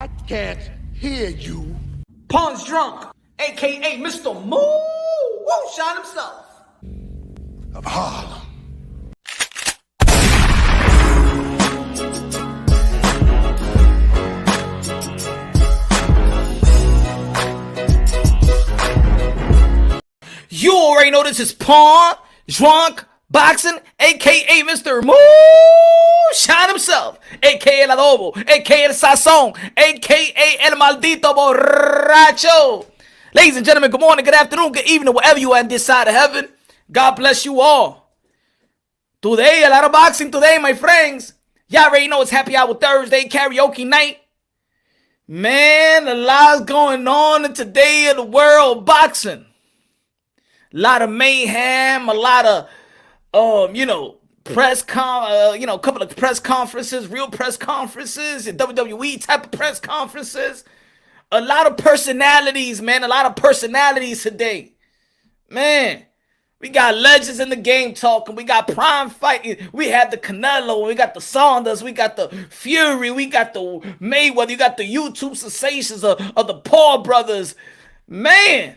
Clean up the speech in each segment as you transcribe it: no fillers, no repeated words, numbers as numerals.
I can't hear you. PUNSH drunk, aka Mr. Moo Woo Shine himself. Of Harlem. You already know this is Drunk Boxing, aka Mr. Moo Shine himself, aka El Adobo, aka El Sazón, aka El Maldito Borracho. Ladies and gentlemen, good morning, good afternoon, good evening, wherever you are on this side of heaven. God bless you all. Today, a lot of boxing today, my friends. Y'all already know it's Happy Hour Thursday, karaoke night. Man, a lot's going on in today in the world of boxing. A lot of mayhem, a lot of, a couple of press conferences, real press conferences, and WWE type of press conferences. A lot of personalities, man, a lot of personalities today. Man, we got legends in the game talking. We got prime fighting. We had the Canelo. We got the Saunders. We got the Fury. We got the Mayweather. You got the YouTube sensations of the Paul brothers. Man,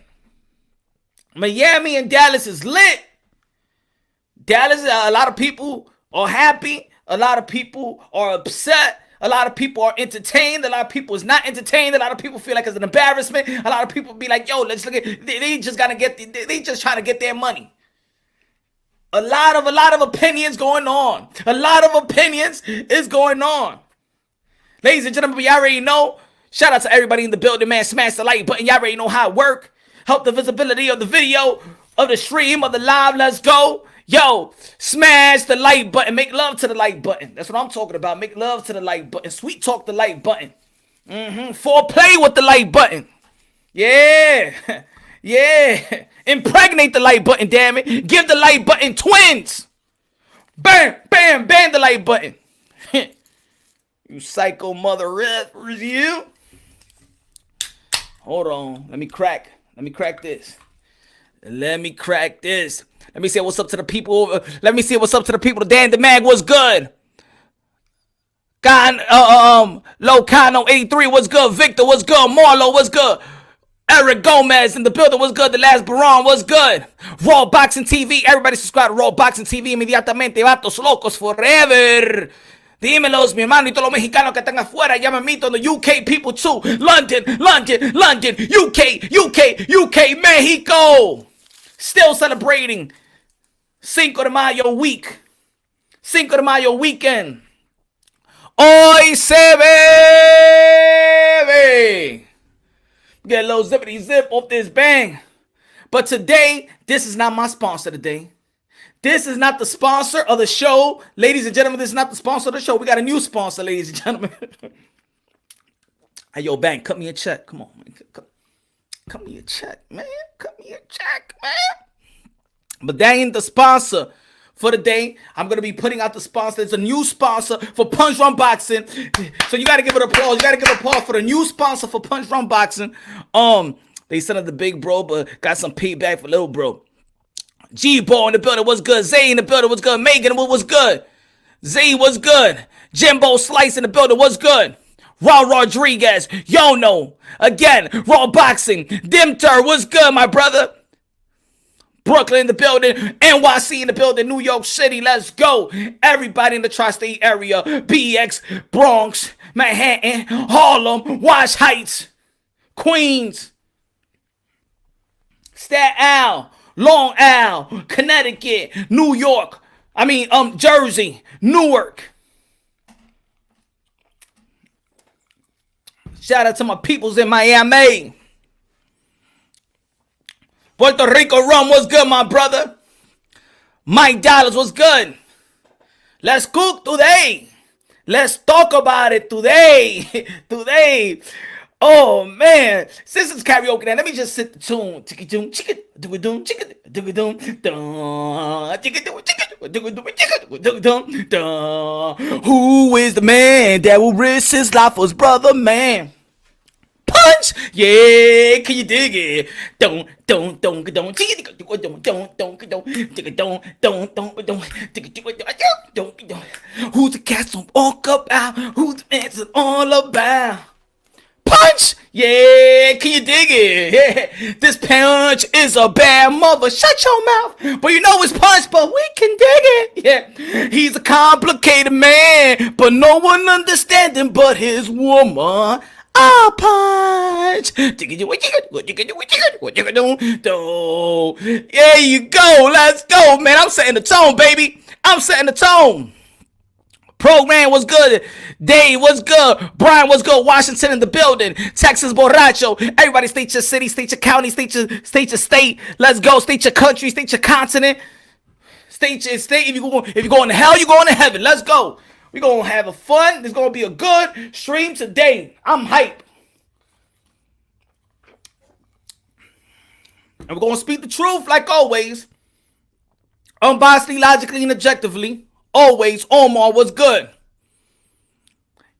Miami and Dallas is lit. Dallas, a lot of people are happy. A lot of people are upset. A lot of people are entertained. A lot of people is not entertained. A lot of people feel like it's an embarrassment. A lot of people be like, yo, let's look at, they just trying to get their money. A lot of opinions going on. A lot of opinions is going on. Ladies and gentlemen, y'all already know. Shout out to everybody in the building, man. Smash the like button. Y'all already know how it work. Help the visibility of the video, of the stream, of the live. Let's go. Yo, smash the like button. Make love to the like button. That's what I'm talking about. Make love to the like button. Sweet talk the like button. Foreplay with the like button. Yeah. Yeah. Impregnate the like button, damn it. Give the like button twins. Bam, bam, bam the like button. You psycho mother you. Hold on. Let me crack this. Let me say what's up to the people. Dan the Mag, what's good? Locano 83, what's good? Victor, what's good? Marlo, what's good? Eric Gomez in the building, what's good? The Last Baron, what's good? Raw Boxing TV, everybody subscribe to Raw Boxing TV inmediatamente. Vatos locos forever. Dímelos, mi hermano, y todos los mexicanos que están afuera. Ya me meet on the UK people too. London, UK, Mexico. Still celebrating Cinco de Mayo week. Cinco de Mayo weekend. Hoy se bebe. Get a little zippity zip off this bang. But today, this is not my sponsor today. This is not the sponsor of the show. Ladies and gentlemen, this is not the sponsor of the show. We got a new sponsor, ladies and gentlemen. Hey, yo, Bang, cut me a check. Come on, man. Cut me a check, man. But that ain't the sponsor for the day. I'm going to be putting out the sponsor. It's a new sponsor for PUNSH Run Boxing. So you got to give it applause. You got to give applause for the new sponsor for PUNSH Run Boxing. They sent out the big bro, but got some payback for little bro. G-Ball in the building, what's good? Zay in the building, what's good? Megan, what was good? Zay, what's good? Jimbo Slice in the building, what's good? Raw Rodriguez, yo no. Again, Raw Boxing. Dimter, what's good, my brother? Brooklyn in the building, NYC in the building, New York City, let's go. Everybody in the tri-state area, BX, Bronx, Manhattan, Harlem, Wash Heights, Queens, Staten Island, Long Island, Connecticut, New York, Jersey, Newark. Shout out to my peoples in Miami. Puerto Rico rum, what's good, my brother? Mike Dollars, what's good? Let's cook today. Let's talk about it today. Today. Oh, man. Since it's karaoke now, let me just set the tune. Who is the man that will risk his life for his brother, man? Punch, yeah, can you dig it? Don't. Who's the cat some walk up out? Who's the man all about? Yeah, can you dig it? Yeah. This punch is a bad mother. Shut your mouth. But you know it's punch, but we can dig it. Yeah. He's a complicated man, but no one understands him but his woman. A punch. There you go. Let's go, man. I'm setting the tone, baby. I'm setting the tone. Program was good. Dave was good. Brian was good. Washington in the building. Texas borracho. Everybody state your city, state your county, state your state. Let's go. State your country, state your continent. State your state. If you're going to hell, you're going to heaven. Let's go. We're going to have a fun. There's going to be a good stream today. I'm hype. And we're going to speak the truth like always. Unbiasedly, logically, and objectively. Always, Omar, what's good?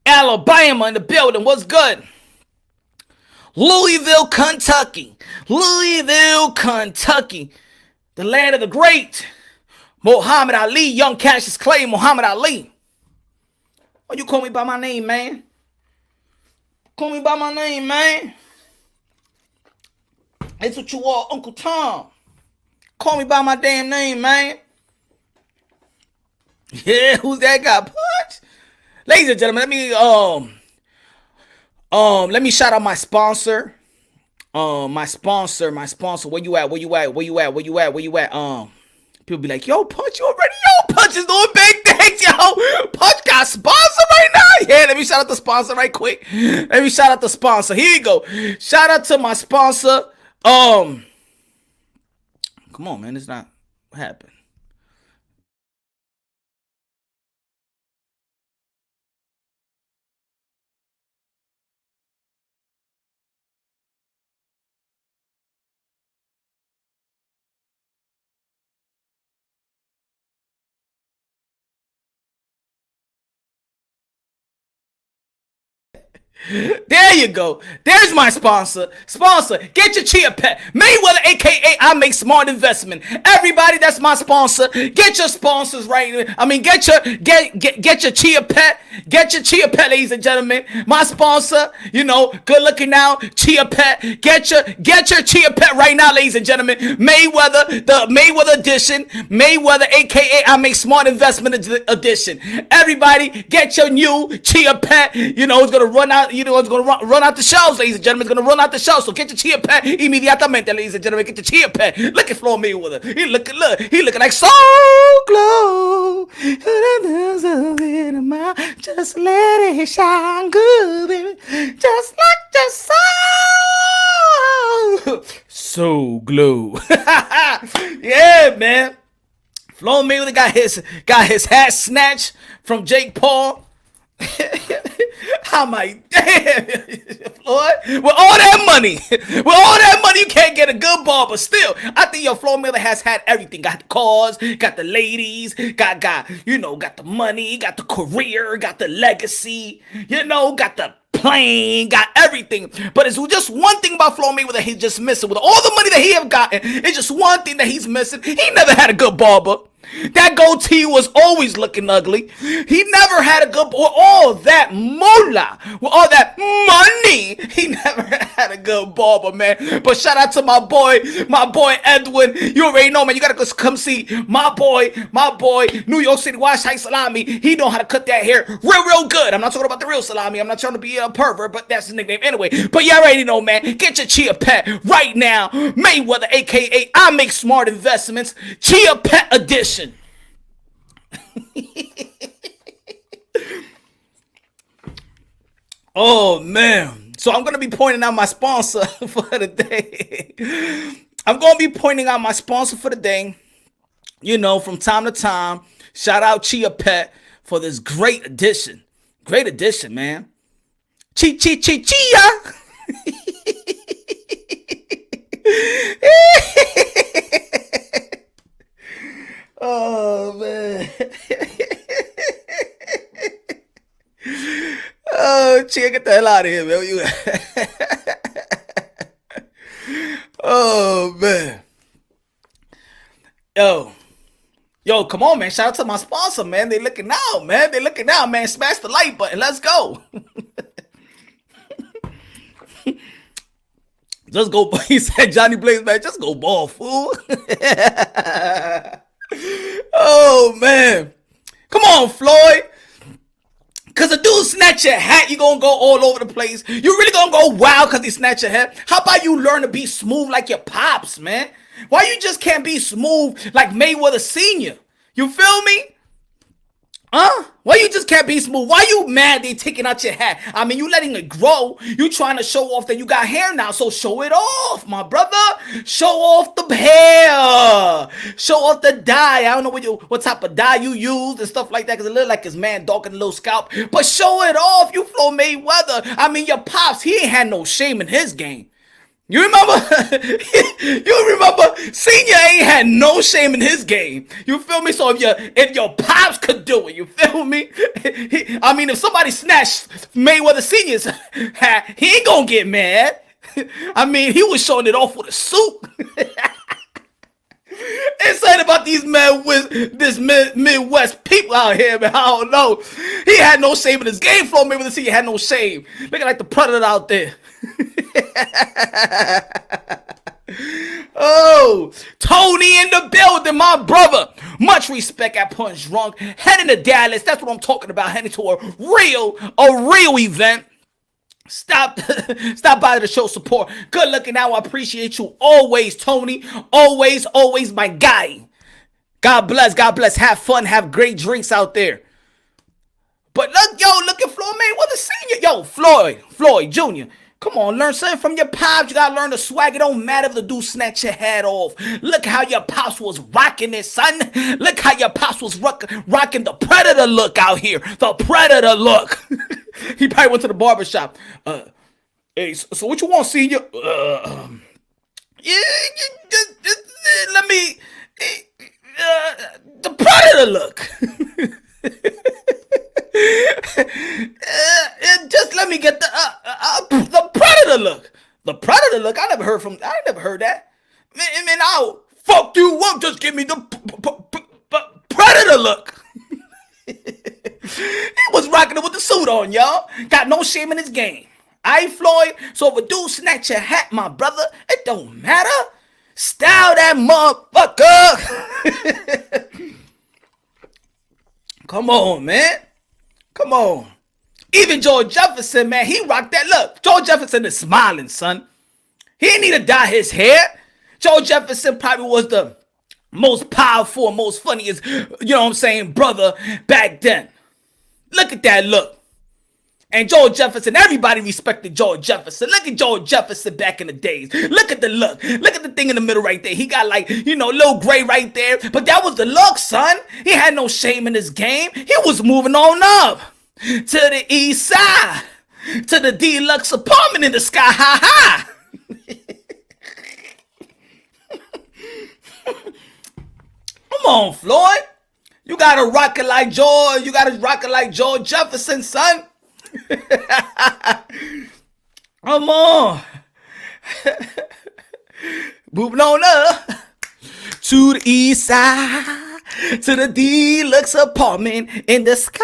Alabama in the building, what's good? Louisville, Kentucky. Louisville, Kentucky. The land of the great. Muhammad Ali, young Cassius Clay, Muhammad Ali. Oh, you call me by my name, man. Call me by my name, man. That's what you are, Uncle Tom. Call me by my damn name, man. Yeah, who's that guy? Punch. Ladies and gentlemen, let me shout out my sponsor. My sponsor. Where you at? People be like, yo, Punch, you already? Yo, Punch is doing big things, yo. Punch got sponsor right now. Yeah, let me shout out the sponsor right quick. Let me shout out the sponsor. Here you go. Shout out to my sponsor. Come on, man. It's not what happened. There you go. There's my sponsor. Get your Chia Pet. Mayweather, aka I make smart investment. Everybody, that's my sponsor. Get your sponsors right. I mean, get your Chia Pet. Get your Chia Pet, ladies and gentlemen. My sponsor, good looking now. Chia Pet. Get your Chia Pet right now, ladies and gentlemen. Mayweather, the Mayweather edition. Mayweather, aka I make smart investment edition. Everybody, get your new Chia Pet. It's gonna run out. It's going to run out the shelves, ladies and gentlemen. It's going to run out the shelves. So get your Chia Pet inmediatamente, ladies and gentlemen. Get your Chia Pet. Look at Floyd Mayweather. He looking like so glow. Just let it shine good, baby. Just like the sun. So glow. Yeah, man. Floyd Mayweather got his hat snatched from Jake Paul. I'm like, damn, Floyd, with all that money, you can't get a good ball, but still, I think your Floyd Mayweather has had everything. Got the cars, got the ladies, got the money, got the career, got the legacy, got the plane, got everything. But it's just one thing about Floyd Mayweather he's just missing. With all the money that he have gotten, it's just one thing that he's missing. He never had a good barber. That goatee was always looking ugly. He never had a good, with all that moolah, with all that money, he never had a good barber, man. But shout out to my boy Edwin. You already know, man. You gotta come see my boy, New York City Wash High Salami. He know how to cut that hair real good. I'm not talking about the real salami. I'm not trying to be a pervert, but that's his nickname anyway. But you already know, man. Get your Chia Pet right now. Mayweather, aka I make smart investments. Chia Pet edition. Oh man, so I'm gonna be pointing out my sponsor for the day. From time to time. Shout out Chia Pet for this great edition, man. Chia. Oh man. Oh, Chia, get the hell out of here, man. Where you at? Oh man. Yo, come on, man. Shout out to my sponsor, man. They looking out, man. Smash the like button. Let's go. Just go. He said, Johnny Blaze, man, just go ball, fool. Oh, man. Come on, Floyd. Because a dude snatch your hat, you going to go all over the place. You really going to go wild because he snatch your hat? How about you learn to be smooth like your pops, man? Why you just can't be smooth like Mayweather Sr.? You feel me? Huh? Why you just can't be smooth? Why you mad they taking out your hat? I mean, you letting it grow. You trying to show off that you got hair now, so show it off, my brother. Show off the hair. Show off the dye. I don't know what type of dye you use and stuff like that, because it look like his man dark and a little scalp. But show it off. You Floyd Mayweather. I mean, your pops, he ain't had no shame in his game. You remember? You remember? Senior ain't had no shame in his game. You feel me? So if your pops could do it, you feel me? I mean, if somebody snatched Mayweather Senior's hat, he ain't gonna get mad. I mean, he was showing it off with a suit. It's saying about these Midwest people out here, man. I don't know. He had no shame in his game. Floyd Mayweather Senior had no shame. Looking like the predator out there. Oh, Tony in the building, my brother. Much respect at Punch Drunk. Heading to Dallas. That's what I'm talking about. Heading to a real event. Stop by to show support. Good looking out. I appreciate you always, Tony. Always, my guy. God bless. Have fun. Have great drinks out there. But look at Floyd Mayweather Senior. Yo, Floyd Jr. Come on, learn something from your pops. You gotta learn to swag. It don't matter if the dude snatch your hat off. Look how your pops was rocking it, son. Look how your pops was rocking the predator look out here. The predator look. He probably went to the barbershop. Hey, so what you want, Senior? Let me. The predator look. Just let me get the predator look. The predator look. I never heard that. Man, I'll fuck you up. Just give me the predator look. He was rocking it with the suit on, y'all. Got no shame in his game. Aight, Floyd. So if a dude snatch your hat, my brother, it don't matter. Style that motherfucker. Come on, man. Come on. Even George Jefferson, man, he rocked that look. George Jefferson is smiling, son. He didn't need to dye his hair. George Jefferson probably was the most powerful, most funniest, brother back then. Look at that look. And George Jefferson, everybody respected George Jefferson. Look at George Jefferson back in the days. Look at the look. Look at the thing in the middle right there. He got little gray right there. But that was the look, son. He had no shame in his game. He was moving on up to the east side. To the deluxe apartment in the sky high. Come on, Floyd. You gotta rock it like George. You gotta rock it like George Jefferson, son. Come on. Moving on up to the east side, to the deluxe apartment in the sky.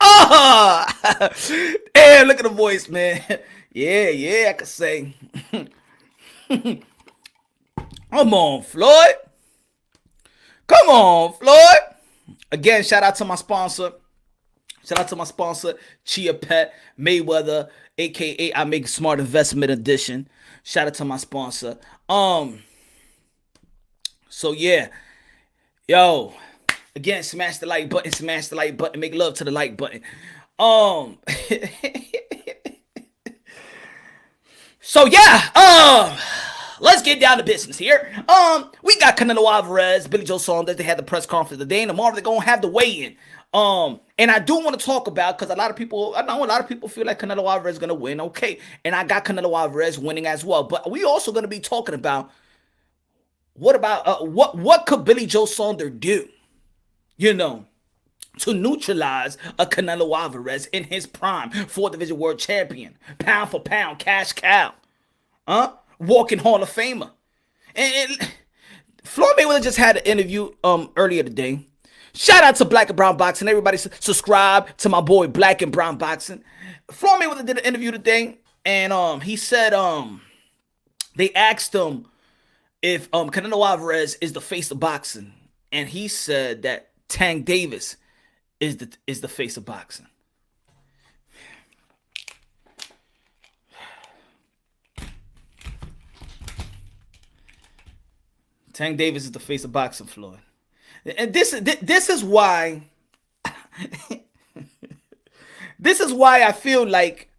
Oh, damn, look at the voice, man. Yeah, I could say. Come on, Floyd. Come on, Floyd. Again, shout out to my sponsor. Chia Pet Mayweather, aka I Make Smart Investment Edition. Shout out to my sponsor. So yeah. Yo, again, smash the like button, make love to the like button. So yeah, let's get down to business here. We got Canelo Alvarez, Billy Joe Saunders. They had the press conference today, and tomorrow they're gonna have the weigh-in. And I do want to talk about, because I know a lot of people feel like Canelo Alvarez is gonna win. Okay, and I got Canelo Alvarez winning as well. But we also gonna be talking about what could Billy Joe Saunders do, to neutralize a Canelo Alvarez in his prime, 4th division world champion, pound for pound, cash cow, walking Hall of Famer. And Floyd Mayweather just had an interview earlier today, Shout out to Black and Brown Boxing. Everybody subscribe to my boy Black and Brown Boxing. Floyd Mayweather did an interview today, and he said they asked him if Canelo Alvarez is the face of boxing, and he said that Tank Davis is the face of boxing. Tank Davis is the face of boxing, Floyd. And this is why this is why I feel like,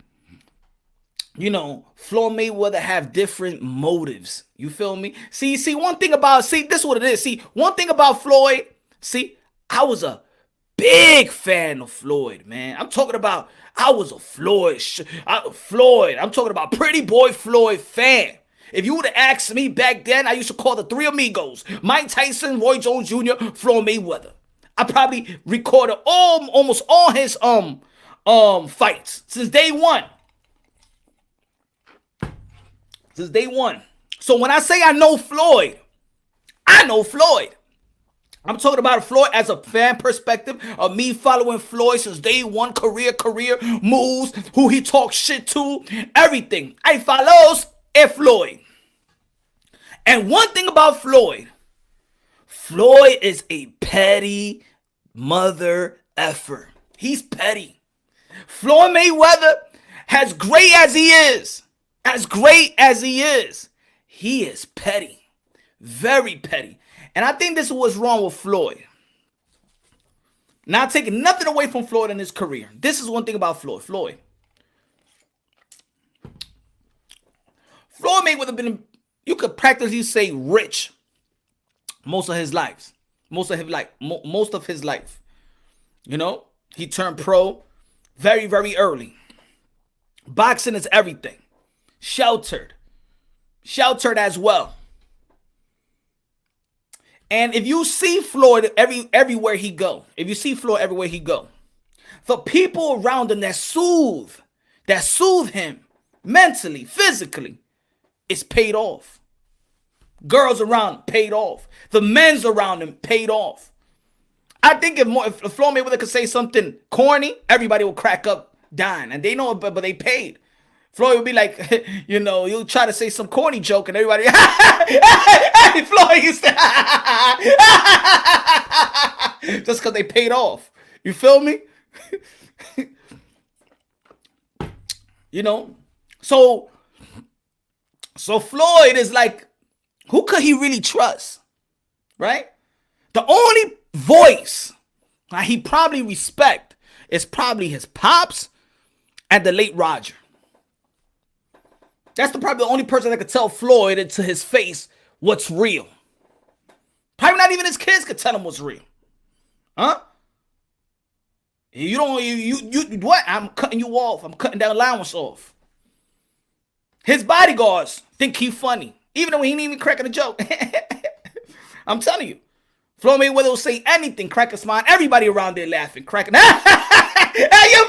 you know, Floyd Mayweather have different motives. You feel me? See, one thing about, this is what it is. See, one thing about Floyd, I was a big fan of Floyd, man. I'm talking about, I was a Floyd. I'm talking about Pretty Boy Floyd fan. If you would have asked me back then, I used to call the three amigos: Mike Tyson, Roy Jones Jr., Floyd Mayweather. I probably recorded almost all his fights since day one. Since day one. So when I say I know Floyd, I know Floyd. I'm talking about Floyd as a fan perspective of me following Floyd since day one, career moves, who he talks shit to, everything. I follows Floyd. And one thing about Floyd is a petty mother effer. He's petty. Floyd Mayweather, as great as he is, he is petty. Very petty. And I think this is what's wrong with Floyd. Not taking nothing away from Floyd in his career. This is one thing about Floyd. Floyd Mayweather been, you could practically say, rich most of his life. Most of his life. You know, he turned pro very, very early. Boxing is everything. Sheltered as well. And if you see Floyd everywhere he go, the people around him that soothe him mentally, physically, is paid off. Girls around him, paid off. The men's around him, paid off. I think if Floyd Mayweather could say something corny, everybody will crack up dying. And they know it, but they paid. Floyd would be like, you know, you'll try to say some corny joke and everybody, hey, Floyd used to, just because they paid off. You feel me? You know? So Floyd is like, who could he really trust? Right? The only voice he probably respect is probably his pops and the late Roger. That's probably the only person that could tell Floyd into his face what's real. Probably not even his kids could tell him what's real. Huh? You what? I'm cutting you off. I'm cutting that allowance off. His bodyguards think he funny, even though he ain't even cracking a joke. I'm telling you. Floyd Mayweather will say anything, crack a smile. Everybody around there laughing, cracking. Hey, you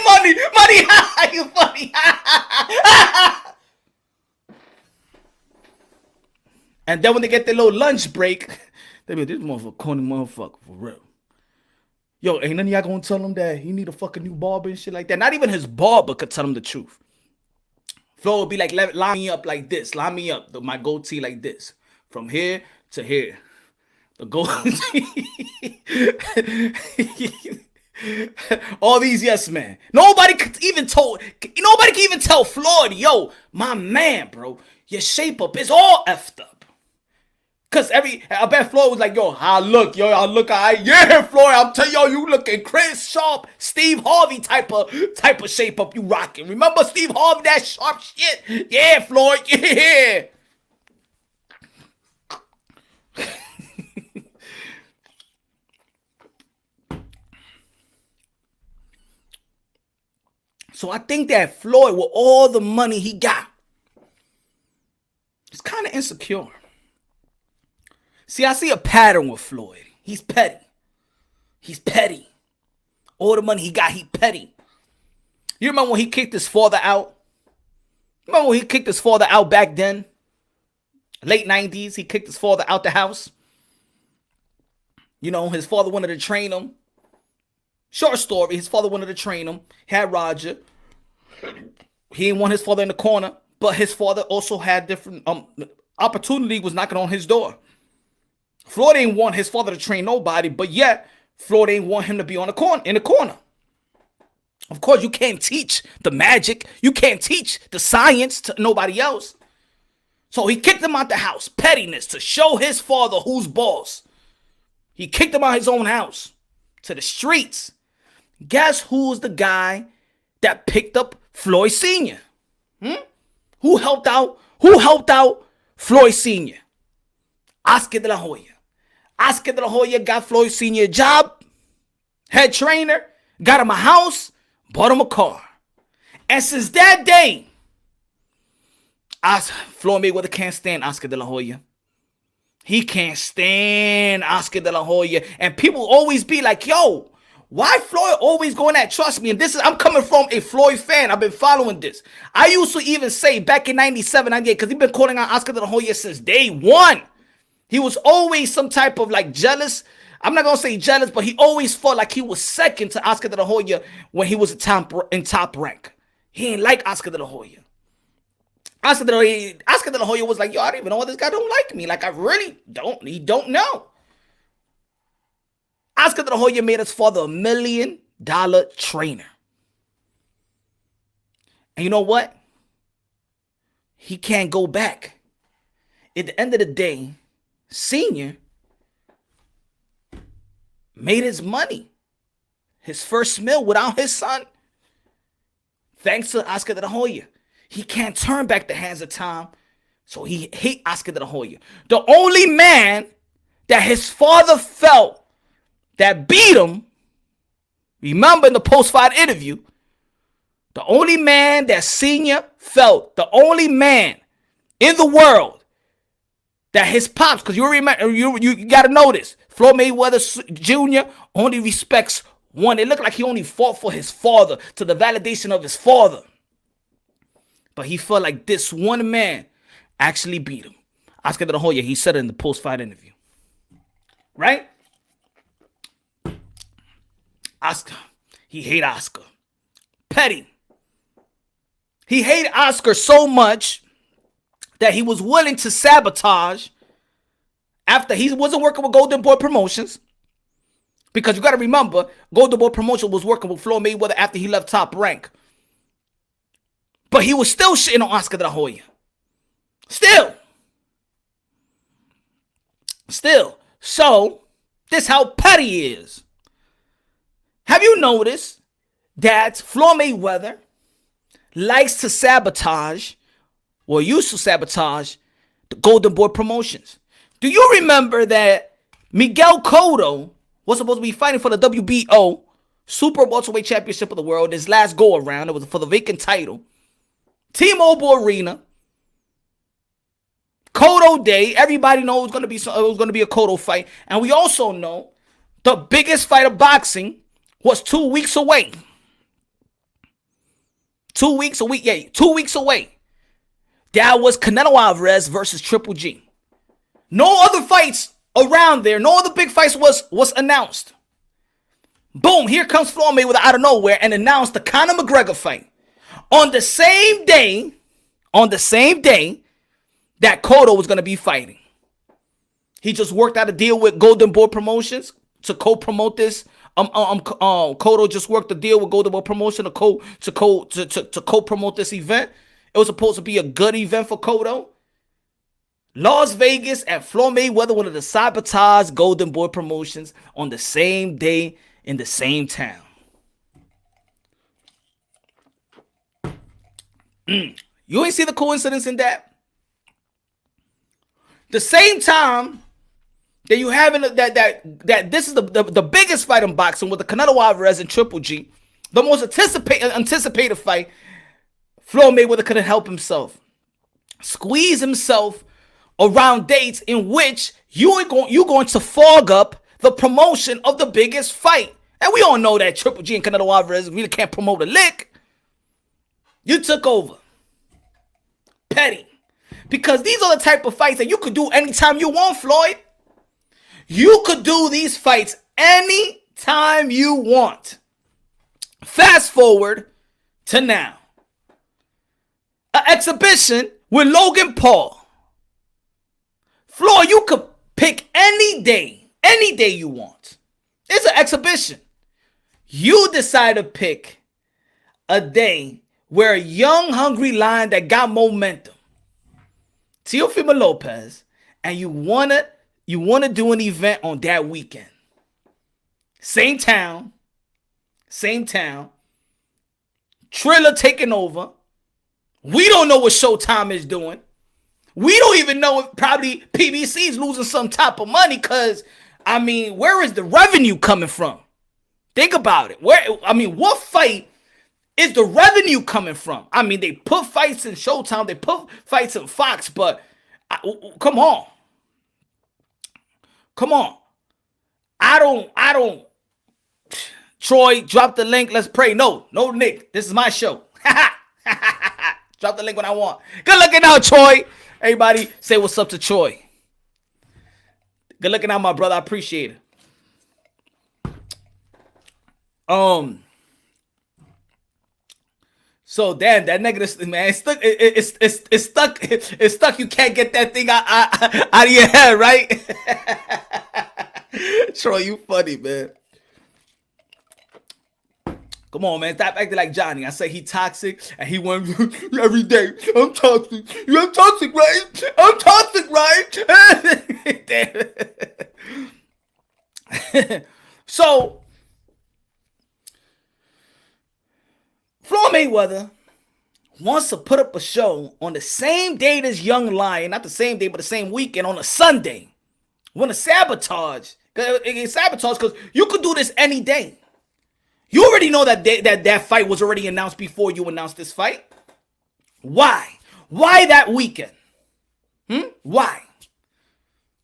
money, you funny. And then when they get their little lunch break, they be, this motherfucker, corny motherfucker, for real. Yo, ain't none of y'all gonna tell him that he need a fucking new barber and shit like that. Not even his barber could tell him the truth. Floyd would be like, line me up like this. Line me up, my goatee like this. From here to here. The goatee. All these yes men. Nobody can even tell Floyd, yo, my man, bro, your shape up is all effed up. Cause I bet Floyd was like, yo, I look, alright. Yeah, Floyd, I'm telling you, you looking Chris Sharp, Steve Harvey type of shape up you rocking. Remember Steve Harvey, that sharp shit? Yeah, Floyd, yeah. So I think that Floyd, with all the money he got, is kind of insecure. See, I see a pattern with Floyd. He's petty. All the money he got, he petty. You remember when he kicked his father out? Back then? Late 90s, he kicked his father out the house. You know, his father wanted to train him. Short story, his father wanted to train him, had Roger. He didn't want his father in the corner, but his father also had different opportunity was knocking on his door. Floyd didn't want his father to train nobody, but yet Floyd didn't want him to be on the corner in the corner. Of course, you can't teach the magic. You can't teach the science to nobody else. So he kicked him out the house. Pettiness to show his father who's boss. He kicked him out his own house to the streets. Guess who's the guy that picked up Floyd Sr.? Who helped out Floyd Sr.? Oscar de la Hoya. Oscar de la Hoya got Floyd Sr. a job, head trainer, got him a house, bought him a car. And since that day, Floyd Mayweather can't stand Oscar de la Hoya. He can't stand Oscar de la Hoya. And people always be like, yo, why Floyd always going at? Trust me, and I'm coming from a Floyd fan. I've been following this. I used to even say back in 97, 98, because he's been calling out Oscar de la Hoya since day one. He was always some type of like jealous. I'm not going to say jealous, but he always felt like he was second to Oscar de la Hoya when he was in top rank. He ain't like Oscar de la Hoya. Oscar de la Hoya was like, yo, I don't even know why this guy don't like me. Like, I really don't. He don't know. Oscar de la Hoya made his father $1 million trainer. And you know what? He can't go back. At the end of the day, Senior made his money. His first meal without his son. Thanks to Oscar de la Hoya. He can't turn back the hands of time. So he hate Oscar de la Hoya. The only man that his father felt that beat him, remember in the post-fight interview, the only man that Senior felt, the only man in the world that his pops, because you remember, you got to know this, Floyd Mayweather Jr. only respects one. It looked like he only fought for his father, to the validation of his father. But he felt like this one man actually beat him. Oscar de la Hoya, he said it in the post-fight interview. Right? Oscar. He hate Oscar. Petty. He hated Oscar so much that he was willing to sabotage after he wasn't working with Golden Boy Promotions. Because you got to remember, Golden Boy Promotions was working with Floyd Mayweather after he left Top Rank. But he was still shitting on Oscar de la Hoya. Still. So, this how petty he is. Have you noticed that Floyd Mayweather likes to sabotage, or used to sabotage, the Golden Boy Promotions? Do you remember that Miguel Cotto was supposed to be fighting for the WBO Super Welterweight Championship of the World, his last go around? It was for the vacant title. T-Mobile Arena. Cotto Day. Everybody knows it was going to be a Cotto fight. And we also know the biggest fight of boxing was 2 weeks away. 2 weeks away. That was Canelo Alvarez versus Triple G. No other fights around there. No other big fights was announced. Boom, here comes Floyd Mayweather out of nowhere and announced the Conor McGregor fight. On the same day that Cotto was going to be fighting. He just worked out a deal with Golden Boy Promotions to co-promote this. Cotto just worked a deal with Golden Boy Promotion to co-promote this event. It was supposed to be a good event for Cotto. Las Vegas and Floyd Mayweather wanted to sabotage Golden Boy Promotions on the same day in the same town. You ain't see the coincidence in that? The same time that you having that this is the biggest fight in boxing with the Canelo Alvarez and Triple G, the most anticipated fight, Floyd Mayweather couldn't help himself. Squeeze himself around dates in which you're going to fog up the promotion of the biggest fight. And we all know that Triple G and Canelo Alvarez really can't promote a lick. You took over. Petty. Because these are the type of fights that you could do anytime you want, Floyd. You could do these fights anytime you want. Fast forward to now. An exhibition with Logan Paul. Floyd, you could pick any day you want. It's an exhibition. You decide to pick a day where a young, hungry lion that got momentum, Teofimo Lopez, and you wanna do an event on that weekend. Same town. Triller taking over. We don't know what Showtime is doing. We don't even know if probably PBC is losing some type of money because, I mean, where is the revenue coming from? Think about it. What fight is the revenue coming from? I mean, they put fights in Showtime, they put fights in Fox, but come on. I don't. Troy, drop the link. Let's pray. No, Nick. This is my show. Drop the link when I want. Good looking out, Troy. Everybody say what's up to Troy. Good looking out, my brother. I appreciate it. So damn, that negative man, it's stuck. You can't get that thing out of your head, right? Troy, you funny, man. Come on, man. Stop acting like Johnny. I say he toxic and he went every day. I'm toxic. You're toxic, right? I'm toxic, right? So, Floyd Mayweather wants to put up a show on the same day as Young Lion, not the same day, but the same weekend on a Sunday. Want to sabotage. Sabotage because you could do this any day. You already know that fight was already announced before you announced this fight. Why? Why that weekend? Why?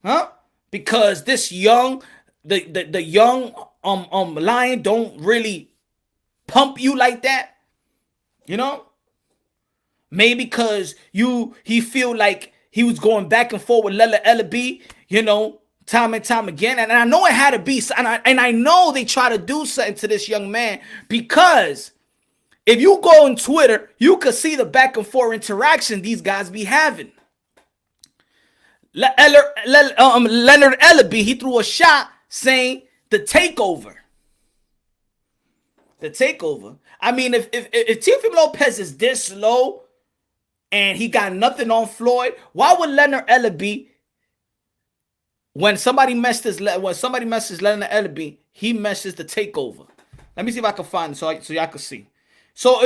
Huh? Because this young, the young lion don't really pump you like that. You know? Maybe because he feel like he was going back and forth with Lela Ellaby, you know, time and time again. And I know it had to be, and I know they try to do something to this young man, because if you go on Twitter, you could see the back and forth interaction these guys be having. Leonard Ellaby, he threw a shot saying the takeover. The takeover. I mean, if Teofimo Lopez is this low and he got nothing on Floyd, why would Leonard Ellaby, when somebody messes Leonard Ellaby, he messes the takeover? Let me see if I can find it so y'all can see. So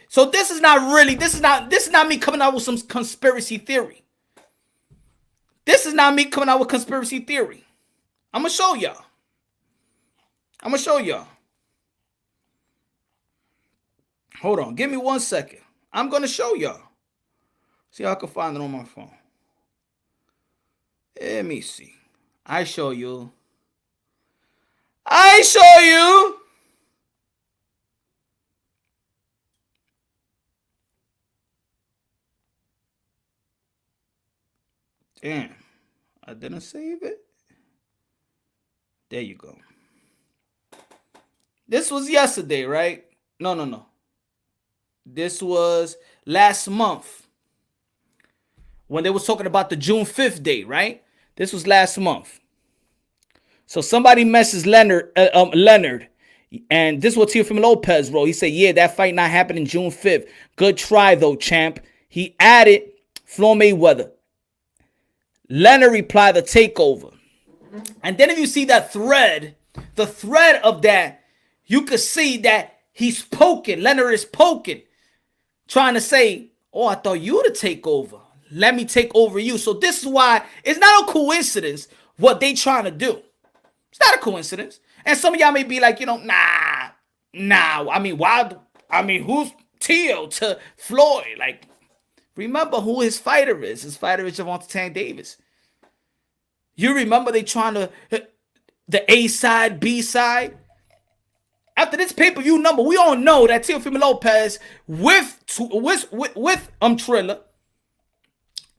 so this is not me coming out with some conspiracy theory. This is not me coming out with conspiracy theory. I'm gonna show y'all. Hold on, give me 1 second. I'm gonna show y'all. See how I can find it on my phone. Let me see. I show you. Damn, I didn't save it. There you go. This was yesterday, right? No. This was last month when they was talking about the June 5th date, right? This was last month. So somebody messes Leonard, and this is what Teofimo Lopez wrote. He said, yeah, that fight not happening June 5th. Good try, though, champ. He added Floyd Mayweather. Leonard replied, the takeover. And then if you see that thread, the thread of that, you could see that he's poking. Leonard is poking, trying to say, oh, I thought you were to take over. Let me take over you. So this is why it's not a coincidence what they trying to do. It's not a coincidence. And some of y'all may be like, you know, nah. I mean, why? I mean, who's Teo to Floyd? Like, remember who his fighter is. His fighter is Gervonta Tank Davis. You remember they trying to, the A side, B side. After this pay-per-view number, we all know that Teofimo Lopez with Triller,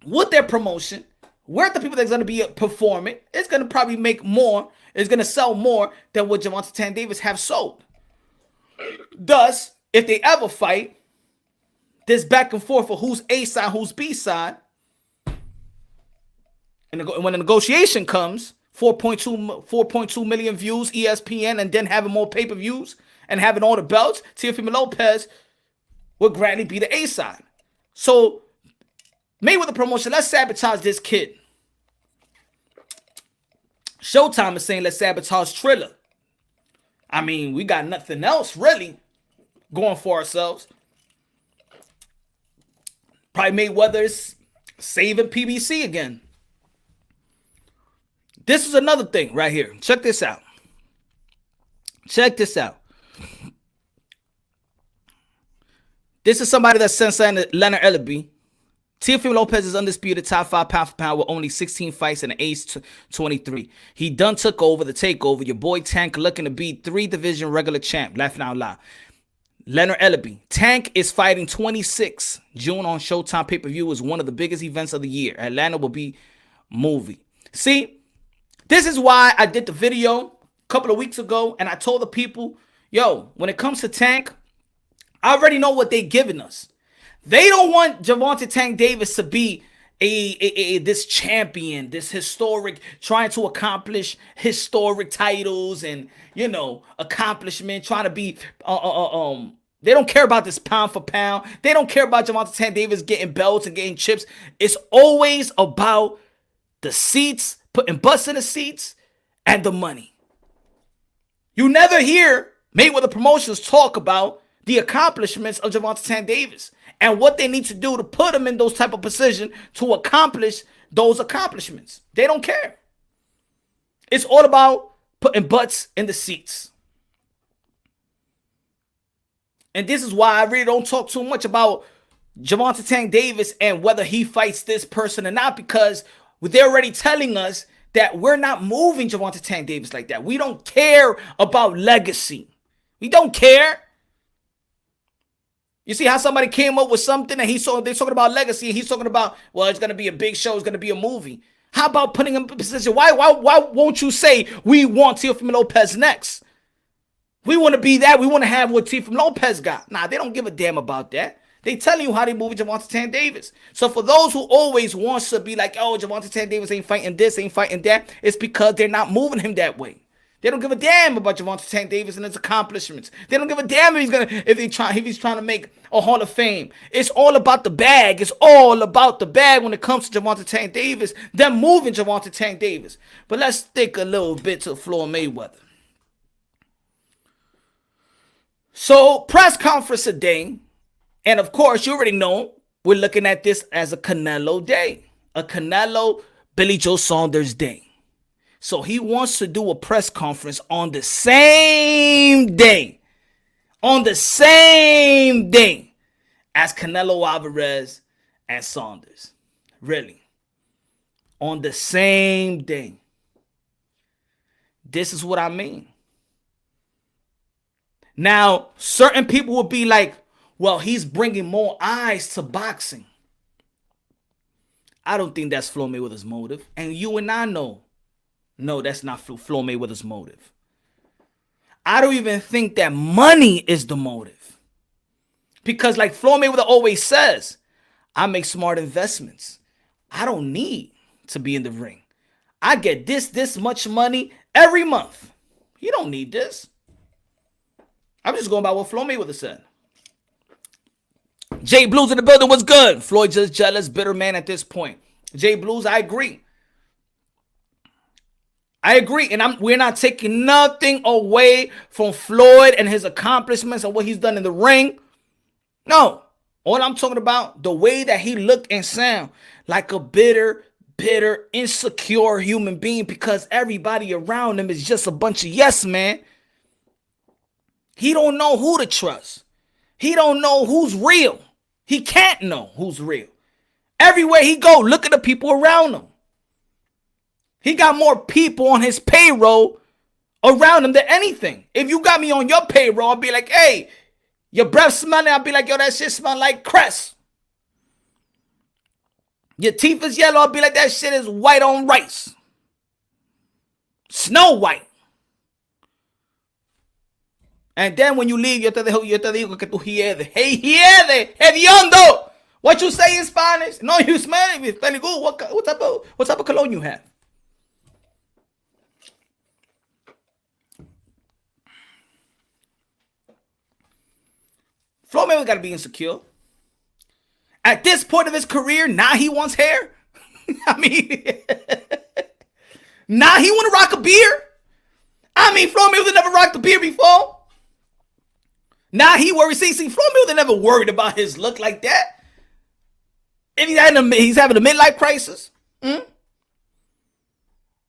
with their promotion, we're the people that's going to be performing. It's going to probably make more. It's going to sell more than what Gervonta Tank Davis have sold. Thus, if they ever fight, this back and forth for who's A side, who's B side, and when the negotiation comes, 4.2 million views, ESPN, and then having more pay-per-views and having all the belts, Teofimo Lopez would gladly be the A side. So, Mayweather promotion, let's sabotage this kid. Showtime is saying let's sabotage Triller. I mean, we got nothing else really going for ourselves. Probably Mayweather's saving PBC again. This is another thing right here. Check this out. Check this out. This is somebody that sent Leonard Ellaby. Teofimo Lopez is undisputed top 5 pound for pound with only 16 fights and an ace 23. He done took over the takeover. Your boy Tank looking to be 3 division regular champ. Laughing out loud. Leonard Ellaby. Tank is fighting 26 June on Showtime pay-per-view. Is one of the biggest events of the year. Atlanta will be movie. See, this is why I did the video a couple of weeks ago and I told the people, yo, when it comes to Tank, I already know what they're giving us. They don't want Gervonta Tank Davis to be this champion, this historic, trying to accomplish historic titles and, you know, accomplishment, trying to be, they don't care about this pound for pound. They don't care about Gervonta Tank Davis getting belts and getting chips. It's always about the seats, putting butts in the seats, and the money. You never hear Mayweather Promotions talk about the accomplishments of Gervonta Tank Davis and what they need to do to put him in those type of position to accomplish those accomplishments. They don't care. It's all about putting butts in the seats. And this is why I really don't talk too much about Gervonta Tank Davis and whether he fights this person or not, because they're already telling us that we're not moving Gervonta Tank Davis like that. We don't care about legacy. We don't care. You see how somebody came up with something and they're talking about legacy and he's talking about, well, it's going to be a big show, it's going to be a movie. How about putting him in position? Why won't you say we want Teofimo Lopez next? We want to be that. We want to have what Teofimo Lopez got. Nah, they don't give a damn about that. They telling you how they move Gervonta Tank Davis. So for those who always wants to be like, oh, Gervonta Tank Davis ain't fighting this, ain't fighting that, it's because they're not moving him that way. They don't give a damn about Gervonta Tank Davis and his accomplishments. They don't give a damn if he's trying to make a Hall of Fame. It's all about the bag. It's all about the bag when it comes to Gervonta Tank Davis. Them moving Gervonta Tank Davis. But let's stick a little bit to Floyd Mayweather. So press conference today, and of course you already know we're looking at this as a Canelo day, a Canelo Billy Joe Saunders day. So he wants to do a press conference on the same day. On the same day as Canelo Alvarez and Saunders. Really. On the same day. This is what I mean. Now, certain people will be like, well, he's bringing more eyes to boxing. I don't think that's Floyd Mayweather's motive. And you and I know. No, that's not Floyd Mayweather's motive. I don't even think that money is the motive. Because like Floyd Mayweather always says, I make smart investments. I don't need to be in the ring. I get this much money every month. You don't need this. I'm just going by what Floyd Mayweather said. Jay Blues in the building, what's good? Floyd just jealous, bitter man at this point. Jay Blues, I agree. And we're not taking nothing away from Floyd and his accomplishments and what he's done in the ring. No. All I'm talking about, the way that he looked and sound like a bitter, insecure human being because everybody around him is just a bunch of yes man. He don't know who to trust. He don't know who's real. He can't know who's real. Everywhere he go, look at the people around him. He got more people on his payroll around him than anything. If you got me on your payroll, I'll be like, hey, your breath smelling. I'll be like, yo, that shit smell like cress. Your teeth is yellow, I'll be like, that shit is white on rice. Snow White. And then when you leave, yo te digo que tú hiedes. Hey, hiede, hediondo. What you say in Spanish? No, you smell it. It's very good. What type of cologne you have? Floyd Mayweather got to be insecure. At this point of his career, now he wants hair. I mean, now he want to rock a beard. I mean, Floyd Mayweather never rocked a beard before. Now he worries. See, Floyd Mayweather never worried about his look like that. And he's having a midlife crisis.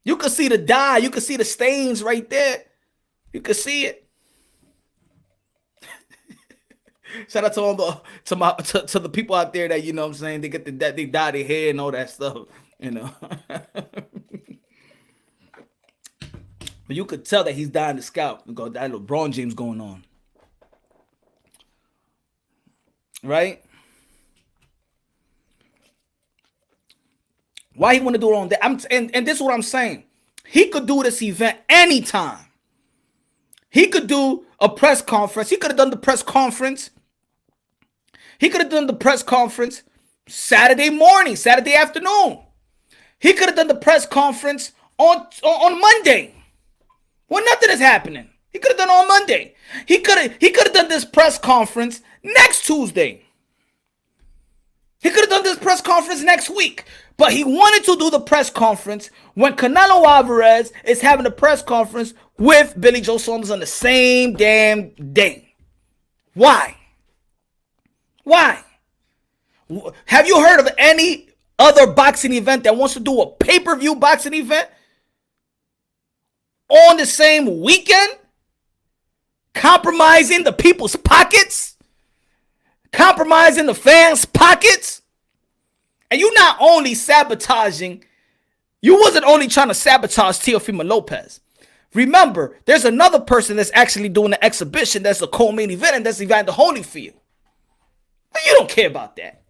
You can see the dye. You can see the stains right there. You can see it. Shout out to all to the people out there that, you know what I'm saying, they get they dye their hair and all that stuff, you know. But you could tell that he's dyeing the scalp. You got that LeBron James going on. Right? Why he want to do it on that? And this is what I'm saying. He could do this event anytime. He could do a press conference. He could have done the press conference. He could have done the press conference Saturday morning, Saturday afternoon. He could have done the press conference on Monday when nothing is happening. He could have done it on Monday. He could have done this press conference next Tuesday. He could have done this press conference next week. But he wanted to do the press conference when Canelo Alvarez is having a press conference with Billy Joe Saunders on the same damn day. Why? Why? Have you heard of any other boxing event that wants to do a pay-per-view boxing event on the same weekend? Compromising the people's pockets? Compromising the fans' pockets? And you're not only sabotaging, you wasn't only trying to sabotage Teofimo Lopez. Remember, there's another person that's actually doing the exhibition that's a co-main event, and that's Evander Holyfield. But you don't care about that.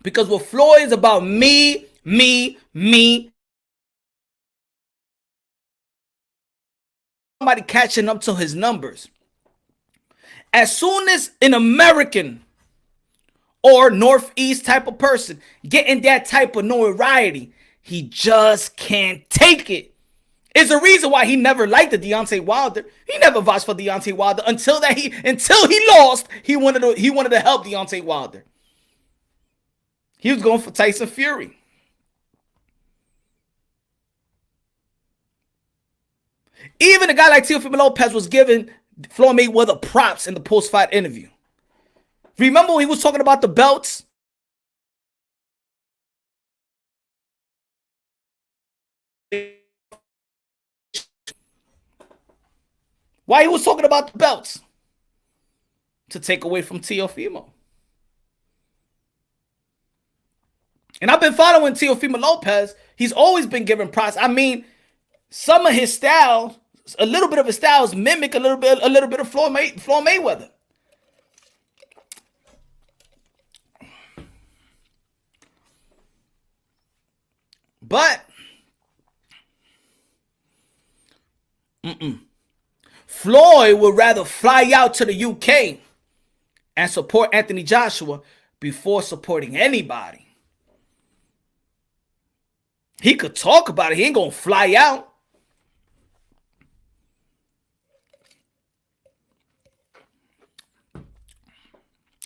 Because with Floyd is about me. Somebody catching up to his numbers. As soon as an American or Northeast type of person getting that type of notoriety, he just can't take it. It's a reason why he never liked the Deontay Wilder. He never vouched for Deontay Wilder until he lost. He wanted to help Deontay Wilder. He was going for Tyson Fury. Even a guy like Teofimo Lopez was giving Floyd Mayweather props in the post-fight interview. Remember when he was talking about the belts? Why he was talking about the belts? To take away from Teofimo. And I've been following Teofimo Lopez. He's always been given props. I mean, some of his style, a little bit of his styles mimic a little bit of Floyd Mayweather. But Floyd would rather fly out to the UK and support Anthony Joshua before supporting anybody. He could talk about it. He ain't gonna fly out.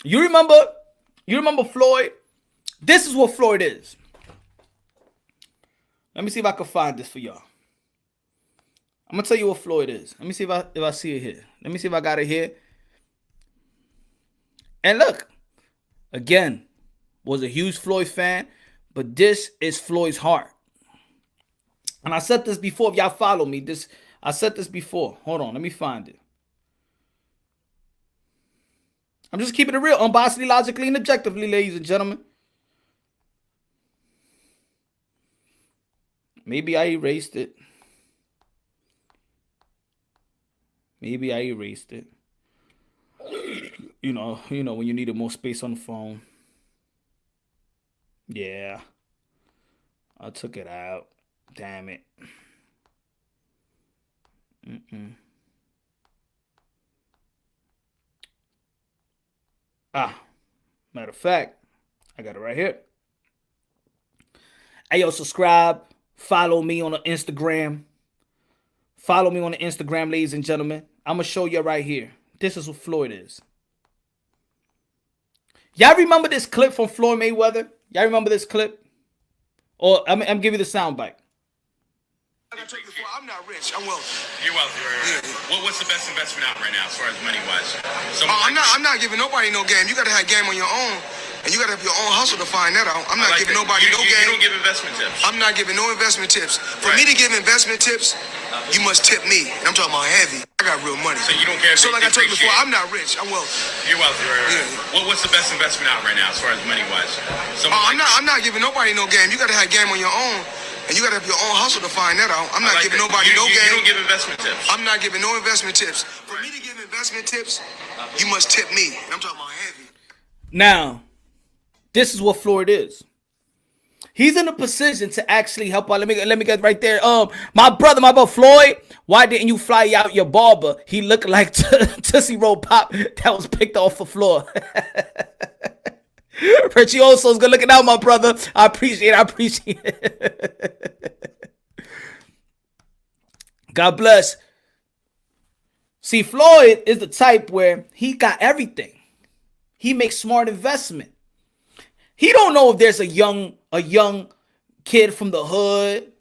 You remember Floyd? This is what Floyd is. Let me see if I can find this for y'all. I'm gonna tell you what Floyd is. Let me see if I see it here. Let me see if I got it here. And look, again, was a huge Floyd fan, but this is Floyd's heart. And I said this before. If y'all follow me, I said this before. Hold on, let me find it. I'm just keeping it real, unbiasedly, logically, and objectively, ladies and gentlemen. Maybe I erased it. when you needed more space on the phone. Yeah, I took it out. Damn it. Matter of fact, I got it right here. Hey, yo, subscribe. Follow me on the Instagram. Follow me on the Instagram, ladies and gentlemen. I'm going to show you right here. This is what Floyd is. Y'all remember this clip from Floyd Mayweather? Y'all remember this clip? Or I'm giving you the sound bite. Like I told you before, I'm not rich. I'm wealthy. You're wealthy, right? Yeah. What's the best investment out right now as far as money-wise? I'm not giving nobody no game. You got to have game on your own. And you got to have your own hustle to find that out. I'm not giving nobody no game. You don't give investment tips. I'm not giving no investment tips. For me to give investment tips, you must tip me. And I'm talking about heavy. I got real money. So you don't care if So like I told you before, I'm not rich. I'm wealthy. You're wealthy, right? Yeah. What's the best investment out right now as far as money-wise? I'm not giving nobody no game. You got to have game on your own. And you got to have your own hustle to find that out. I'm not giving nobody no game. You don't give investment tips. I'm not giving no investment tips. For me to give investment tips, you must tip me. And I'm talking about heavy. Now, this is what Floyd is. He's in a position to actually help out. Let me get right there. My brother Floyd, why didn't you fly out your barber? He looked like Tootsie Roll Pop that was picked off the floor. Richie also is good looking out, my brother. I appreciate it. God bless. See, Floyd is the type where he got everything. He makes smart investment. He don't know if there's a young kid from the hood,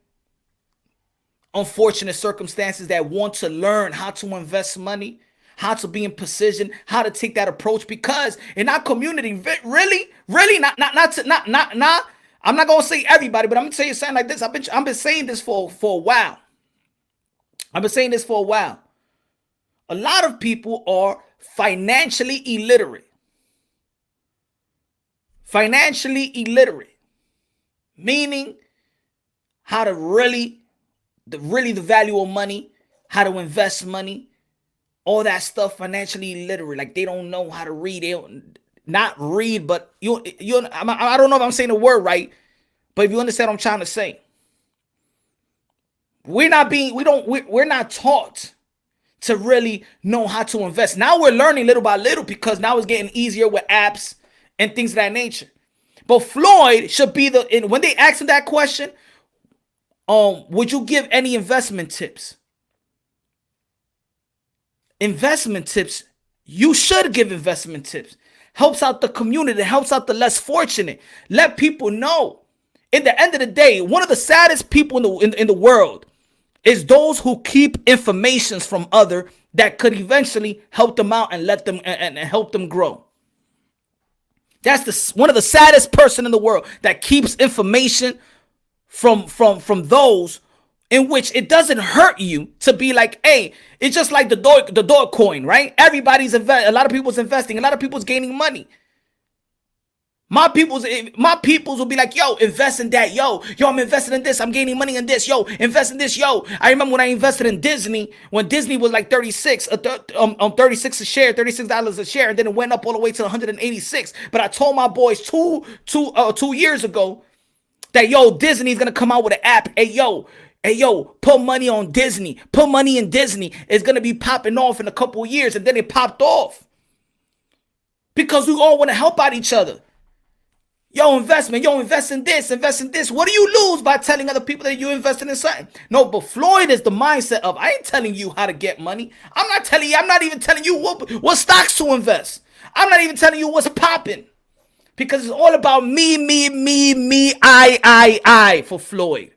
unfortunate circumstances, that want to learn how to invest money, how to be in position, how to take that approach. Because in our community, really, not. I'm not gonna say everybody, but I'm gonna tell you something like this. I've been saying this for a while. I've been saying this for a while. A lot of people are financially illiterate. Financially illiterate, meaning how to really the value of money, how to invest money, all that stuff. Financially illiterate, like they don't know how to read. They don't, not read, but I don't know if I'm saying the word right, but if you understand what I'm trying to say, we're not taught to really know how to invest. Now we're learning little by little because now it's getting easier with apps and things of that nature. But Floyd should be when they ask him that question, would you give any investment tips? Investment tips, you should give investment tips. Helps out the community, helps out the less fortunate. Let people know. In the end of the day, one of the saddest people in the world is those who keep information from other that could eventually help them out and let them and help them grow. That's one of the saddest person in the world that keeps information from those in which it doesn't hurt you to be like, hey, it's just like the dog coin, right? Everybody's a lot of people's investing, a lot of people's gaining money. My peoples will be like, yo, invest in that. Yo, I'm investing in this. I'm gaining money in this. Yo, invest in this. Yo, I remember when I invested in Disney, when Disney was like 36 a share, $36 a share, and then it went up all the way to 186. But I told my boys 2 years ago that, yo, Disney's gonna come out with an app. Hey, yo, put money on Disney. Put money in Disney. It's gonna be popping off in a couple of years, and then it popped off because we all want to help out each other. Yo, invest in this, invest in this. What do you lose by telling other people that you invested in something? No, but Floyd is the mindset of, I ain't telling you how to get money. I'm not even telling you what stocks to invest. I'm not even telling you what's popping. Because it's all about me, I for Floyd.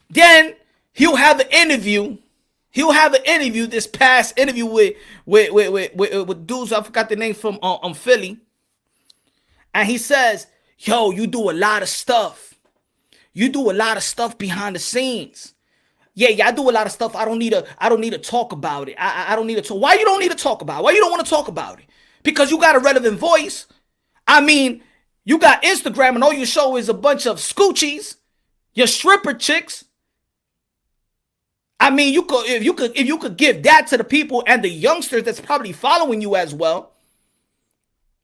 Then he'll have an interview. This past interview with dudes, I forgot the name, from Philly. And he says, yo, you do a lot of stuff. You do a lot of stuff behind the scenes. Yeah, I do a lot of stuff. I don't need to talk about it. I don't need to talk. Why you don't need to talk about it? Why you don't want to talk about it? Because you got a relevant voice. I mean, you got Instagram and all you show is a bunch of scoochies, your stripper chicks. I mean, if you could give that to the people and the youngsters that's probably following you as well.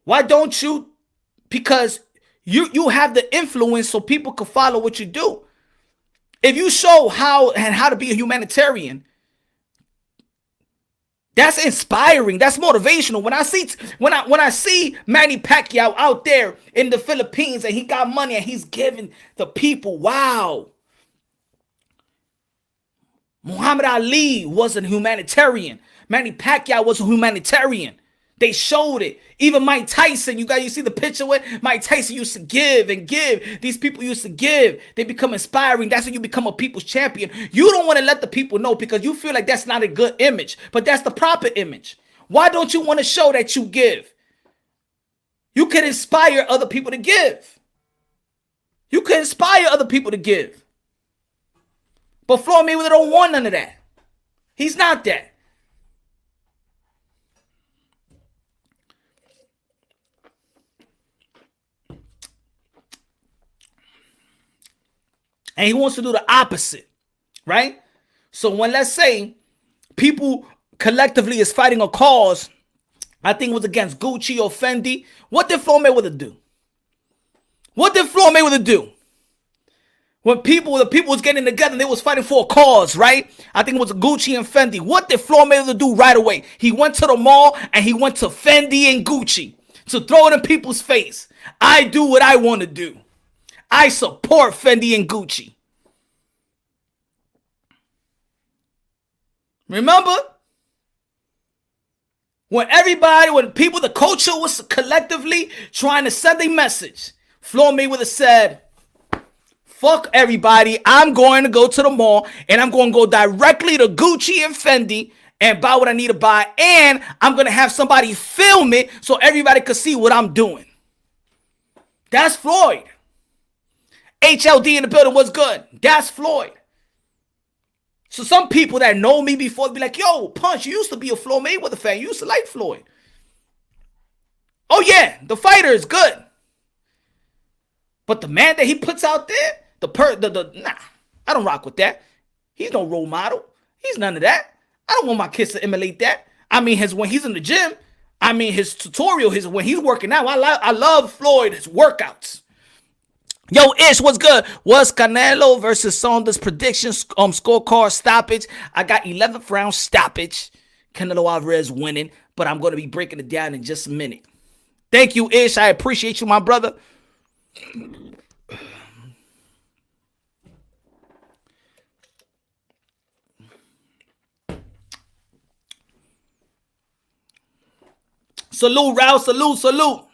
Why don't you? Because you have the influence so people can follow what you do. If you show how to be a humanitarian, that's inspiring. That's motivational. When I see Manny Pacquiao out there in the Philippines and he got money and he's giving the people, wow. Muhammad Ali was a humanitarian. Manny Pacquiao was a humanitarian. They showed it. Even Mike Tyson, you see the picture with Mike Tyson used to give and give. These people used to give. They become inspiring. That's when you become a people's champion. You don't want to let the people know because you feel like that's not a good image, but that's the proper image. Why don't you want to show that you give? You can inspire other people to give. You can inspire other people to give. But Floyd Mayweather don't want none of that. He's not that. And he wants to do the opposite, right? So when, let's say, people collectively is fighting a cause, I think it was against Gucci or Fendi, what did Floyd Mayweather do? What did Floyd Mayweather do? When the people was getting together and they was fighting for a cause, right? I think it was Gucci and Fendi. What did Floyd Mayweather do right away? He went to the mall and he went to Fendi and Gucci to throw it in people's face. I do what I want to do. I support Fendi and Gucci. Remember? When people, the culture was collectively trying to send a message, Floyd Mayweather said, fuck everybody. I'm going to go to the mall and I'm going to go directly to Gucci and Fendi and buy what I need to buy. And I'm going to have somebody film it so everybody can see what I'm doing. That's Floyd. HLD in the building was good. That's Floyd. So some people that know me before be like, yo, Punch, you used to be a Floyd Mayweather fan. You used to like Floyd. Oh yeah, the fighter is good. But the man that he puts out there, nah, I don't rock with that. He's no role model. He's none of that. I don't want my kids to emulate that. I mean, when he's in the gym, I mean, his tutorial, when he's working out, I love Floyd, his workouts. Yo, Ish, what's good? What's Canelo versus Saunders prediction scorecard stoppage? I got 11th round stoppage. Canelo Alvarez winning, but I'm going to be breaking it down in just a minute. Thank you, Ish. I appreciate you, my brother. Salute, Raul. Salute.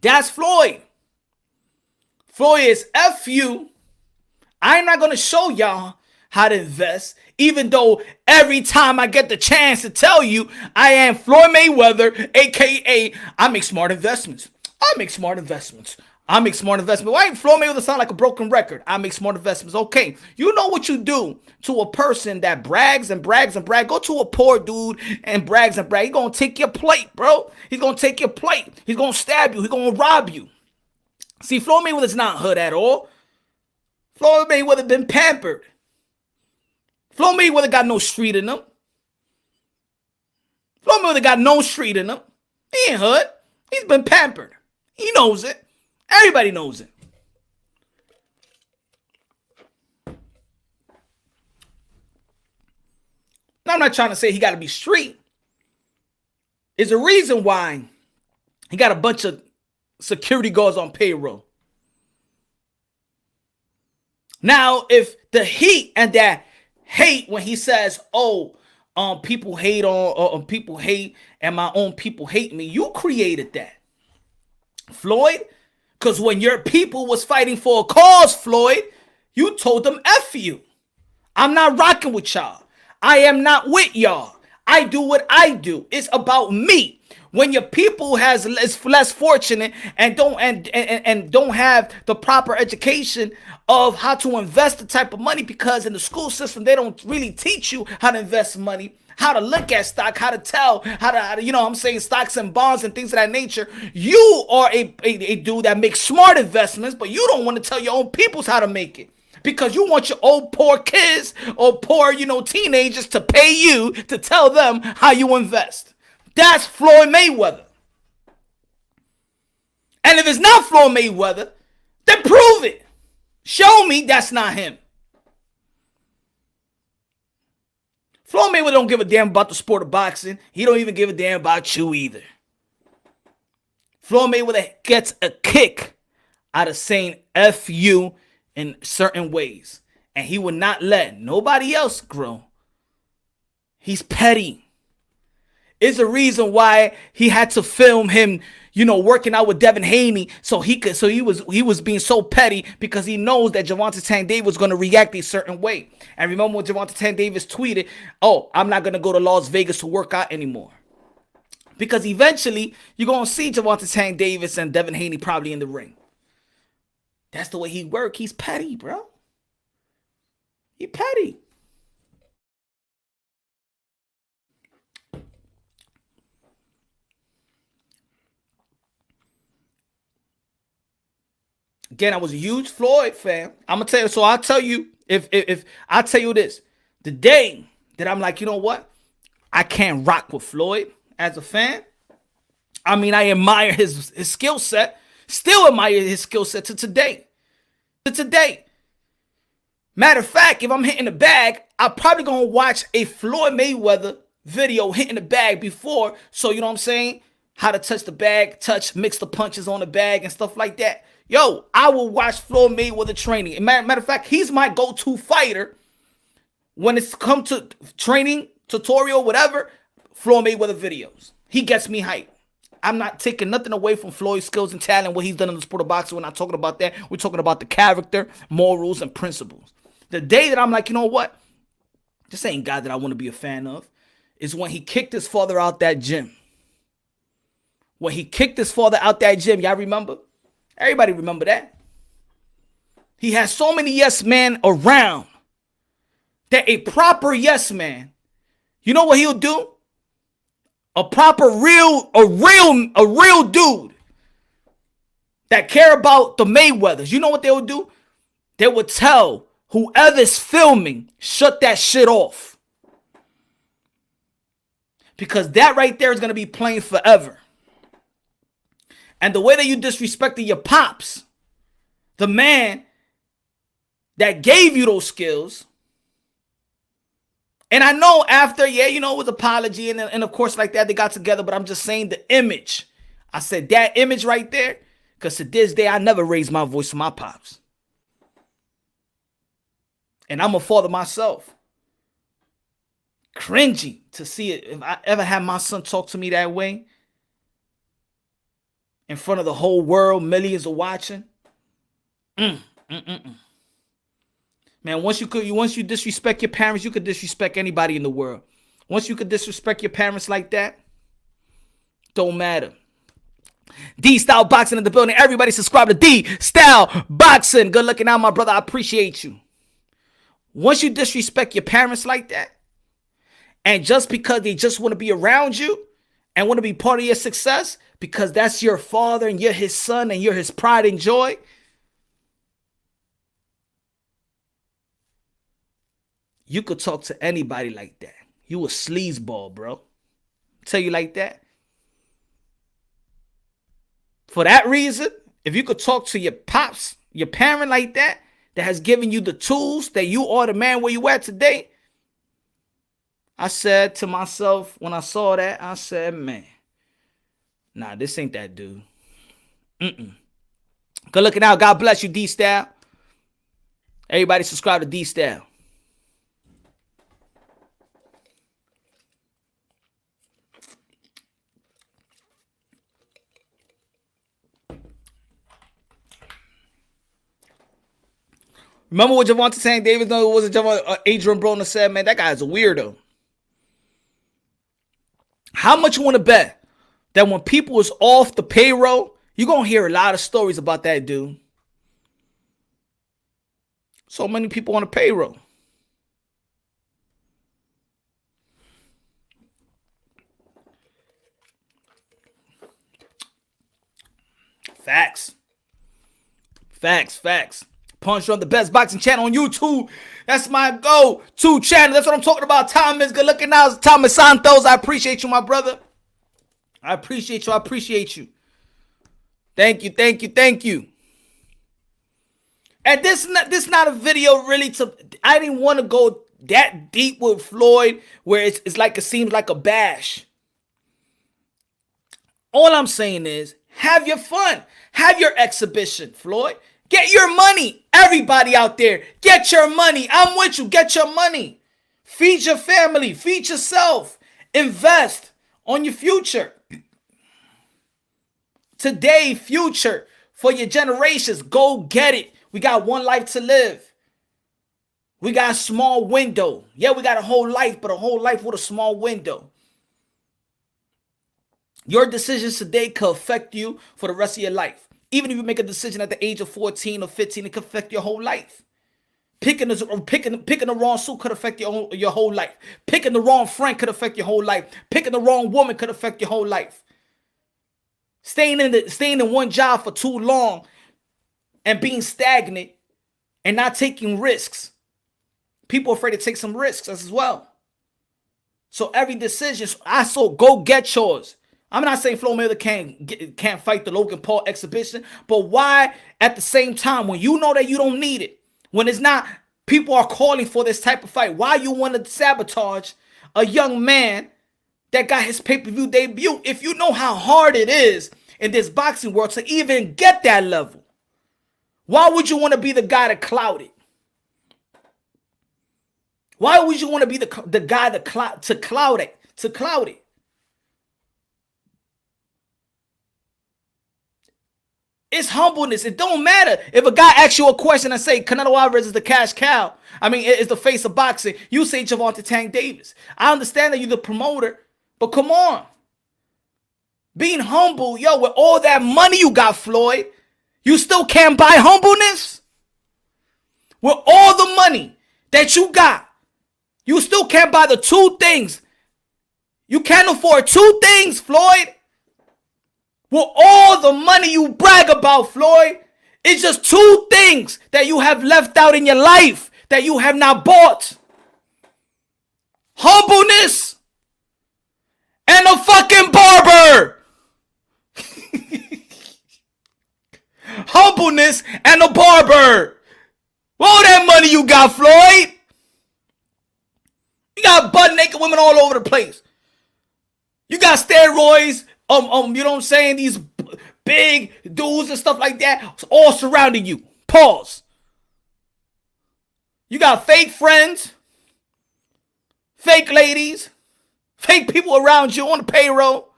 That's Floyd. Floyd is F you. I'm not going to show y'all how to invest, even though every time I get the chance to tell you I am Floyd Mayweather, a.k.a. I make smart investments. Why ain't Floyd Mayweather sound like a broken record? I make smart investments. Okay, you know what you do to a person that brags and brags and brags. Go to a poor dude and brags and brags. He's going to take your plate, bro. He's going to take your plate. He's going to stab you. He's going to rob you. See, Floyd Mayweather's not hood at all. Floyd Mayweather been pampered. Floyd Mayweather got no street in him. Floyd Mayweather got no street in him. He ain't hood. He's been pampered. He knows it. Everybody knows it. Now, I'm not trying to say he got to be street. There's a reason why he got a bunch of security guards on payroll. Now, if the heat and that hate when he says, "Oh, people hate on people hate, and my own people hate me," you created that, Floyd. Because when your people was fighting for a cause, Floyd, you told them F you. I'm not rocking with y'all. I am not with y'all. I do what I do. It's about me. When your people is less fortunate and don't have the proper education of how to invest the type of money, because in the school system they don't really teach you how to invest money, how to look at stock, how to tell, how to stocks and bonds and things of that nature. You are a dude that makes smart investments, but you don't want to tell your own peoples how to make it. because you want your old poor kids or poor, teenagers to pay you to tell them how you invest. That's Floyd Mayweather. And if it's not Floyd Mayweather, then prove it. Show me that's not him. Floyd Mayweather don't give a damn about the sport of boxing. He don't even give a damn about you either. Floyd Mayweather gets a kick out of saying F you in certain ways. And he would not let nobody else grow. He's petty. It's a reason why he had to film him, working out with Devin Haney he was being so petty because he knows that Gervonta Tank Davis was going to react a certain way. And remember when Gervonta Tank Davis tweeted, "Oh, I'm not going to go to Las Vegas to work out anymore." Because eventually you're going to see Gervonta Tank Davis and Devin Haney probably in the ring. That's the way he works. He's petty, bro. He petty. Again, I was a huge Floyd fan. I'm gonna tell you. So I'll tell you if I tell you this, the day that I'm like, you know what, I can't rock with Floyd as a fan. I mean, I admire his skill set. Still admire his skill set to today. Matter of fact, if I'm hitting the bag, I'm probably gonna watch a Floyd Mayweather video hitting the bag before. So you know what I'm saying? How to touch the bag, mix the punches on the bag and stuff like that. Yo, I will watch Floyd Mayweather training. Matter of fact, he's my go-to fighter when it's come to training, tutorial, whatever. Floyd Mayweather videos. He gets me hyped. I'm not taking nothing away from Floyd's skills and talent, what he's done in the sport of boxing. We're not talking about that. We're talking about the character, morals, and principles. The day that I'm like, you know what? This ain't guy that I want to be a fan of is when he kicked his father out that gym. When he kicked his father out that gym, y'all remember? Everybody remember that. He has so many yes men around that a proper yes man, you know what he'll do? A proper real dude that care about the Mayweathers. You know what they would do? They would tell whoever's filming, shut that shit off. Because that right there is going to be playing forever. And the way that you disrespected your pops, the man that gave you those skills. And I know after, it was apology. And of course, like that, they got together. But I'm just saying the image. I said that image right there. Because to this day, I never raised my voice to my pops. And I'm a father myself. Cringy to see it. If I ever had my son talk to me that way, in front of the whole world, millions are watching. Man, once you disrespect your parents, you could disrespect anybody in the world. Once you could disrespect your parents like that, don't matter. D-Style Boxing in the building. Everybody subscribe to D-Style Boxing. Good looking out, my brother. I appreciate you. Once you disrespect your parents like that, and just because they just want to be around you and want to be part of your success, because that's your father and you're his son and you're his pride and joy, you could talk to anybody like that. You a sleazeball, bro. Tell you like that. For that reason, if you could talk to your pops, your parent like that has given you the tools that you are the man where you at today, I said to myself when I saw that, I said, man, nah, this ain't that dude. Good looking out. God bless you, D-Style. Everybody subscribe to D-Style. Remember what Gervonta Tank Davis Adrian Broner said, man, that guy's a weirdo. How much you want to bet that when people is off the payroll, you're going to hear a lot of stories about that dude? So many people on the payroll. Facts. Punch on the best boxing channel on YouTube. That's my go-to channel. That's what I'm talking about. Thomas, good looking out. Thomas Saunders. I appreciate you, my brother. I appreciate you. I appreciate you. Thank you. Thank you. Thank you. And this not a video really I didn't want to go that deep with Floyd where it's like it seems like a bash. All I'm saying is have your fun. Have your exhibition, Floyd. Get your money. Everybody out there, get your money. I'm with you. Get your money. Feed your family. Feed yourself. Invest on your future. Today, future, for your generations. Go get it. We got one life to live. We got a small window. Yeah, we got a whole life, but a whole life with a small window. Your decisions today could affect you for the rest of your life. Even if you make a decision at the age of 14 or 15, it could affect your whole life. Picking the wrong suit could affect your whole life. Picking the wrong friend could affect your whole life. Picking the wrong woman could affect your whole life. Staying in one job for too long and being stagnant and not taking risks. People are afraid to take some risks as well. So every decision, go get yours. I'm not saying Floyd Mayweather can't fight the Logan Paul exhibition, but why at the same time when you know that you don't need it, when it's not, people are calling for this type of fight, why you want to sabotage a young man that got his pay-per-view debut if you know how hard it is in this boxing world to even get that level? Why would you want to be the guy to clout it? Why would you want to be the guy to clout it? It's humbleness. It don't matter if a guy asks you a question and say Canelo Alvarez is the cash cow. I mean, it's the face of boxing. You say Gervonta Tank Davis. I understand that you're the promoter, but come on. Being humble, yo, with all that money you got, Floyd, you still can't buy humbleness? With all the money that you got, you still can't buy the two things. You can't afford two things, Floyd. With all the money you brag about, Floyd, it's just two things that you have left out in your life that you have not bought. Humbleness and a fucking barber. Humbleness and a barber. All that money you got, Floyd. You got butt naked women all over the place. You got steroids. You know what I'm saying? These big dudes and stuff like that all surrounding you. Pause. You got fake friends, fake ladies, fake people around you on the payroll.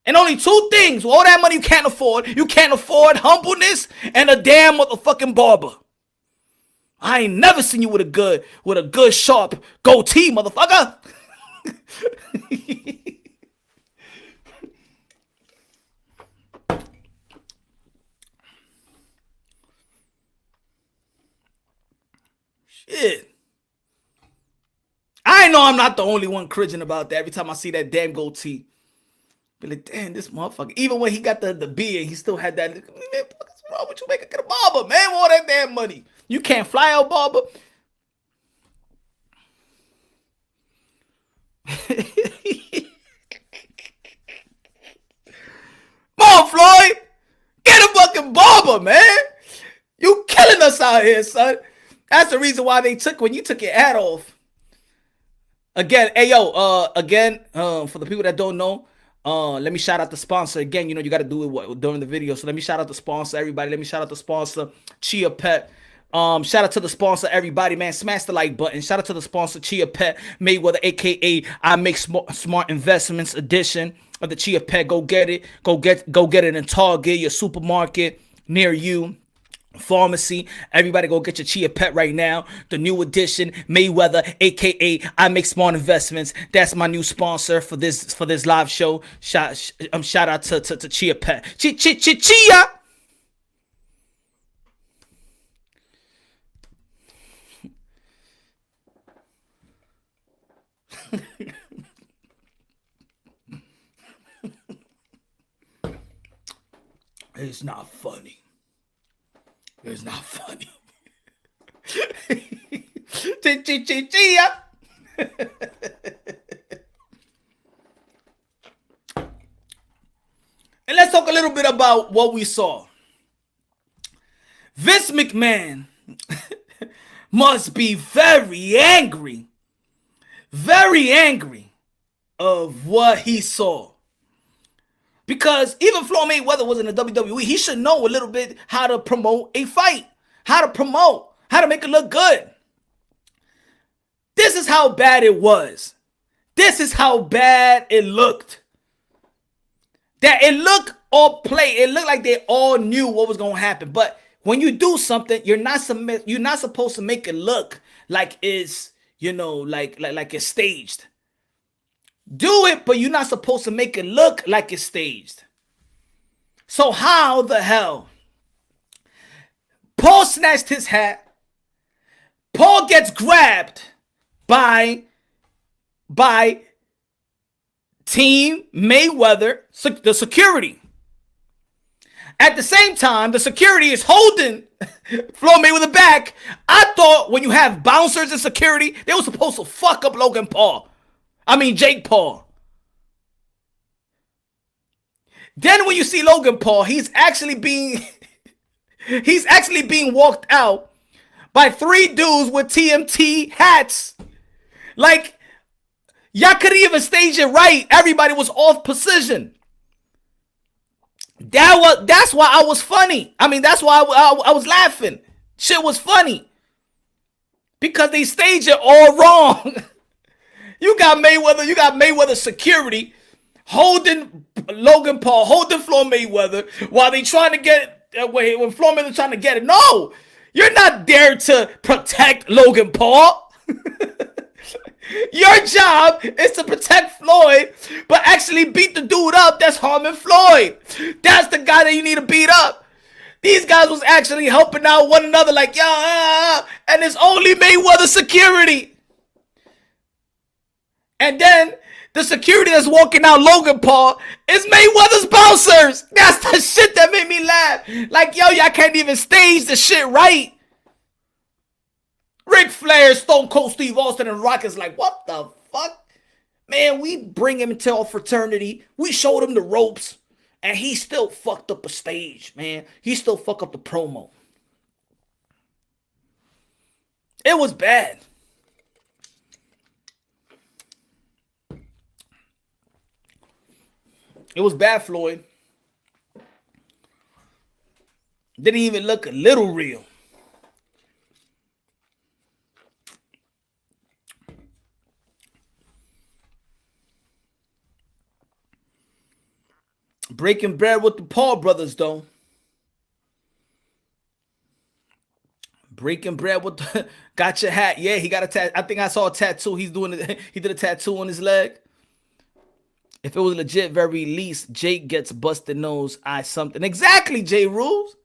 And only two things. All that money you can't afford. You can't afford humbleness and a damn motherfucking barber. I ain't never seen you with a good sharp goatee, motherfucker. Shit. I know I'm not the only one cringing about that. Every time I see that damn goatee, be like, damn, this motherfucker. Even when he got the beard, he still had that. Man, what's wrong with you? Make it get a barber, man. All that damn money. You can't fly out barber. Come on, Floyd. Get a fucking barber, man. You killing us out here, son. That's the reason why when you took your hat off. Again, hey, yo, for the people that don't know, let me shout out the sponsor. Again, you know, you got to do it during the video. So let me shout out the sponsor, everybody. Let me shout out the sponsor, Chia Pet. Shout out to the sponsor, everybody, man. Smash the like button. Shout out to the sponsor, Chia Pet Mayweather, aka I Make Smart Investments edition of the Chia Pet. Go get it. Go get it in Target, your supermarket near you, pharmacy. Everybody go get your Chia Pet right now. The new edition, Mayweather, aka I Make Smart Investments. That's my new sponsor for this live show. Shout out to Chia Pet. Chia. It's not funny. It's not funny. And let's talk a little bit about what we saw. Vince McMahon must be very angry of what he saw. Because even Floyd Mayweather was in the WWE, he should know a little bit how to promote a fight, how to make it look good. This is how bad it was. This is how bad it looked. That it looked all play. It looked like they all knew what was going to happen. But when you do something, you're not supposed to make it look like it's, like it's staged. Do it, but you're not supposed to make it look like it's staged. So how the hell? Paul snatched his hat. Paul gets grabbed by Team Mayweather, the security. At the same time, the security is holding Floyd Mayweather back. I thought when you have bouncers and security, they were supposed to fuck up Jake Paul. Then when you see Logan Paul, he's actually being walked out by 3 dudes with TMT hats. Like, y'all couldn't even stage it right. Everybody was off position. That's why I was funny. That's why I was laughing. Shit was funny. Because they staged it all wrong. You got Mayweather security holding Logan Paul, holding Floyd Mayweather while they trying to get when Floyd Mayweather trying to get it. No, you're not there to protect Logan Paul. Your job is to protect Floyd, but actually beat the dude up that's harming Floyd. That's the guy that you need to beat up. These guys was actually helping out one another like, and it's only Mayweather security. And then the security that's walking out Logan Paul is Mayweather's bouncers. That's the shit that made me laugh. Like, y'all can't even stage the shit right. Ric Flair, Stone Cold Steve Austin, and Rock is like, what the fuck? Man, we bring him into our fraternity. We showed him the ropes. And he still fucked up a stage, man. He still fucked up the promo. It was bad. It was bad, Floyd. Didn't even look a little real. Breaking bread with the Paul brothers, though. Breaking bread with the got your hat. Yeah, he got a tattoo. I think I saw a tattoo. He did a tattoo on his leg. If it was legit, very least, Jake gets busted nose, eye something. Exactly, Jay Rules.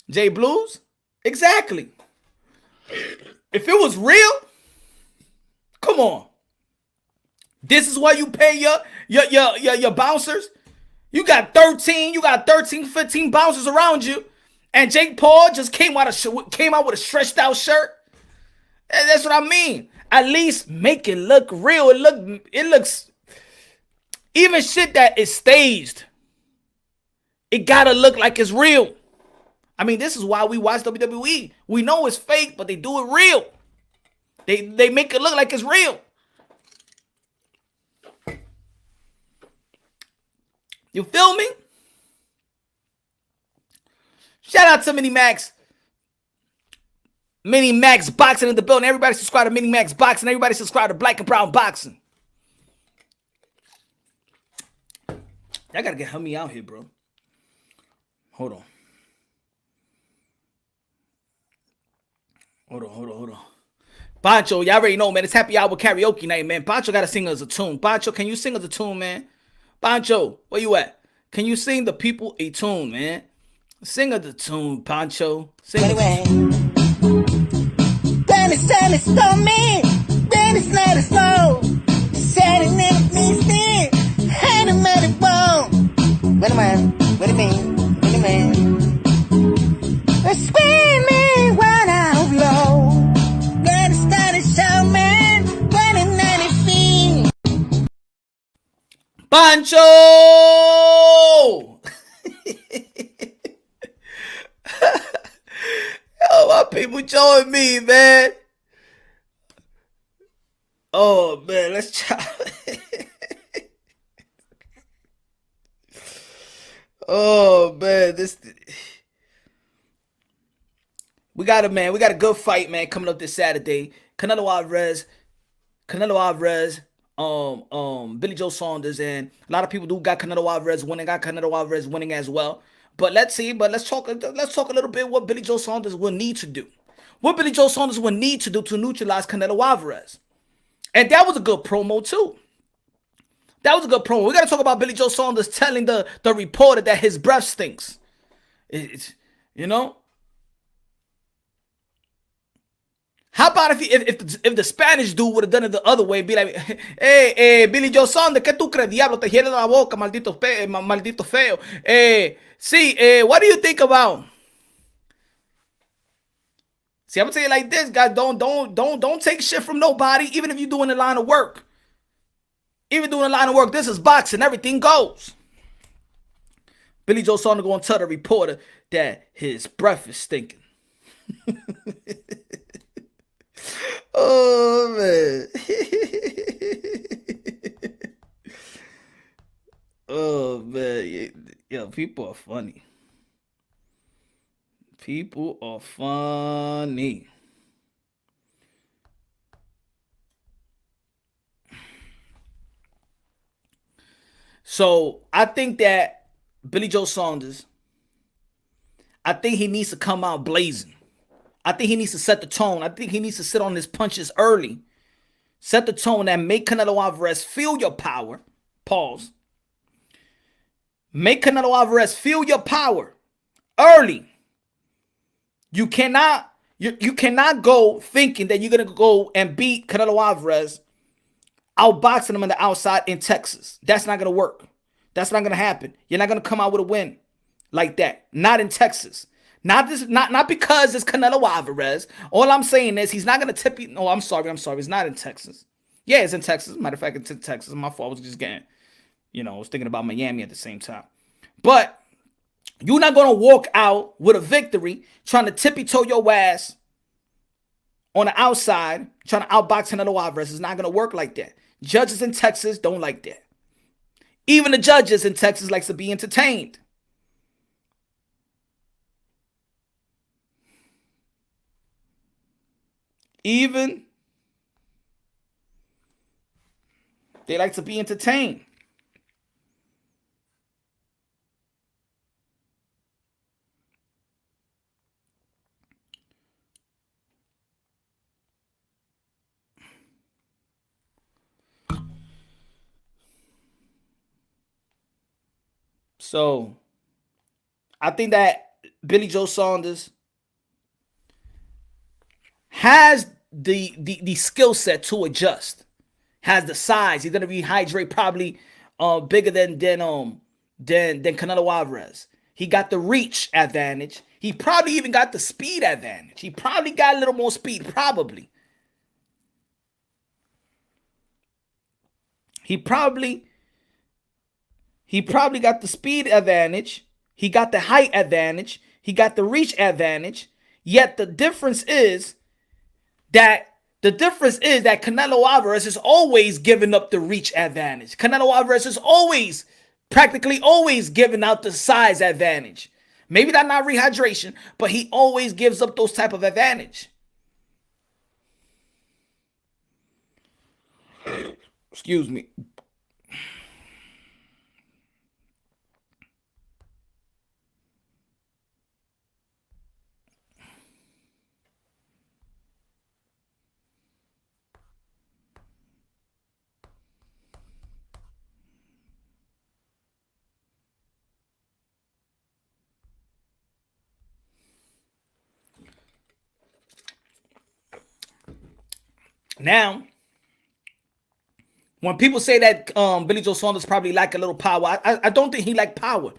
Jay Blues. Exactly. If it was real, come on. This is why you pay your bouncers. You got 13, 15 bouncers around you. And Jake Paul just came out with a stretched out shirt. And that's what I mean. At least make it look real. It looks even shit that is staged. It gotta look like it's real. This is why we watch WWE. We know it's fake, but they do it real. They make it look like it's real. You feel me? Shout out to Mini Max. Mini Max Boxing in the building. Everybody subscribe to Mini Max Boxing. Everybody subscribe to Black and Brown Boxing. I gotta help me out here, bro. Hold on. Pancho, y'all already know, man. It's happy hour karaoke night, man. Pancho gotta sing us a tune. Pancho, can you sing us a tune, man? Pancho, where you at? Can you sing the people a tune, man? Sing us the tune, Pancho. Sing anyway. Then it's stormy. Then it's not a snow. Setting in me still. Had a medical. Wait a minute. Wait a minute. Wait a minute. screaming when I blow. Then it started showing when it made me feel. Pancho! Yo, my people join me, man. Oh, man, let's try. Oh, man, we got a good fight, man, coming up this Saturday. Canelo Alvarez, Billy Joe Saunders, and a lot of people do got Canelo Alvarez winning as well. But let's talk a little bit what Billy Joe Saunders will need to do. What Billy Joe Saunders will need to do to neutralize Canelo Alvarez. And that was a good promo too. We got to talk about Billy Joe Saunders telling the reporter that his breath stinks. You know? How about if the Spanish dude would have done it the other way, be like, hey, Billy Joe Saunders, ¿qué tú crees? Diablo, te hiede la boca, maldito feo. What do you think about? See, I'm gonna tell you like this, guys. Don't take shit from nobody, even if you're doing the line of work. This is boxing. Everything goes. Billy Joe Saunders gonna tell the reporter that his breath is stinking. Oh, man. Oh, man. Yo, people are funny. So, I think that Billy Joe Saunders, I think he needs to come out blazing. I think he needs to set the tone. I think he needs to sit on his punches early. Set the tone and make Canelo Alvarez feel your power. Pause. Make Canelo Alvarez feel your power early. You cannot go thinking that you're going to go and beat Canelo Alvarez outboxing him on the outside in Texas. That's not going to work. That's not going to happen. You're not going to come out with a win like that. Not in Texas. Not because it's Canelo Alvarez. All I'm saying is he's not going to tip you. No, I'm sorry. It's not in Texas. Yeah, it's in Texas. Matter of fact, it's in Texas. My fault. I was just getting, I was thinking about Miami at the same time. But you're not going to walk out with a victory trying to tippy-toe your ass on the outside, trying to outbox Canelo Alvarez. It's not going to work like that. Judges in Texas don't like that. Even the judges in Texas likes to be entertained. They like to be entertained. So, I think that Billy Joe Saunders has the skill set to adjust. Has the size. He's gonna rehydrate probably bigger than Canelo Alvarez. He got the reach advantage. He probably even got the speed advantage. He probably got a little more speed, probably. He probably got the speed advantage. He got the height advantage. He got the reach advantage. Yet the difference is that Canelo Alvarez is always giving up the reach advantage. Canelo Alvarez is practically always giving out the size advantage. Maybe that's not rehydration, but he always gives up those type of advantage. Excuse me. Now, when people say that Billy Joe Saunders probably lack a little power, I don't think he lack power.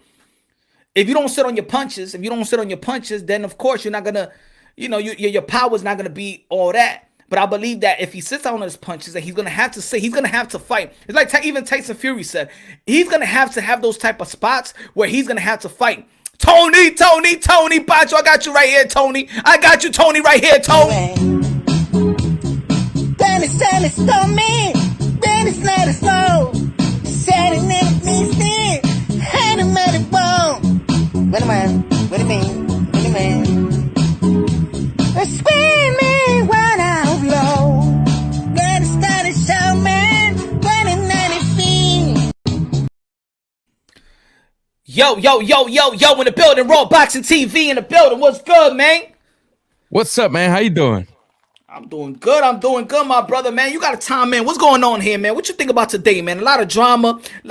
if you don't sit on your punches, then of course you're not gonna, your power's not gonna be all that. But I believe that if he sits on his punches, that he's gonna have to fight. It's like even Tyson Fury said, he's gonna have those type of spots where he's gonna have to fight. Tony, Bacho, I got you right here, Tony. I got you, Tony, right here, Tony. Dennis told me, Dennis let us know. Saturday night, me still, had him at the bone. What do you mean? Screaming when I'm low. Dennis started show, man, 2090 feet. Yo, in the building, Raw Boxing TV in the building. What's good, man? What's up, man? How you doing? I'm doing good, my brother, man. You got a time, man. What's going on here, man? What you think about today, man? A lot of drama, a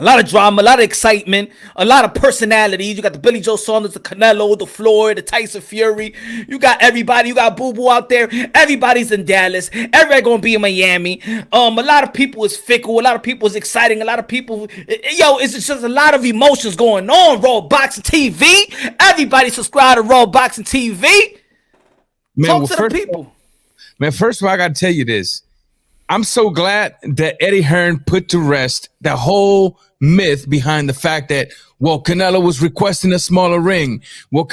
lot of excitement, a lot of personalities. You got the Billy Joe Saunders, the Canelo, the Floyd, the Tyson Fury. You got everybody. You got Boo Boo out there. Everybody's in Dallas. Everybody gonna be in Miami. A lot of people is fickle. A lot of people is exciting. A lot of people, it's just a lot of emotions going on. Raw Boxing TV. Everybody subscribe to Raw Boxing TV. Man, Talk to the people. Man, first of all, I got to tell you this. I'm so glad that Eddie Hearn put to rest the whole myth behind the fact that, well, Canelo was requesting a smaller ring. Well,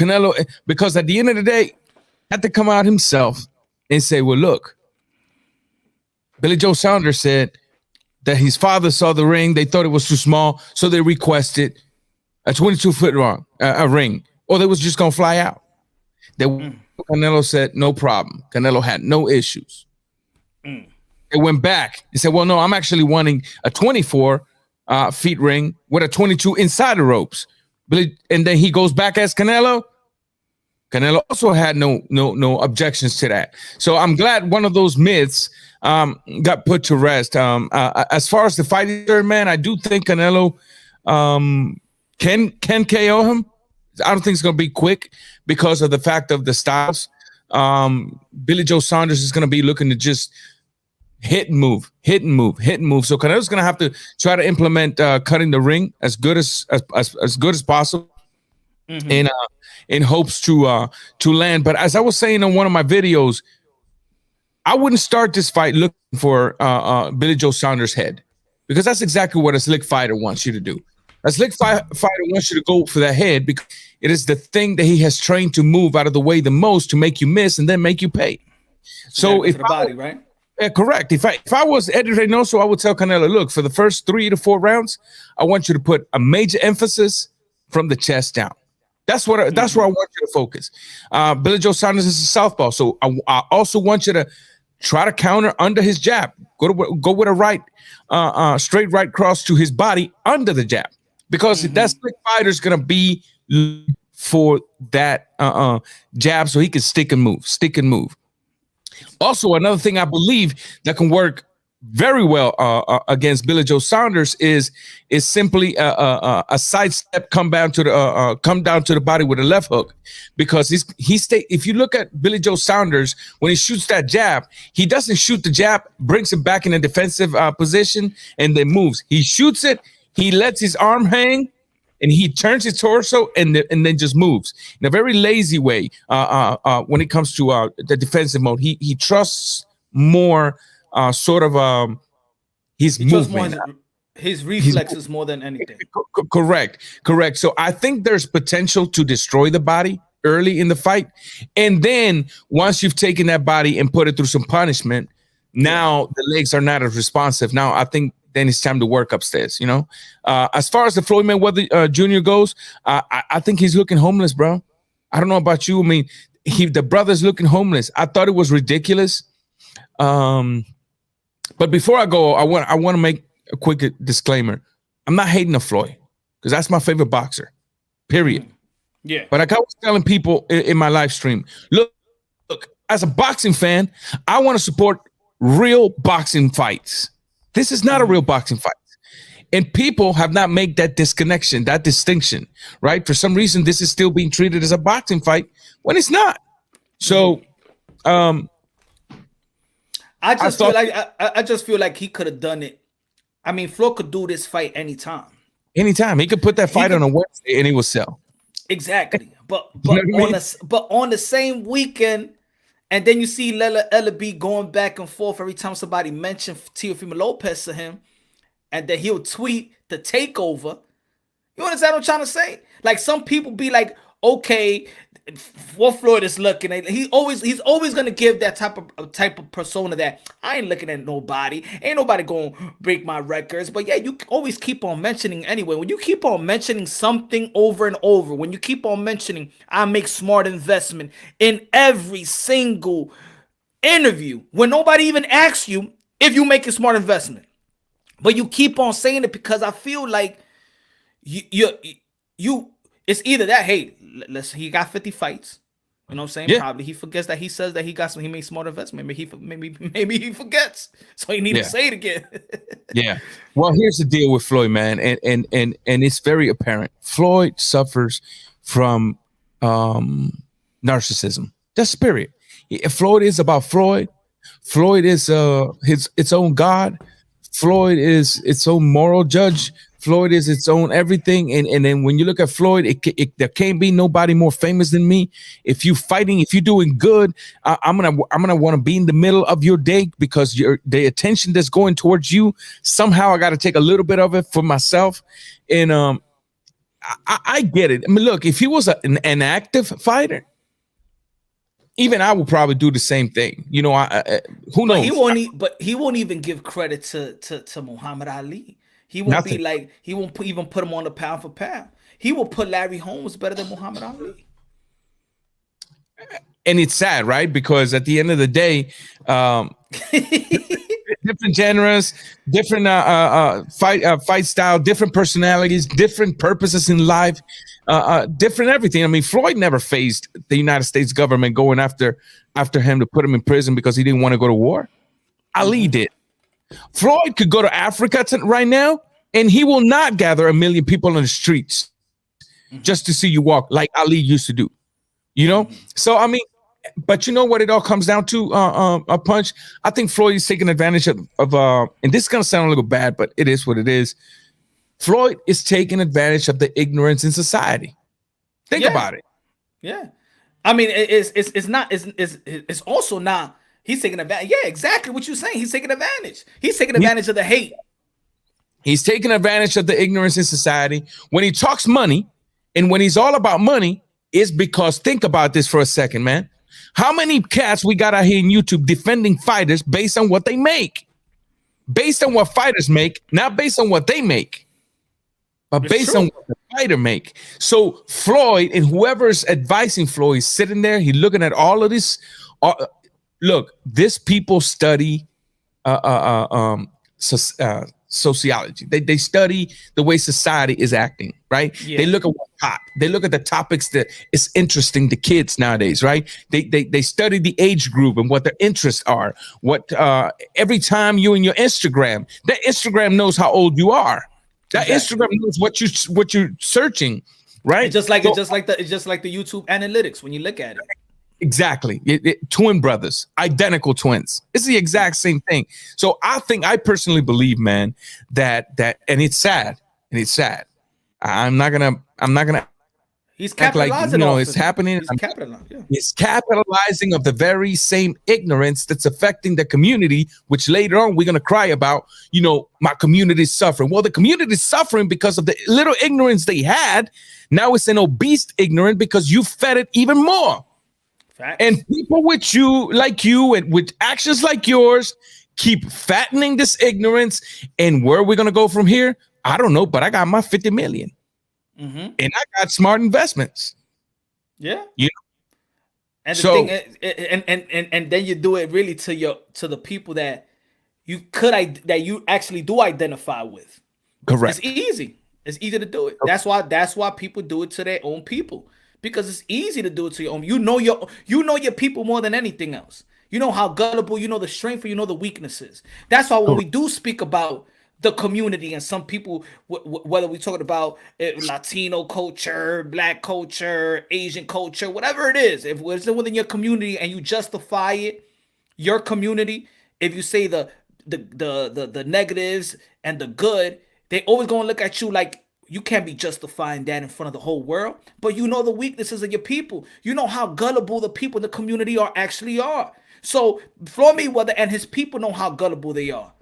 because at the end of the day, had to come out himself and say, well, look, Billy Joe Saunders said that his father saw the ring. They thought it was too small, so they requested a 22-foot ring, or they was just going to fly out. Canelo said, no problem. Canelo had no issues. They went back. He said, well, no, I'm actually wanting a 24 feet ring with a 22 inside the ropes. And then he goes back as Canelo. Canelo also had no objections to that. So I'm glad one of those myths got put to rest. As far as the fighting, man, I do think Canelo can KO him. I don't think it's going to be quick because of the fact of the styles. Billy Joe Saunders is going to be looking to just hit and move. So Canelo's going to have to try to implement cutting the ring as good as possible, in hopes to land. But as I was saying in one of my videos, I wouldn't start this fight looking for Billy Joe Saunders' head, because that's exactly what a slick fighter wants you to do. A slick fighter wants you to go for that head because it is the thing that he has trained to move out of the way the most to make you miss and then make you pay. So if the body, right? Yeah, correct. If I was Eddie Reynoso, I would tell Canelo, look, for the first 3 to 4 rounds, I want you to put a major emphasis from the chest down. That's where I want you to focus. Billy Joe Saunders is a southpaw, so I also want you to try to counter under his jab. Go with a right, straight right cross to his body under the jab. Because that slick fighter is going to be for that jab so he can stick and move. Also, another thing I believe that can work very well against Billy Joe Saunders is simply a sidestep come down to the body with a left hook, because if you look at Billy Joe Saunders, when he shoots that jab, he doesn't shoot the jab, brings it back in a defensive position and then moves. He shoots it. He lets his arm hang, and he turns his torso and then just moves in a very lazy way. When it comes to the defensive mode, he trusts more his movement, his reflexes more than anything. Correct. So I think there's potential to destroy the body early in the fight, and then once you've taken that body and put it through some punishment, now the legs are not as responsive. Now I think then it's time to work upstairs, As far as the Floyd Mayweather Jr. goes, I think he's looking homeless, bro. I don't know about you. I mean, the brother's looking homeless. I thought it was ridiculous. But before I go, I want to make a quick disclaimer. I'm not hating on Floyd, because that's my favorite boxer, period. Yeah. But like I was telling people in my live stream, look, as a boxing fan, I want to support real boxing fights. This is not a real boxing fight. And people have not made that disconnection, that distinction, right? For some reason, this is still being treated as a boxing fight when it's not. So I just feel like he could have done it. I mean, Flo could do this fight anytime. Anytime he could put that fight on a Wednesday and he will sell. Exactly. But You know what I mean? but on the same weekend, and then you see Ella B going back and forth every time somebody mentioned Teofimo Lopez to him, and then he'll tweet the takeover. You understand what I'm trying to say? Like, some people be like, okay, what Floyd is looking at, he's always gonna give that type of persona that I ain't looking at nobody, ain't nobody gonna break my records. But yeah, you always keep on mentioning anyway. When you keep on mentioning something over and over, when you keep on mentioning I make smart investment in every single interview, when nobody even asks you if you make a smart investment, but you keep on saying it because I feel like you it's either that, hey, he got 50 fights. You know what I'm saying? Yeah. Probably he forgets that he says that he made smart investment. Maybe he forgets. So he need to say it again. Yeah. Well, here's the deal with Floyd, man, and it's very apparent. Floyd suffers from narcissism. That's period. Floyd is about Floyd. Floyd is its own God. Floyd is its own moral judge. Floyd is its own everything, and then when you look at Floyd, there can't be nobody more famous than me. If you fighting, if you're doing good, I'm gonna want to be in the middle of your day because the attention that's going towards you, somehow I got to take a little bit of it for myself, and I get it. I mean, look, if he was an active fighter, even I will probably do the same thing. You know, who knows? But he won't even give credit to Muhammad Ali. He won't be like, he won't even put him on the pound for pound. He will put Larry Holmes better than Muhammad Ali. And it's sad, right? Because at the end of the day, different genres, different fight style, different personalities, different purposes in life, different everything. I mean, Floyd never faced the United States government going after him to put him in prison because he didn't want to go to war. Ali did. Floyd could go to Africa right now, and he will not gather 1 million people on the streets just to see you walk like Ali used to do. You know? So, I mean, but you know what it all comes down to, a punch? I think Floyd is taking advantage of and this is going to sound a little bad, but it is what it is. Floyd is taking advantage of the ignorance in society. Think about it. Yeah. I mean, it's also not. He's taking advantage. Yeah, exactly what you're saying. He's taking advantage. He's taking advantage of the hate. He's taking advantage of the ignorance in society. When he talks money and when he's all about money, is because think about this for a second, man. How many cats we got out here in YouTube defending fighters based on what they make? Based on what fighters make, not based on what they make, but based on what the fighter make. So Floyd and whoever's advising Floyd is sitting there. He's looking at all of this. Look, this people study sociology. They study the way society is acting, right? Yeah. They look at what's hot. They look at the topics that is interesting to kids nowadays, right? They study the age group and what their interests are. What every time you in your Instagram, that Instagram knows how old you are. That Instagram knows what you're searching, right? It's just like the YouTube analytics when you look at it. Exactly. Twin brothers, identical twins. It's the exact same thing. So I personally believe, man, that and it's sad. I'm not gonna he's capitalizing like, it's happening. He's capitalizing of the very same ignorance that's affecting the community, which later on we're gonna cry about, my community is suffering. Well, the community is suffering because of the little ignorance they had. Now it's an obese ignorance because you fed it even more. Facts. And people with you and with actions like yours keep fattening this ignorance. And where are we going to go from here? I don't know, but I got my 50 million and I got smart investments. Yeah. And the thing and then you do it really to the people that you actually do identify with. Correct. It's easy. It's easy to do it. Okay. That's why people do it to their own people. Because it's easy to do it to your own. You know your people more than anything else. You know how gullible, you know the strength, you know the weaknesses. That's why when we do speak about the community and some people, whether we talking about Latino culture, Black culture, Asian culture, whatever it is, if it's within your community and you justify it, your community, if you say the negatives and the good, they always gonna look at you like you can't be justifying that in front of the whole world. But you know the weaknesses of your people. You know how gullible the people in the community actually are. So Floyd Mayweather and his people know how gullible they are.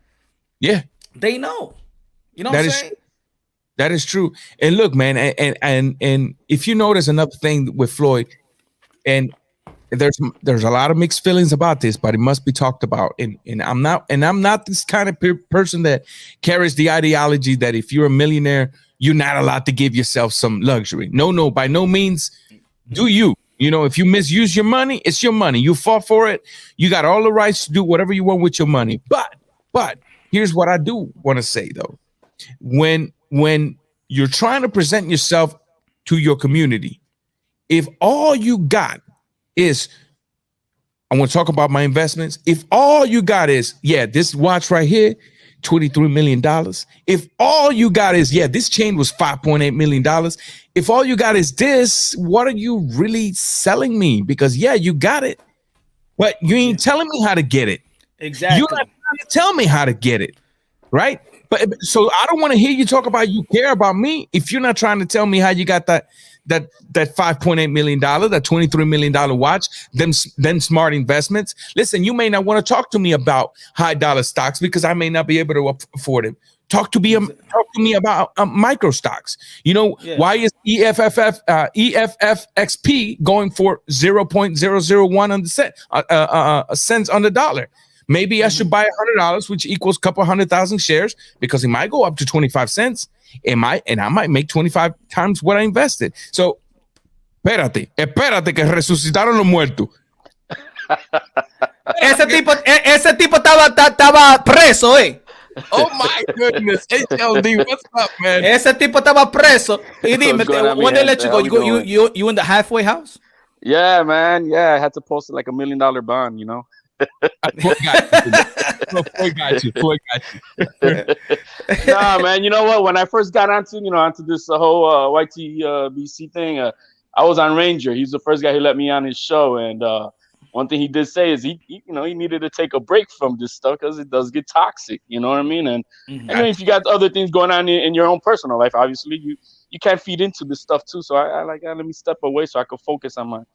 Yeah, they know. You know what I'm saying? That is true. And look, man, and if you notice another thing with Floyd, and there's a lot of mixed feelings about this, but it must be talked about. And I'm not this kind of person that carries the ideology that if you're a millionaire, you're not allowed to give yourself some luxury. No, by no means do you. You know, if you misuse your money, it's your money. You fought for it. You got all the rights to do whatever you want with your money. But here's what I do want to say though. When you're trying to present yourself to your community, if all you got is, I want to talk about my investments. If all you got is, this watch right here, $23 million. If all you got is, this chain was $5.8 million. If all you got is this, what are you really selling me? Because you got it, but you ain't telling me how to get it. Exactly. You're not trying to tell me how to get it, right? But so I don't want to hear you talk about you care about me if you're not trying to tell me how you got that $5.8 million, that $23 million watch, them smart investments. Listen, you may not want to talk to me about high dollar stocks because I may not be able to afford it. Talk to me about micro stocks. You know, why is EFFXP going for 0.001 on the cents on the dollar? Maybe I should buy $100, which equals a couple 100,000 shares, because it might go up to 25 cents. And I might make 25 times what I invested. So, espérate que resucitaron los muertos. Ese tipo estaba preso, eh. Oh my goodness, HLD, what's up, man? Ese tipo estaba preso. Y dime, when they let you go, you in the halfway house? Yeah, man. Yeah, I had to post like $1 million bond, you know. Floyd got you. Nah, man. You know what? When I first got onto this whole YTBC thing, I was on Ranger. He's the first guy who let me on his show, and one thing he did say is he needed to take a break from this stuff because it does get toxic. You know what I mean? And if you got other things going on in your own personal life, obviously you can't feed into this stuff too. So I let me step away so I could focus on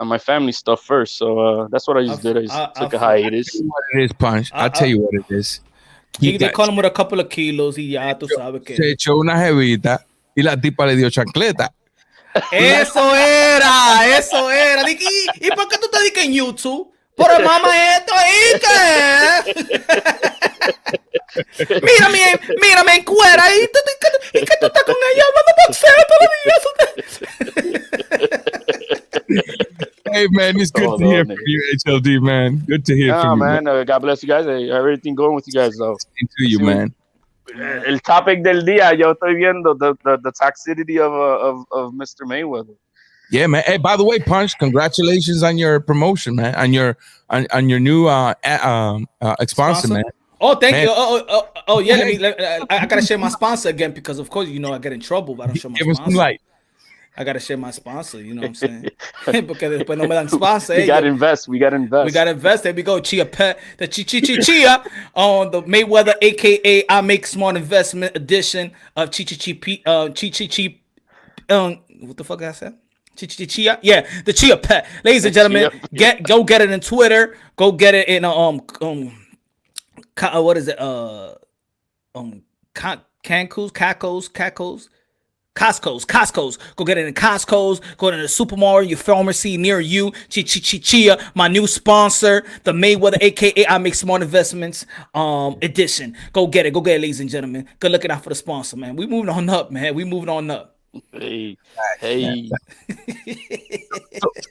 my family stuff first. So that's what I just did. I just took a hiatus. I'll tell you what it is, Punch. I'll tell you what it is. They call him with a couple of kilos y ya tú sabes que. Se echó una jevita y la tipa le dio chancleta. Eso era. ¿Y por qué tú te dices en YouTube? Por el mamá esto ahí que. Mírame en cuera y que tú estás con ella hablando boxeo todos los días. Hey man, it's good to hear from you, HLD, man. Good to hear from you, man. God bless you guys. Everything going with you guys, though. Same to you, man. El topic del día, yo estoy viendo the toxicity of Mr. Mayweather. Yeah, man. Hey, by the way, Punch, congratulations on your promotion, man. On your new sponsor, man. Oh, thank you. Oh, yeah. I gotta share my sponsor again because, of course, I get in trouble if I don't show my sponsor. Give us some light. I gotta share my sponsor. You know what I'm saying? Porque después no me dan sponsor. We gotta invest. We gotta invest. There we go. Chia Pet, the Chia on the Mayweather, aka I Make Smart Investment edition of Chi. What the fuck I said? Chia, yeah, the Chia Pet, ladies and gentlemen, go get it in Twitter, go get it in what is it? Costco's. Go get it in Costco's. Go to the supermarket, your pharmacy near you. Chia, my new sponsor, the Mayweather, aka I Make Smart Investments edition. Go get it, ladies and gentlemen. Good looking out for the sponsor, man. We moving on up, man. Hey.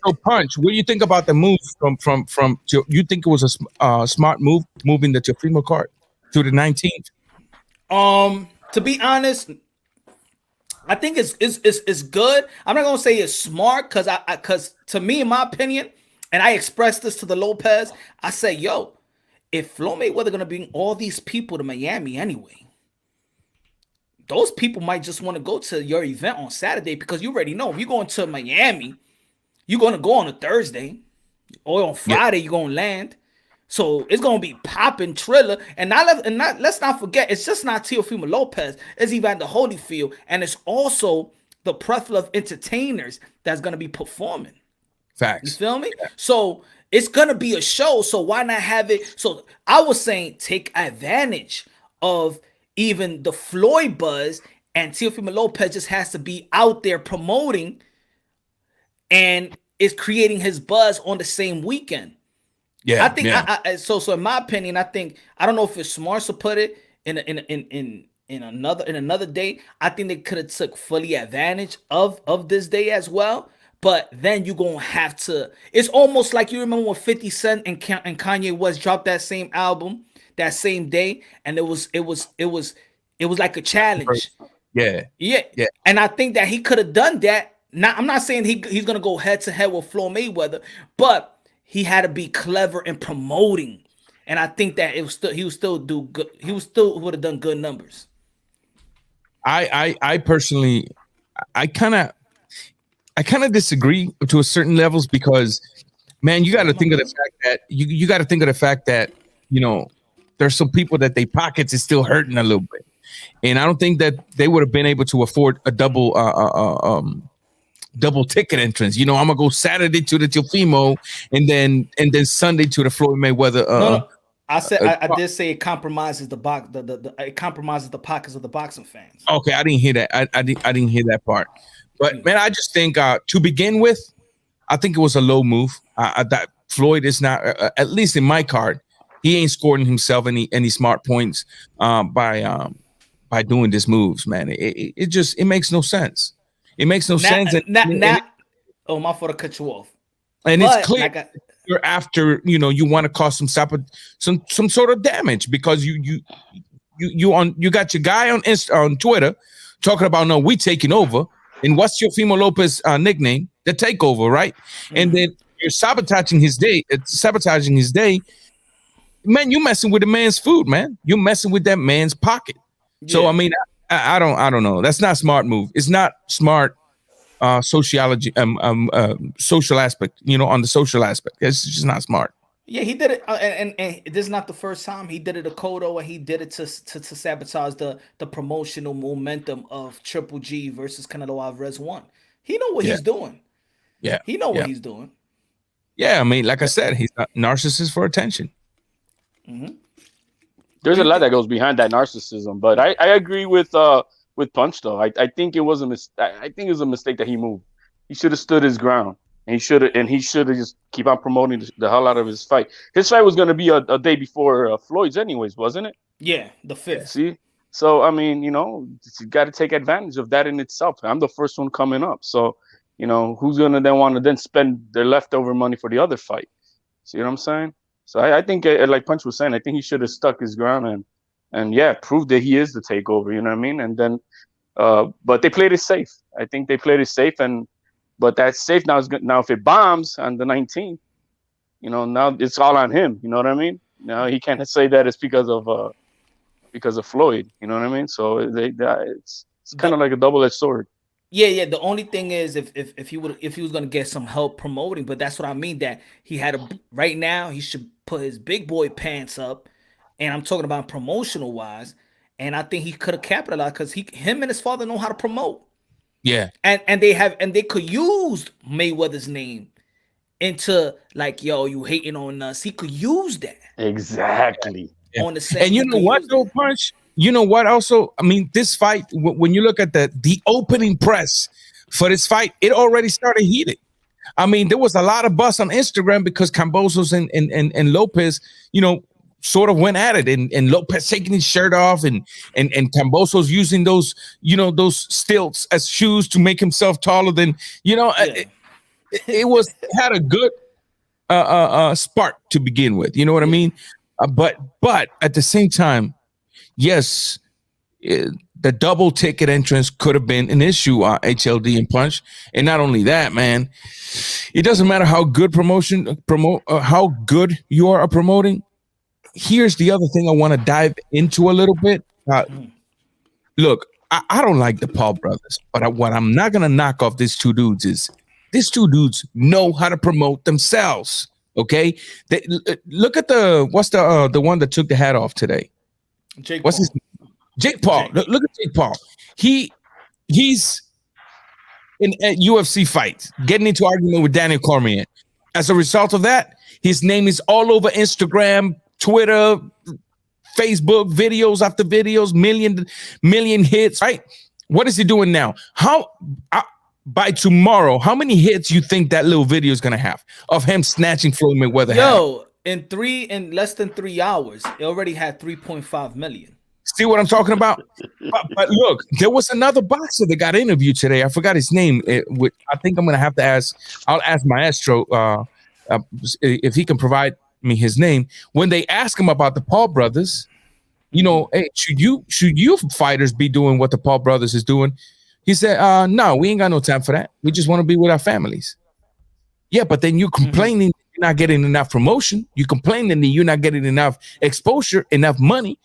So Punch, what do you think about the move from you think it was a smart move moving the Teofimo card to the 19th? To be honest, I think it's good. I'm not gonna say it's smart because to me, in my opinion, and I expressed this to the Lopez, I say, yo, if Floyd Mayweather gonna bring all these people to Miami anyway, those people might just want to go to your event on Saturday because you already know if you're going to Miami, you're gonna go on a Thursday or on Friday. You're gonna land. So it's gonna be popping Triller, and let's not forget, it's just not Teofimo Lopez, it's Evander Holyfield, and it's also the plethora of entertainers that's gonna be performing. You Facts. feel me? So it's gonna be a show. So why not have it? So I was saying take advantage of even the Floyd buzz, and Teofimo Lopez just has to be out there promoting, and is creating his buzz on the same weekend. Yeah, I think yeah. so in my opinion, I don't know if it's smart to put it in another day. I think they could have took fully advantage of this day as well. But then you're gonna have to. It's almost like you remember when 50 Cent and Kanye West dropped that same album that same day, and it was like a challenge. Yeah. Yeah. Yeah. And I think that he could have done that. Now, I'm not saying he's gonna go head to head with Floyd Mayweather, but he had to be clever in promoting. And I think that he would still do good. He would have done good numbers. I personally, I kind of disagree to a certain levels, because, man, you got to think of the fact that you got to think of the fact that, you know, there's some people that their pockets is still hurting a little bit, and I don't think that they would have been able to afford a double ticket entrance. You know, I'm gonna go Saturday to the Teofimo, and then Sunday to the Floyd Mayweather. No. I said I did say it compromises the box. It compromises the pockets of the boxing fans. Okay, I didn't hear that. I didn't hear that part. But man, I just think to begin with, I think it was a low move. That Floyd is not, at least in my card, he ain't scoring himself any smart points by doing these moves, man. It makes no sense. It makes no sense. Oh, my fault to cut you off. And But, it's clear like you're after, you know, you want to cause some sort of damage, because you got your guy on Twitter talking about, no, we taking over. And what's your Teofimo Lopez nickname? The Takeover, right? Mm-hmm. And then you're sabotaging his day. Man, you messing with the man's food, man. You're messing with that man's pocket. Yeah. So I mean, I don't know. That's not a smart move. It's not smart sociology, social aspect, you know, on the social aspect. It's just not smart. Yeah, he did it, and this is not the first time he did it to Cotto, and he did it to sabotage the promotional momentum of Triple G versus Canelo Alvarez 1. He know what he's doing. Yeah, he know what he's doing. Yeah, I mean, like I said, he's a narcissist for attention. Mm-hmm. There's a lot that goes behind that narcissism, but I agree with Punch though. I think it was a mistake that he moved. He should have stood his ground. And he should have just keep on promoting the hell out of his fight. His fight was going to be a day before Floyd's anyways, wasn't it? Yeah, the 5th. See? So, I mean, you know, you got to take advantage of that in itself. I'm the first one coming up. So, you know, who's going to then want to then spend their leftover money for the other fight? See what I'm saying? So I think, like Punch was saying, I think he should have stuck his ground and yeah, proved that he is the takeover, you know what I mean? And then, but they played it safe. I think they played it safe, but that's safe now. Now, if it bombs on the 19th, you know, now it's all on him. You know what I mean? Now he can't say that it's because of Floyd. You know what I mean? So it's kind of like a double-edged sword. Yeah. The only thing is if he was gonna get some help promoting, but that's what I mean. That he had right now he should put his big boy pants up, and I'm talking about promotional wise. And I think he could have capitalized because him and his father know how to promote. Yeah, and they could use Mayweather's name into like, yo, you hating on us. He could use that exactly on the same. And you know what, though, Punch? You know what? Also, I mean, this fight, when you look at the opening press for this fight, it already started heated. I mean, there was a lot of buzz on Instagram because Kambosos and Lopez, you know, sort of went at it, and Lopez taking his shirt off, and Kambosos using those, you know, those stilts as shoes to make himself taller than, you know, it had a good spark to begin with, you know what I mean? But at the same time, yes, the double ticket entrance could have been an issue, HLD and Punch. And not only that, man, it doesn't matter how good how good you are at promoting. Here's the other thing I want to dive into a little bit. Look, I don't like the Paul brothers, but what I'm not going to knock off these two dudes is these two dudes know how to promote themselves. Okay, look at what's the one that took the hat off today? Jake What's Paul. his name? Jake Paul. Look at Jake Paul. He's in at UFC fights, getting into argument with Daniel Cormier. As a result of that, his name is all over Instagram, Twitter, Facebook, videos after videos, million hits. Right? What is he doing now? By tomorrow, how many hits you think that little video is gonna have of him snatching Floyd Mayweather? Yo, in less than 3 hours, it already had 3.5 million. See what I'm talking about? But look, there was another boxer that got interviewed today. I forgot his name. I think I'm gonna have to ask. I'll ask Maestro if he can provide me his name. When they ask him about the Paul brothers, you know, hey, should you fighters be doing what the Paul brothers is doing? He said, no, we ain't got no time for that. We just want to be with our families. Yeah, but then you complaining you're not getting enough promotion. You complaining that you're not getting enough exposure, enough money.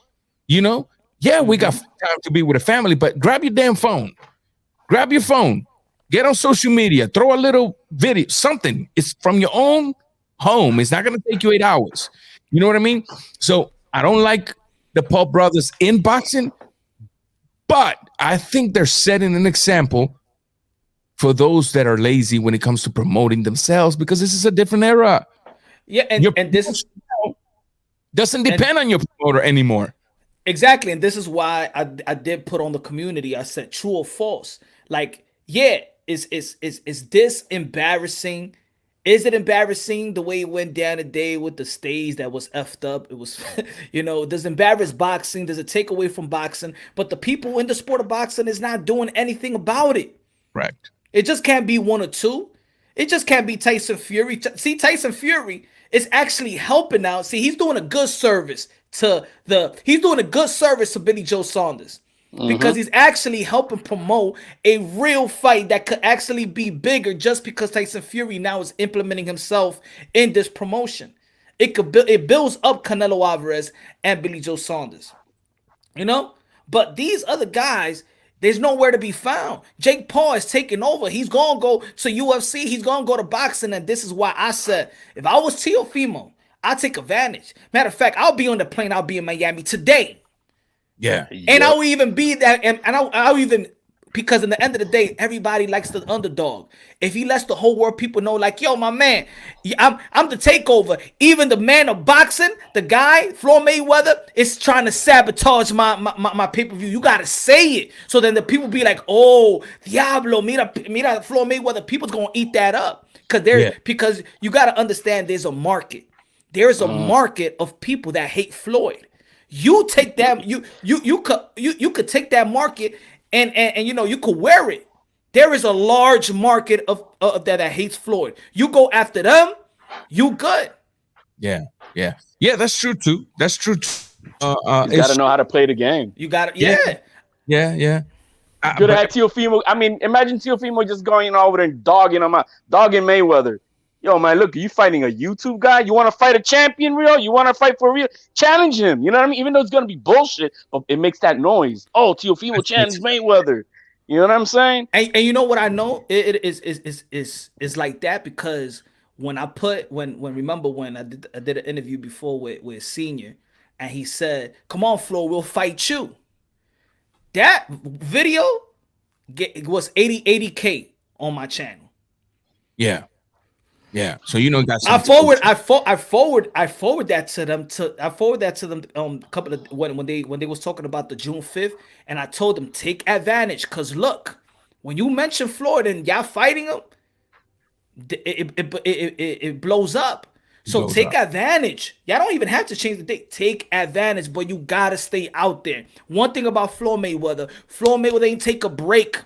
You know, yeah, we got time to be with a family, but grab your damn phone. Grab your phone. Get on social media. Throw a little video, something. It's from your own home. It's not going to take you 8 hours. You know what I mean? So I don't like the Paul brothers in boxing, but I think they're setting an example for those that are lazy when it comes to promoting themselves, because this is a different era. Yeah, and this doesn't depend on your promoter anymore. Exactly, and this is why I did put on the community. I said true or false. Like, yeah, is this embarrassing? Is it embarrassing the way it went down today with the stage that was effed up? It was, you know, does it embarrass boxing? Does it take away from boxing? But the people in the sport of boxing is not doing anything about it. Right. It just can't be one or two. It just can't be Tyson Fury. See, Tyson Fury is actually helping out. See, he's doing a good service to Billy Joe Saunders, because he's actually helping promote a real fight that could actually be bigger, just because Tyson Fury now is implementing himself in this promotion. It builds up Canelo Alvarez and Billy Joe Saunders, you know. But these other guys, there's nowhere to be found. Jake Paul is taking over. He's gonna go to UFC. He's gonna go to boxing, and this is why I said, if I was Teofimo, I'll take advantage. Matter of fact, I'll be on the plane. I'll be in Miami today. Yeah. And I'll even be that. And I'll even, because in the end of the day, everybody likes the underdog. If he lets the whole world people know, like, yo, my man, I'm the takeover. Even the man of boxing, the guy, Floyd Mayweather, is trying to sabotage my pay-per-view. You got to say it. So then the people be like, oh, Diablo, mira Floyd Mayweather. People's going to eat that up. Because you got to understand there's a market. There's a market of people that hate Floyd. You take that, you could take that market and you know, you could wear it. There is a large market of that hates Floyd. You go after them, you good. Yeah. That's true too. That's true too. You gotta know how to play the game. You got it. Yeah. Could have had Teofimo. I mean, imagine Teofimo just going over there and dogging Mayweather. Yo, man, look, are you fighting a YouTube guy? You want to fight a champion real? You want to fight for real? Challenge him. You know what I mean? Even though it's going to be bullshit, but it makes that noise. Oh, Teofimo challenged Mayweather. You know what I'm saying? And you know what I know? It is like that, because when I did an interview before with Senior, and he said, come on, Flo, we'll fight you. That video was 80K on my channel. Yeah. So you know, got I forward that to them. A couple of when they was talking about the June 5th, and I told them, take advantage, because look, when you mention Floyd and y'all fighting him, it blows up. So take advantage. Y'all don't even have to change the date. Take advantage, but you gotta stay out there. One thing about Floyd Mayweather ain't take a break.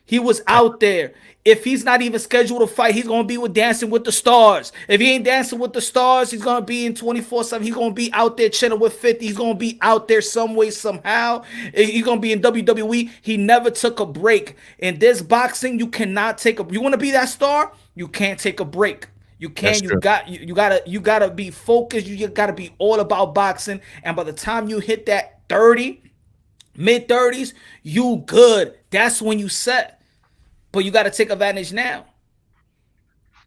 He was out there. If he's not even scheduled to fight, he's going to be with Dancing with the Stars. If he ain't Dancing with the Stars, he's going to be in 24/7. He's going to be out there chilling with 50. He's going to be out there some way, somehow. He's going to be in WWE. He never took a break. In this boxing, you cannot take a... You want to be that star? You can't take a break. You can't. You gotta be focused. You just gotta be all about boxing. And by the time you hit that 30, mid-30s, you good. That's when you set. But you got to take advantage now.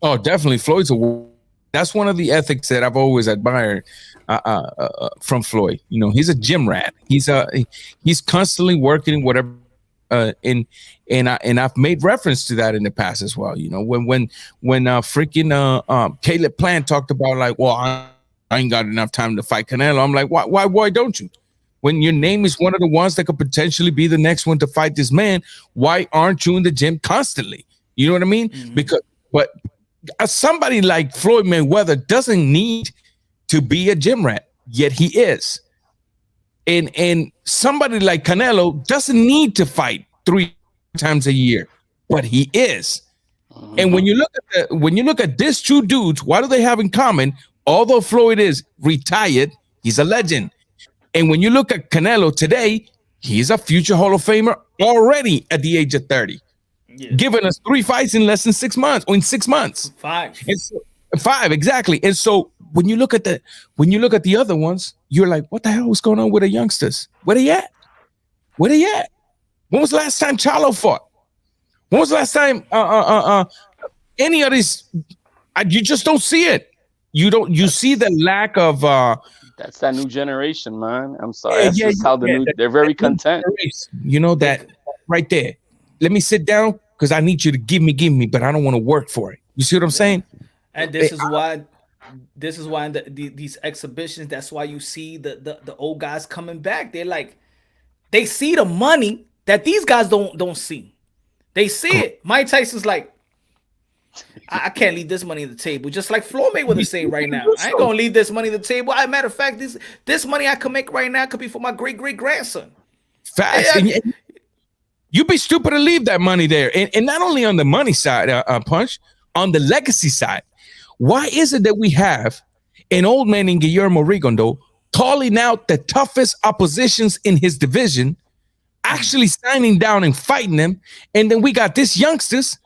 Oh, definitely. Floyd's a That's one of the ethics that I've always admired from Floyd. You know, he's a gym rat. He's constantly working whatever. And I've made reference to that in the past as well. You know, when freaking Caleb Plant talked about like, well, I ain't got enough time to fight Canelo. I'm like, why don't you? When your name is one of the ones that could potentially be the next one to fight this man, why aren't you in the gym constantly? You know what I mean? But somebody like Floyd Mayweather doesn't need to be a gym rat, yet he is. And somebody like Canelo doesn't need to fight 3 times a year, but he is. And when you look at these two dudes, what do they have in common? Although Floyd is retired, he's a legend. And when you look at Canelo today, he's a future Hall of Famer already at the age of 30, giving us 3 fights in less than 6 months, or in 6 months. 5. And so, 5, exactly. And so when you look at the other ones, you're like, what the hell was going on with the youngsters? Where they at? When was the last time Charlo fought? When was the last time any of these? You just don't see it. You see the lack of that's that new generation, man. I'm sorry. That's just how they're very content. You know that right there. Let me sit down because I need you to give me, but I don't want to work for it. You see what I'm saying? And this is why in these exhibitions, that's why you see the old guys coming back. They're like, they see the money that these guys don't see. They see it. Mike Tyson's like, I can't leave this money on the table. Just like Floyd Mayweather saying right now, I ain't gonna leave this money on the table. As a matter of fact, this money I can make right now could be for my great grandson. Facts. Yeah. You'd be stupid to leave that money there. And not only on the money side, Punch, on the legacy side. Why is it that we have an old man in Guillermo Rigondo calling out the toughest oppositions in his division, actually signing down and fighting them, and then we got this youngsters,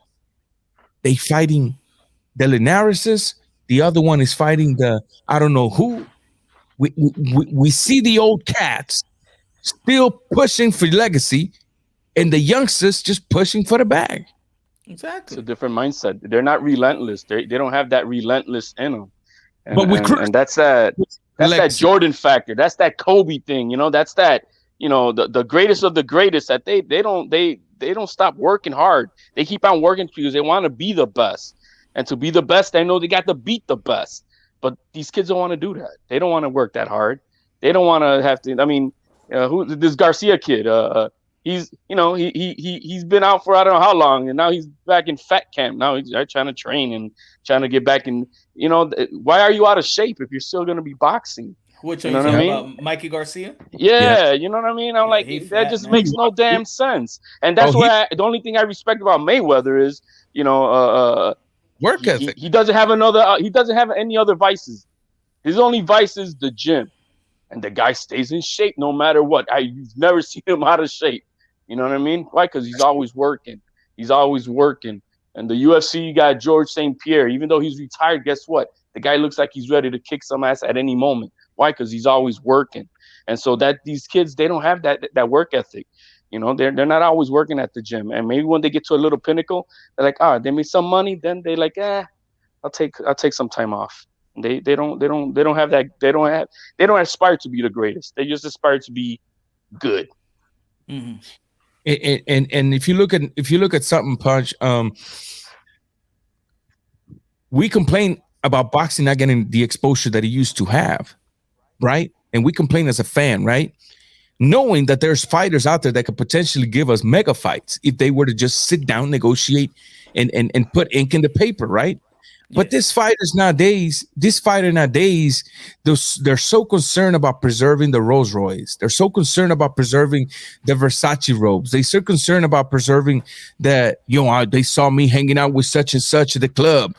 they fighting the Linareses, the other one is fighting the I don't know who. We see the old cats still pushing for legacy, and the youngsters just pushing for the bag. Exactly. It's a different mindset. They're not relentless. They don't have that relentless in them. And that's that Jordan factor. That's that Kobe thing. You know, that's that, you know, the greatest of the greatest, that they don't stop working hard. They keep on working because they want to be the best. And to be the best, they know they got to beat the best. But these kids don't want to do that. They don't want to work that hard. They don't want to have to. I mean, this Garcia kid? He's been out for I don't know how long, and now he's back in fat camp. Now he's trying to train and trying to get back in. You know, why are you out of shape if you're still going to be boxing? Which you know what I mean? About Mikey Garcia? Yeah, you know what I mean? I'm like, that just makes no damn sense. And that's why the only thing I respect about Mayweather is, you know, work ethic. He doesn't have any other vices. His only vice is the gym. And the guy stays in shape no matter what. You've never seen him out of shape. You know what I mean? Why? Because he's always working. He's always working. And the UFC, you got George St. Pierre. Even though he's retired, guess what? The guy looks like he's ready to kick some ass at any moment. Why? Because he's always working. And so that these kids, they don't have that work ethic. You know, they're not always working at the gym. And maybe when they get to a little pinnacle, they're like, they made some money. Then they like, I'll take some time off. They don't have that. They don't aspire to be the greatest. They just aspire to be good. Mm-hmm. And if you look at something, Punch, we complain about boxing not getting the exposure that it used to have, right? And we complain as a fan, right? Knowing that there's fighters out there that could potentially give us mega fights if they were to just sit down, negotiate, and put ink in the paper, right? But this fighter nowadays, they're so concerned about preserving the Rolls Royce. They're so concerned about preserving the Versace robes. They're so concerned about preserving that, they saw me hanging out with such and such at the club.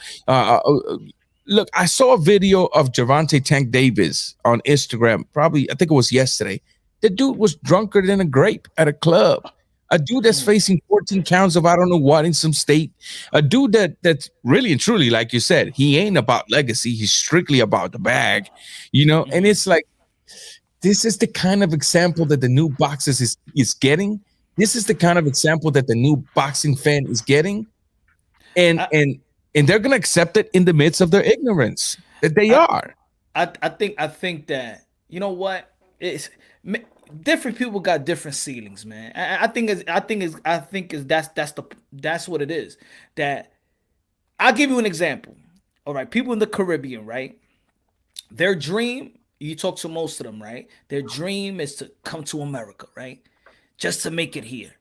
Look, I saw a video of Gervonta Tank Davis on Instagram. Probably, I think it was yesterday. The dude was drunker than a grape at a club. A dude that's facing 14 counts of I don't know what in some state. A dude that's really and truly, like you said, he ain't about legacy. He's strictly about the bag, And it's like, this is the kind of example that the new boxers is getting. This is the kind of example that the new boxing fan is getting. And and they're gonna accept it in the midst of their ignorance that they are. I think that, you know what, it's different people got different ceilings, man. I think is that's what it is. That I'll give you an example. All right, people in the Caribbean, right? Their dream, you talk to most of them, right? Their dream is to come to America, right? Just to make it here.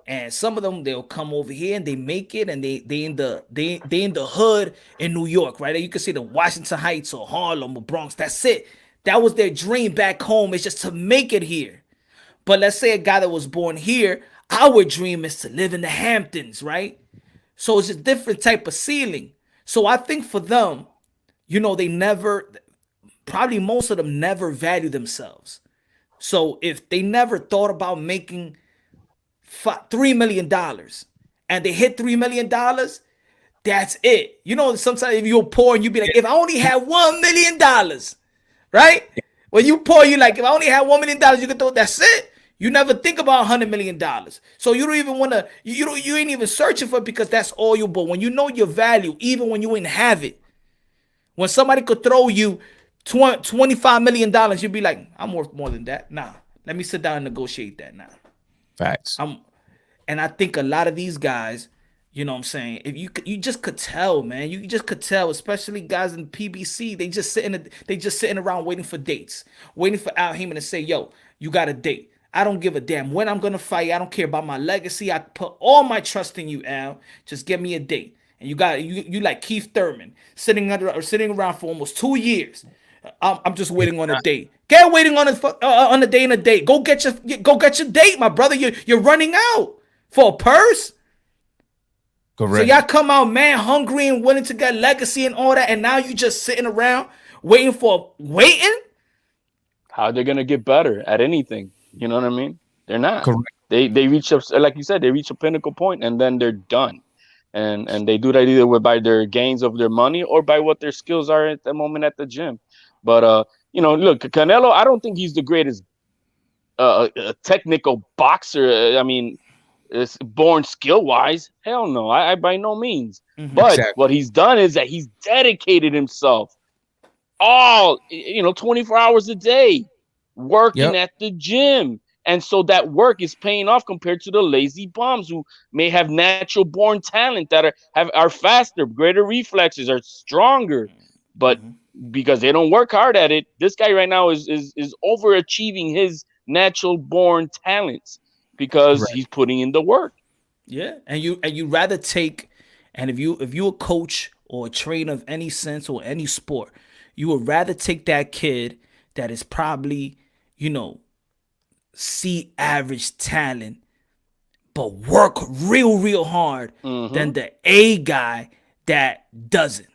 And some of them, they'll come over here and they make it, and they in the hood in New York, right? You can see the Washington Heights or Harlem or Bronx. That's it. That was their dream back home, is just to make it here. But let's say a guy that was born here, our dream is to live in the Hamptons, right? So it's a different type of ceiling. So I think for them, they never, probably most of them never value themselves. So if they never thought about making $3 million and they hit $3 million, that's it. Sometimes if you're poor and you be like, if I only had $1 million, right? When you poor, you like, if I only had $1 million, you could throw, that's it. You never think about $100 million. So you don't even want to, you ain't even searching for it, because that's all you, but when you know your value, even when you ain't have it, when somebody could throw you $25 million, you'd be like, I'm worth more than that. Nah, let me sit down and negotiate that now. Facts. And I think a lot of these guys, you know what I'm saying, if you just could tell, man. You just could tell, especially guys in PBC, they just sitting around waiting for dates, waiting for Al Heyman to say, yo, you got a date. I don't give a damn when I'm gonna fight. I don't care about my legacy. I put all my trust in you, Al. Just give me a date. And you like Keith Thurman, sitting around for almost 2 years. I'm just waiting on a date. Get waiting on a day and a date. Go get your date, my brother. You're running out for a purse. Correct. So y'all come out, man, hungry and willing to get legacy and all that, and now you just sitting around waiting. How they're gonna get better at anything? You know what I mean? They're not. Correct. They reach up, like you said, they reach a pinnacle point and then they're done. And they do that either by their gains of their money or by what their skills are at the moment at the gym. But look, Canelo, I don't think he's the greatest technical boxer. I mean, it's born skill wise. Hell no, I by no means. Mm-hmm. But exactly. What he's done is that he's dedicated himself all 24 hours a day working at the gym. And so that work is paying off compared to the lazy bums who may have natural born talent that are faster, greater reflexes, are stronger, but because they don't work hard at it, this guy right now is overachieving his natural born talents because he's putting in the work. Yeah, and you rather take, and if you're a coach or a trainer of any sense or any sport, you would rather take that kid that is probably see average talent, but work real hard than the A guy that doesn't.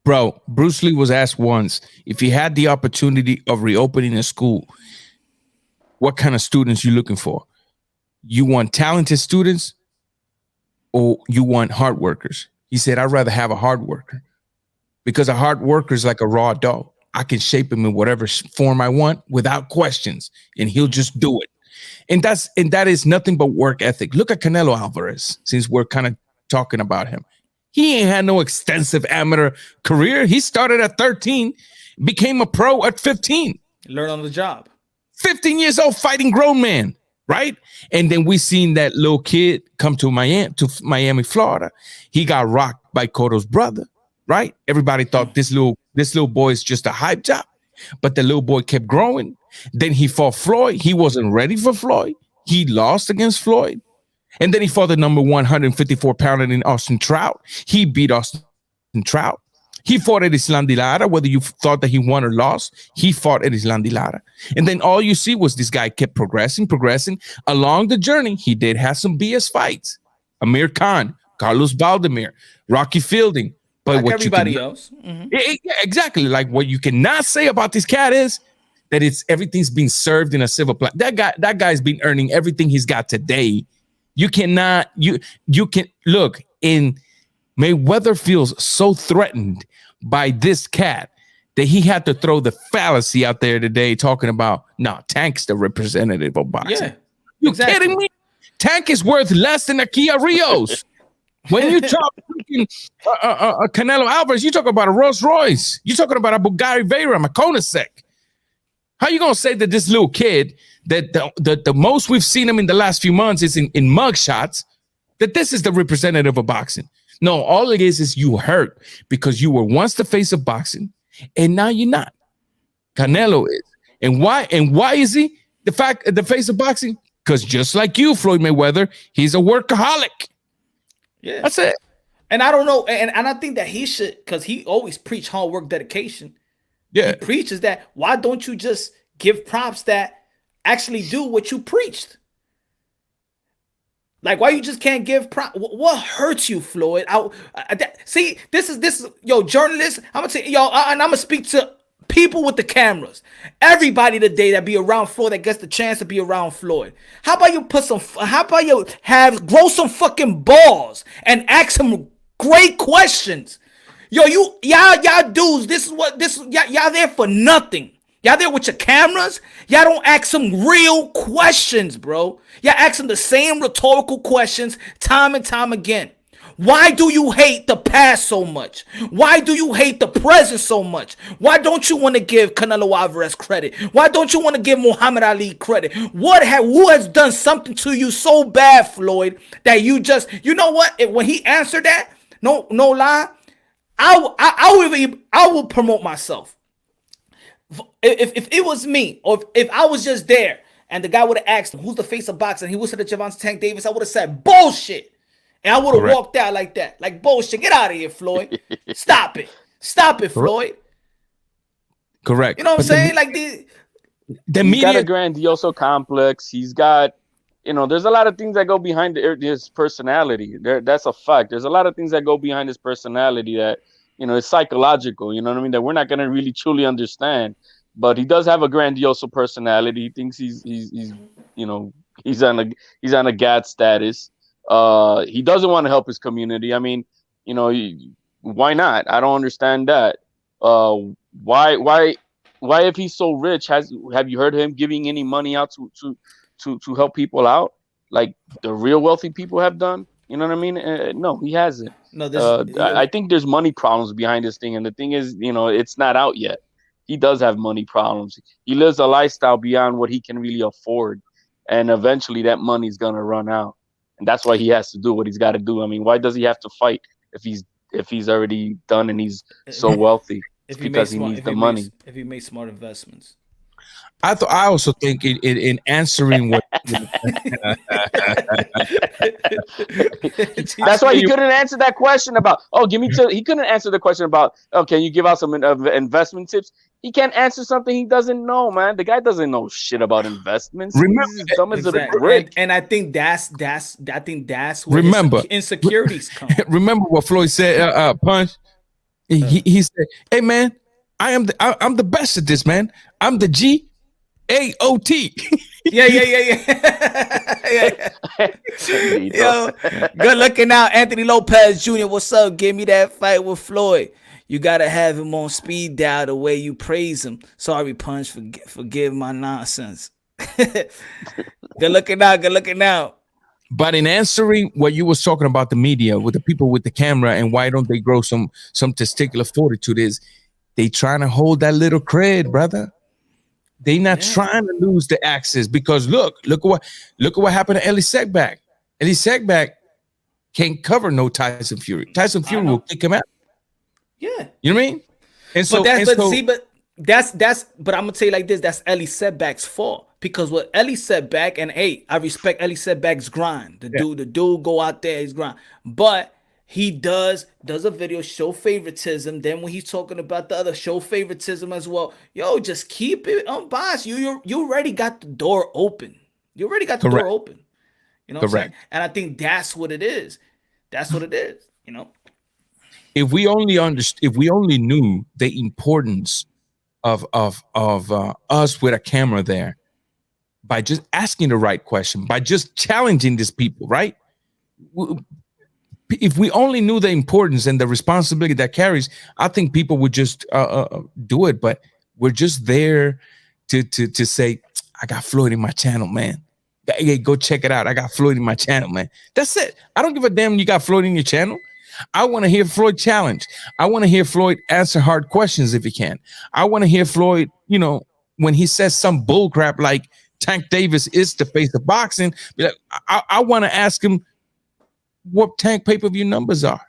Bro, Bruce Lee was asked once if he had the opportunity of reopening a school, what kind of students you looking for? You want talented students or you want hard workers? He said, I'd rather have a hard worker, because a hard worker is like a raw dog. I can shape him in whatever form I want without questions, and he'll just do it. And that is nothing but work ethic. Look at Canelo Alvarez, since we're kind of talking about him. He ain't had no extensive amateur career. He started at 13, became a pro at 15. Learn on the job. 15 years old, fighting grown men, right? And then we seen that little kid come to Miami, Florida. He got rocked by Cotto's brother, right? Everybody thought this little boy is just a hype job, but the little boy kept growing. Then he fought Floyd. He wasn't ready for Floyd. He lost against Floyd. And then he fought the number 154 pounder in Austin Trout. He beat Austin Trout. He fought at Islam de Lara. Whether you thought that he won or lost, he fought at Islam de Lara. And then all you see was this guy kept progressing. Along the journey, he did have some BS fights. Amir Khan, Carlos Valdemir, Rocky Fielding. But like what everybody else. Mm-hmm. Yeah, exactly. Like what you cannot say about this cat is that everything's being served in a silver platter. That guy's been earning everything he's got today. You cannot, you can look in. Mayweather feels so threatened by this cat that he had to throw the fallacy out there today talking about, Tank's the representative of boxing. Yeah, you kidding me? Tank is worth less than Akia Rios. When you talk freaking Canelo Alvarez, you talk about a Rolls Royce. You're talking about a Bugatti Veyron, a Koenigsegg. How you gonna say that this little kid, that the most we've seen him in the last few months is in mug shots, that this is the representative of boxing? No, all it is you hurt because you were once the face of boxing, and now you're not. Canelo is, and why is he the face of boxing? Because just like you, Floyd Mayweather, he's a workaholic. Yeah, that's it. And I don't know, and I think that he should, because he always preach hard work, dedication. Yeah, he preaches that. Why don't you just give props that actually do what you preached? Like, why you just can't give props? What hurts you, Floyd? See, this is yo, journalists. I'm gonna say yo, and I'm gonna speak to people with the cameras. Everybody today that be around Floyd, that gets the chance to be around Floyd. How about you grow some fucking balls and ask him great questions? Yo, y'all dudes, y'all there for nothing. Y'all there with your cameras. Y'all don't ask some real questions, bro. Y'all ask them the same rhetorical questions time and time again. Why do you hate the past so much? Why do you hate the present so much? Why don't you want to give Canelo Alvarez credit? Why don't you want to give Muhammad Ali credit? Who has done something to you so bad, Floyd, that you just, you know what? When he answered that, no lie, I will promote myself. If it was me, or if I was just there and the guy would have asked him, who's the face of boxing? He would have said Javante Tank Davis. I would have said bullshit. And I would have walked out like that. Like, bullshit. Get out of here, Floyd. Stop it. Stop it, Floyd. Correct. You know what I'm saying? Like the he's got a grandioso complex. He's got, there's a lot of things that go behind his personality. That's a fact. There's a lot of things that go behind his personality that, it's psychological, you know what I mean? That we're not going to really truly understand. But he does have a grandioso personality. He thinks he's on a God status. He doesn't want to help his community. I mean, why not? I don't understand that. Why if he's so rich, have you heard him giving any money out to help people out like the real wealthy people have done? You know what I mean? No, he hasn't. No, I think there's money problems behind this thing, and the thing is, it's not out yet. He does have money problems. He lives a lifestyle beyond what he can really afford, and eventually that money's gonna run out, and that's why he has to do what he's got to do. I mean, why does he have to fight if he's already done and he's so wealthy? It's because he needs the money. If he makes smart investments. I also think in answering what that's why he couldn't answer that question about he couldn't answer the question about can you give out some investment tips? He can't answer something he doesn't know, man. The guy doesn't know shit about investments. Remember, he's as dumb as a brick. And I think that's where remember insecurities come. Remember what Floyd said, Punch. He said, "Hey man, I'm the best at this, man. I'm the GAOT." Yeah. Yo, good looking out, Anthony Lopez Jr. What's up? Give me that fight with Floyd. You gotta have him on speed dial the way you praise him. Sorry, Punch, forgive my nonsense. Good looking out. But in answering what you was talking about, the media with the people with the camera, and why don't they grow some testicular fortitude, is they trying to hold that little cred, brother. They not trying to lose the access, because look at what happened to Ellie Seckbach. Ellie Seckbach can't cover no Tyson Fury. Tyson Fury will kick him out. Yeah, you know what I mean. And so, but I'm gonna tell you like this: that's Ellie Seckbach's fault, because what Ellie Seckbach, and hey, I respect Ellie Seckbach's grind. The dude go out there, he's grind, but he does a video, show favoritism. Then when he's talking about the other, show favoritism as well. Yo, just keep it unbiased. You already got the door open. You already got the door open. You know what I'm saying? And I think that's what it is. That's what it is. If we only knew the importance of us with a camera there, by just asking the right question, by just challenging these people, right? If we only knew the importance and the responsibility that carries, I think people would just do it. But we're just there to say, I got Floyd in my channel, man. Hey, go check it out. I got Floyd in my channel, man. That's it. I don't give a damn. You got Floyd in your channel. I want to hear Floyd challenge. I want to hear Floyd answer hard questions if he can. I want to hear Floyd, you know, when he says some bull crap like Tank Davis is the face of boxing, be like, I want to ask him what Tank pay-per-view numbers are.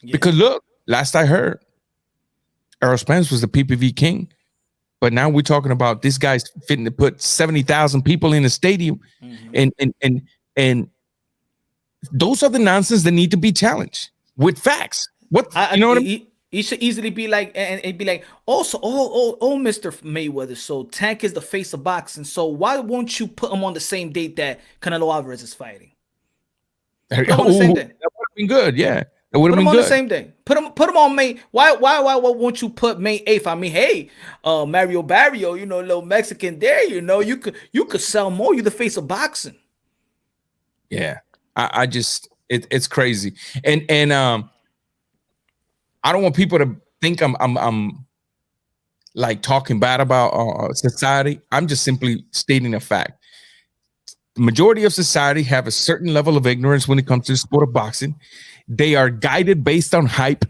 Yeah. Because look, last I heard, Errol Spence was the PPV king. But now we're talking about this guy's fitting to put 70,000 people in the stadium. Mm-hmm. And those are the nonsense that need to be challenged with facts. What you know what I mean? He should easily be like, and be like, also, Mr. Mayweather. So Tank is the face of boxing. So why won't you put him on the same date that Canelo Alvarez is fighting? Put him on the same day. That would have been good, yeah. That would have been good. Put him on the same day. Put him on May. Why won't you put May 8th? I mean, hey, Mario Barrio, you know, little Mexican there, you know, you could sell more. You're the face of boxing. Yeah. I just it's crazy. And I don't want people to think I'm like talking bad about society. I'm just simply stating a fact. The majority of society have a certain level of ignorance when it comes to the sport of boxing. They are guided based on hype,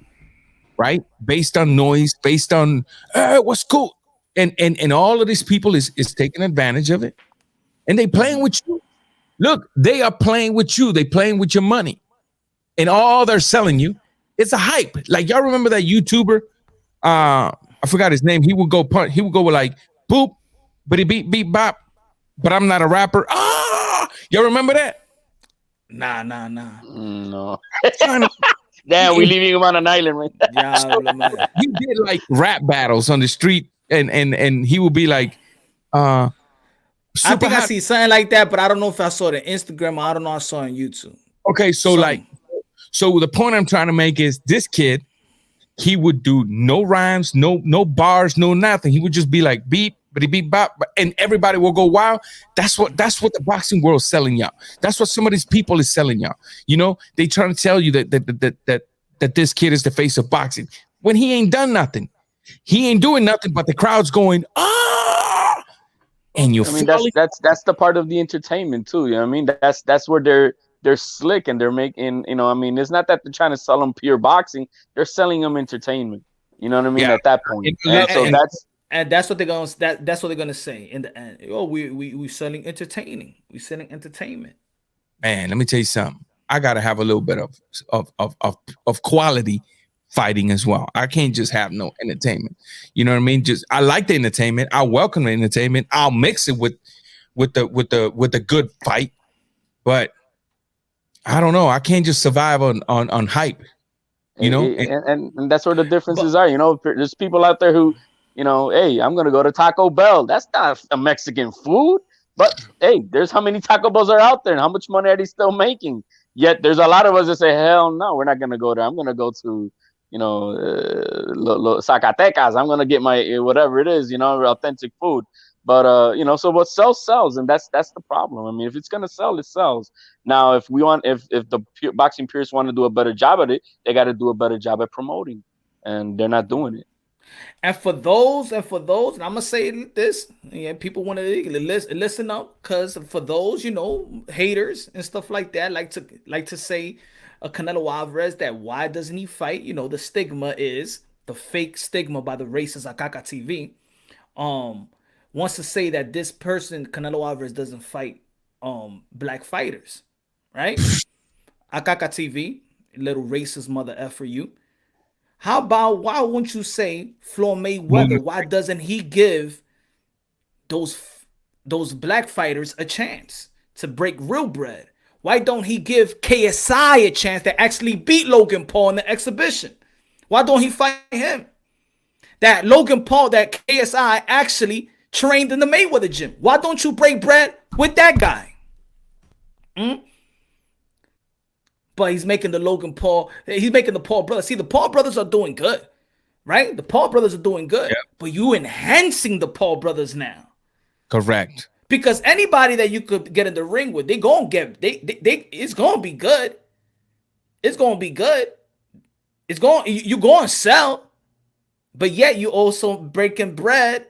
right? Based on noise, based on what's cool. And all of these people is taking advantage of it. And they playing with you. Look, they are playing with you. They playing with your money. And all they're selling you, it's a hype. Like, y'all remember that YouTuber? I forgot his name. He would go with like, boop, but he beat bop, but I'm not a rapper. Y'all remember that? Nah. No. Damn, we leaving him on an island, right? Yeah, he did like rap battles on the street, and he would be like, I think I see something like that, but I don't know if I saw it on Instagram or I don't know. I saw it on YouTube. Okay, so so the point I'm trying to make is this kid, he would do no rhymes, no bars, no nothing. He would just be like beep, but he beat bop, and everybody will go wow. That's what the boxing world is selling y'all. That's what some of these people is selling y'all. You know, they trying to tell you that this kid is the face of boxing when he ain't done nothing. He ain't doing nothing, but the crowd's going and that's the part of the entertainment too. You know what I mean? That's where they're slick and they're making, you know, I mean, it's not that they're trying to sell them pure boxing, they're selling them entertainment. You know what I mean? Yeah. At that point. And that's what they're gonna that's what they're gonna say in the end. Oh, we selling entertaining. We selling entertainment. Man, let me tell you something. I gotta have a little bit of quality fighting as well. I can't just have no entertainment. You know what I mean? I like the entertainment. I welcome the entertainment. I'll mix it with the good fight. But I don't know. I can't just survive on hype. You know? And that's where the differences are. You know, there's people out there who, you know, hey, I'm gonna go to Taco Bell. That's not a Mexican food. But hey, there's how many Taco Bells are out there and how much money are they still making? Yet there's a lot of us that say, hell no, we're not gonna go there. I'm gonna go to, you know, Zacatecas. I'm gonna get my whatever it is, you know, authentic food. But you know, so what sells, and that's the problem. I mean, if it's gonna sell, it sells. Now, if the boxing purists want to do a better job at it, they got to do a better job at promoting, and they're not doing it. And for those, and I'm gonna say this, yeah, people want to listen up, because for those, you know, haters and stuff like that, like to say, Canelo Alvarez, that why doesn't he fight? You know, the stigma is the fake stigma by the racist Akaka TV. Wants to say that this person, Canelo Alvarez, doesn't fight black fighters, right? Akaka TV, little racist mother effer you. How about, why won't you say Floyd Mayweather? Why doesn't he give those black fighters a chance to break real bread? Why don't he give KSI a chance to actually beat Logan Paul in the exhibition? Why don't he fight him? That Logan Paul, that KSI actually trained in the Mayweather gym. Why don't you break bread with that guy? But he's making the Paul brothers. See, the Paul brothers are doing good, right? The Paul brothers are doing good. Yep. But you enhancing the Paul brothers now. Correct. Because anybody that you could get in the ring with, it's gonna be good. It's gonna be good. You're gonna sell, but yet you also breaking bread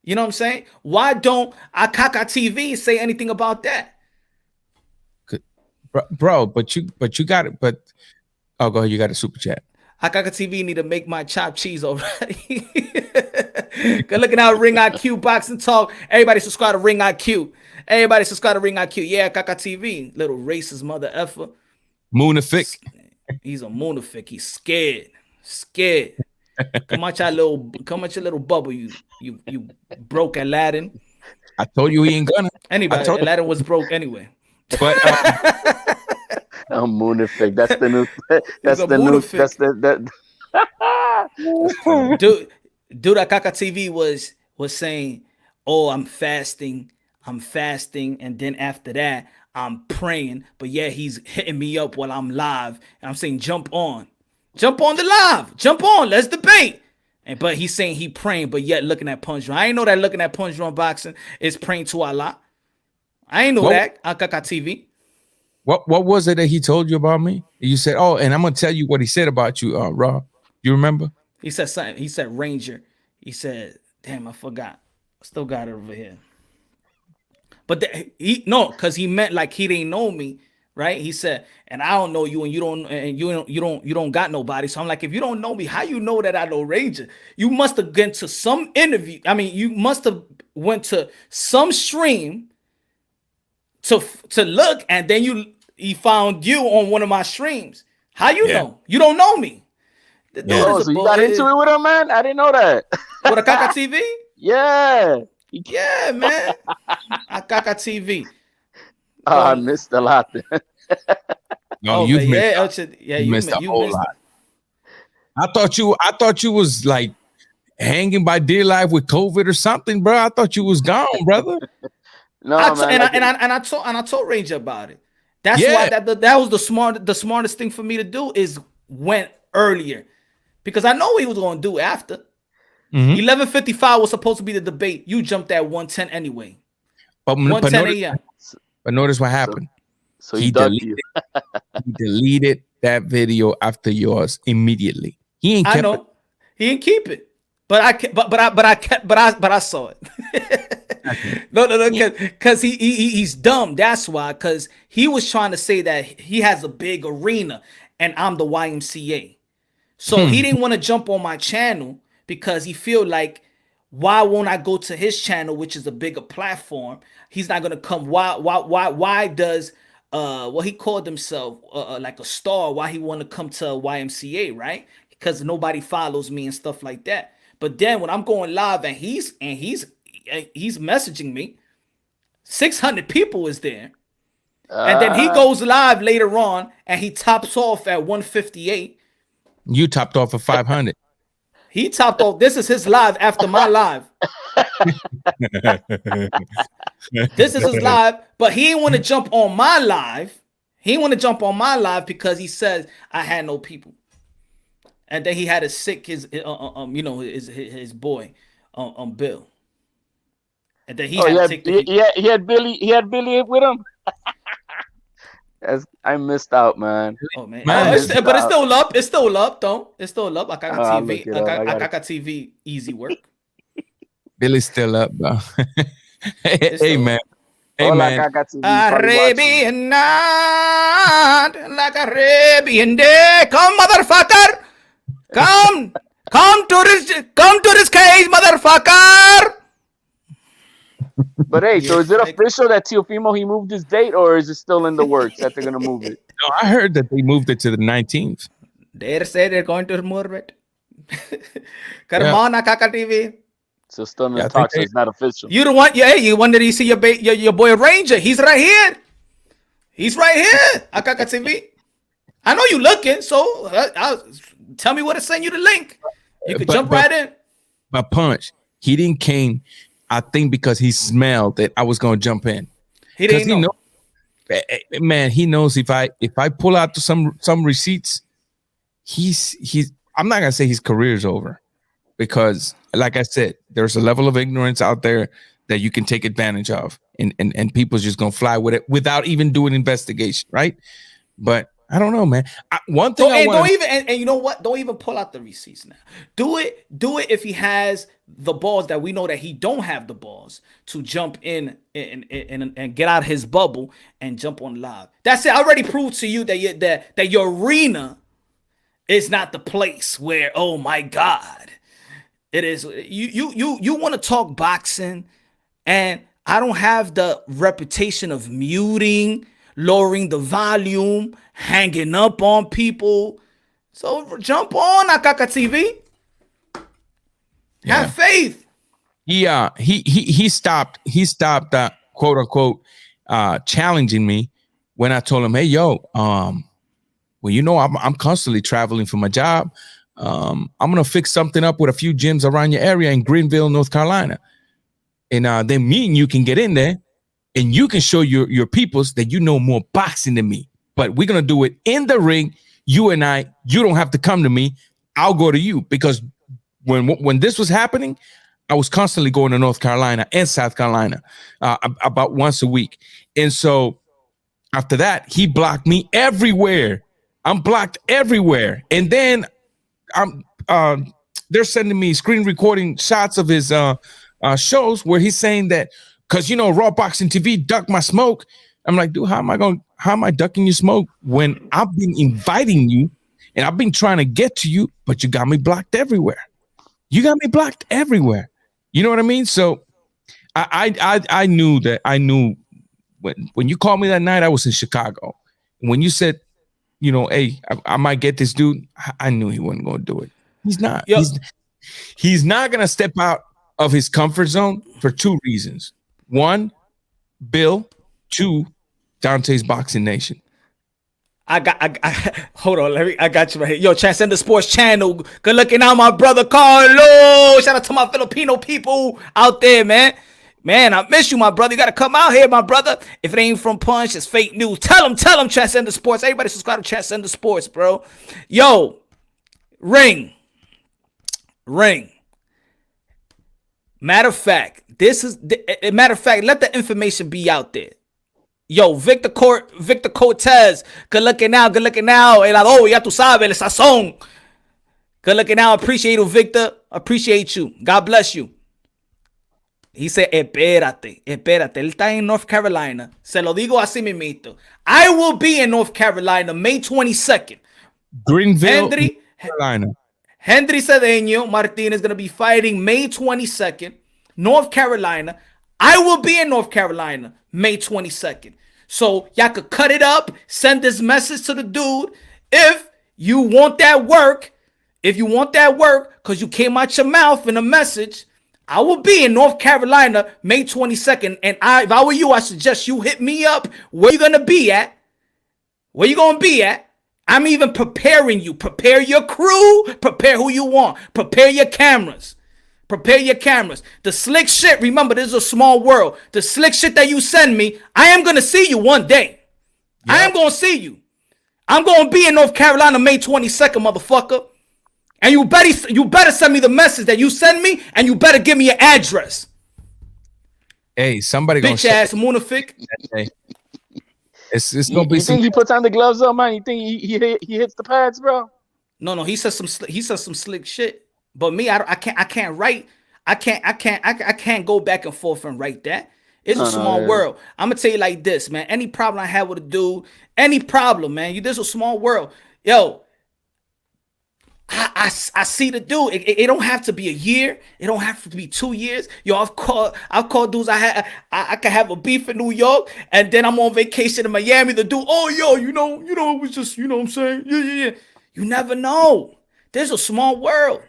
You know what I'm saying? Why don't Akaka TV say anything about that? Bro, but you got it. But go ahead, you got a super chat. Akaka TV need to make my chopped cheese already. Good looking out, Ring IQ Boxing Talk. Everybody subscribe to Ring IQ. Everybody subscribe to Ring IQ. Yeah, Akaka TV, little racist mother effer. Moonific. He's a moonific. He's scared. Come out your little bubble, you broke Aladdin. I told you he ain't gonna. Anybody, Aladdin was broke anyway. But I'm moonific. That's the new. That's the new. moonific. That's the. Dude, Akaka TV was saying, "Oh, I'm fasting, and then after that, I'm praying." But yeah, he's hitting me up while I'm live, and I'm saying, "Jump on the live, jump on, let's debate." But he's saying he praying, but yet looking at Punch Drunk. I ain't know that looking at Punch Drunk boxing is praying to Allah. I ain't know that. Akaka TV. What was it that he told you about me? You said, "Oh, and I'm gonna tell you what he said about you, Rob." You remember? He said something. He said Ranger. He said, "Damn, I forgot. I still got it over here." But because he meant like he didn't know me, right? He said, "And I don't know you, and you don't got nobody." So I'm like, if you don't know me, how you know that I know Ranger? You must have been to some interview. I mean, you must have went to some stream to look, and then he found you on one of my streams. How you know? You don't know me. So you got into it with him, man? I didn't know that. With Akaka TV? Yeah. Yeah, man. Akaka TV. I missed a lot then. No, you missed a whole lot. I thought you was like hanging by dear life with COVID or something, bro. I thought you was gone, brother. No, I told Ranger about it. That's why that was the smartest thing for me to do is went earlier, because I know what he was going to do after. 11:55 was supposed to be the debate. You jumped at 1:10 anyway. But 1:10 a.m. But notice what happened. So he deleted he deleted that video after yours immediately. He ain't kept I know it. he didn't keep it, but I saw it. No, because he's dumb. That's why. Because he was trying to say that he has a big arena and I'm the YMCA. So he didn't want to jump on my channel because he feel like, why won't I go to his channel, which is a bigger platform? He's not gonna come. Why does he called himself like a star? Why he want to come to YMCA, right? Because nobody follows me and stuff like that. But then when I'm going live and he's messaging me, 600 people is there. And then he goes live later on and he tops off at 158. You topped off at 500. He topped off. This is his live after my live. This is his live, but he didn't want to jump on my live. He didn't want to jump on my live because he says I had no people. And then he had to sick his boy Bill. And then he had to take he had Billy with him. I missed out, man. Oh man, it's still up. It's still up, though. It's still up. Akaka TV, Akaka TV, easy work. Billy's still up, bro. Hey man. Hey man. Arabian night, like Arabian day. Come, motherfucker. Come to this cage, motherfucker. But hey, so is it official that Teofimo he moved his date, or is it still in the works that they're gonna move it? No, I heard that they moved it to the 19th. They say they're going to move it. Come on, Akaka TV. So still in the talks, so it's not official. You don't want, you wanted to see your boy Ranger. He's right here. He's right here. Akaka TV. I know you looking, so tell me where to send you the link. You can jump right in. But Punch, he didn't came, I think, because he smelled that I was gonna jump in. He didn't know. Man, he knows if I pull out some receipts, he's I'm not gonna say his career's over, because like I said, there's a level of ignorance out there that you can take advantage of, and people's just gonna fly with it without even doing investigation, right? But I don't know, man. One thing Don't even and you know what? Don't even pull out the receipts now. Do it if he has the balls that we know that he don't have the balls to jump in and get out of his bubble and jump on live. That's it. I already proved to you that your arena is not the place where, oh my God, it is. You want to talk boxing, and I don't have the reputation of muting, lowering the volume, hanging up on people. So jump on Akaka TV. Have faith. He stopped quote unquote challenging me when I told him, hey yo, well, you know, I'm constantly traveling for my job. I'm gonna fix something up with a few gyms around your area in Greenville, North Carolina, and then me and you can get in there, and you can show your peoples that you know more boxing than me. But we're gonna do it in the ring. You and I. You don't have to come to me. I'll go to you, because when this was happening, I was constantly going to North Carolina and South Carolina about once a week, and so after that, he blocked me everywhere. I'm blocked everywhere. And then they're sending me screen recording shots of his shows where he's saying that, because, you know, Raw Boxing TV ducked my smoke. I'm like, dude, how am I ducking your smoke when I've been inviting you and I've been trying to get to you, but you got me blocked everywhere. You got me blocked everywhere. You know what I mean? So I knew when you called me that night, I was in Chicago. When you said, you know, hey, I might get this dude, I knew he wasn't going to do it. He's not. Yep. He's not going to step out of his comfort zone for two reasons. One, Bill. Two, Dante's Boxing Nation. I hold on, I got you right here. Yo, Transcendent Sports Channel. Good looking out, my brother Carlo. Shout out to my Filipino people out there, man. Man, I miss you, my brother. You got to come out here, my brother. If it ain't from Punch, it's fake news. Tell them, Transcendent Sports. Everybody subscribe to Transcendent Sports, bro. Yo, ring. Matter of fact, let the information be out there. Yo, Victor Cortez. Good looking out. Oh, ya tú sabes, el sazón. Good looking out. Appreciate you, Victor. Appreciate you. God bless you. He said, espérate. Él está en North Carolina. Se lo digo así mismito. I will be in North Carolina May 22nd. Greenville, North Carolina. Henry Cedeño Martin is going to be fighting May 22nd, North Carolina. I will be in North Carolina May 22nd. So y'all could cut it up, send this message to the dude. If you want that work, because you came out your mouth in a message, I will be in North Carolina May 22nd. And if I were you, I suggest you hit me up. Where you going to be at? I'm even preparing you. Prepare your crew. Prepare who you want. Prepare your cameras. The slick shit, remember, this is a small world. The slick shit that you send me, I am going to see you one day. Yep. I am going to see you. I'm going to be in North Carolina May 22nd, motherfucker. And you better send me the message that you send me, and you better give me your address. Hey, somebody gonna bitch ass Munafik. It's gonna be. You think he puts on the gloves on, man? You think he hits the pads, bro? No. He says some slick shit. But me, I can't write. I can't go back and forth and write that. It's a small world. I'm gonna tell you like this, man. Any problem I have with a dude, any problem, man. This is a small world. Yo. I see the dude. It don't have to be a year. It don't have to be 2 years. Yo, I've called dudes. I can have a beef in New York, and then I'm on vacation in Miami. The dude, oh yo, you know, it was just, you know what I'm saying? Yeah. You never know. There's a small world.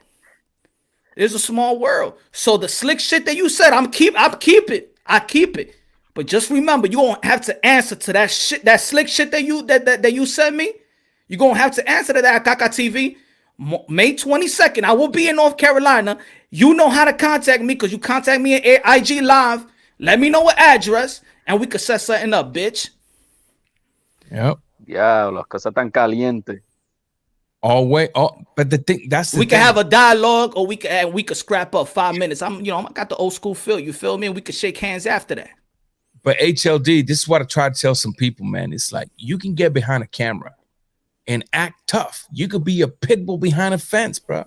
So the slick shit that you said, I keep it. But just remember, you gonna have to answer to that shit, that slick shit that you sent me. You gonna have to answer to that, Kaka TV. May 22nd, I will be in North Carolina. You know how to contact me because you contact me at IG Live. Let me know what address, and we could set something up, bitch. Yep. Diablo, cosa tan caliente. But the thing we can have a dialogue, or we could scrap up 5 minutes. I got the old school feel. You feel me? And we could shake hands after that. But HLD, this is what I try to tell some people, man. It's like you can get behind a camera, and act tough. You could be a pit bull behind a fence, bro.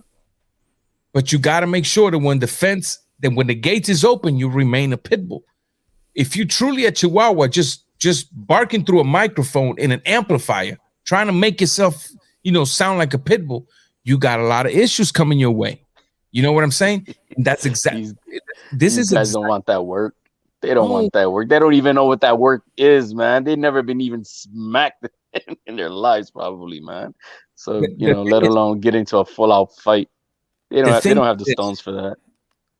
But you got to make sure that when the gates is open, you remain a pit bull. If you truly a Chihuahua, just barking through a microphone in an amplifier, trying to make yourself, sound like a pit bull, you got a lot of issues coming your way. You know what I'm saying? And that's exactly. These guys don't want that work. They don't want that work. They don't even know what that work is, man. They've never been even smacked in their lives, probably, man. So let alone get into a full-out fight. They don't have the stones for that.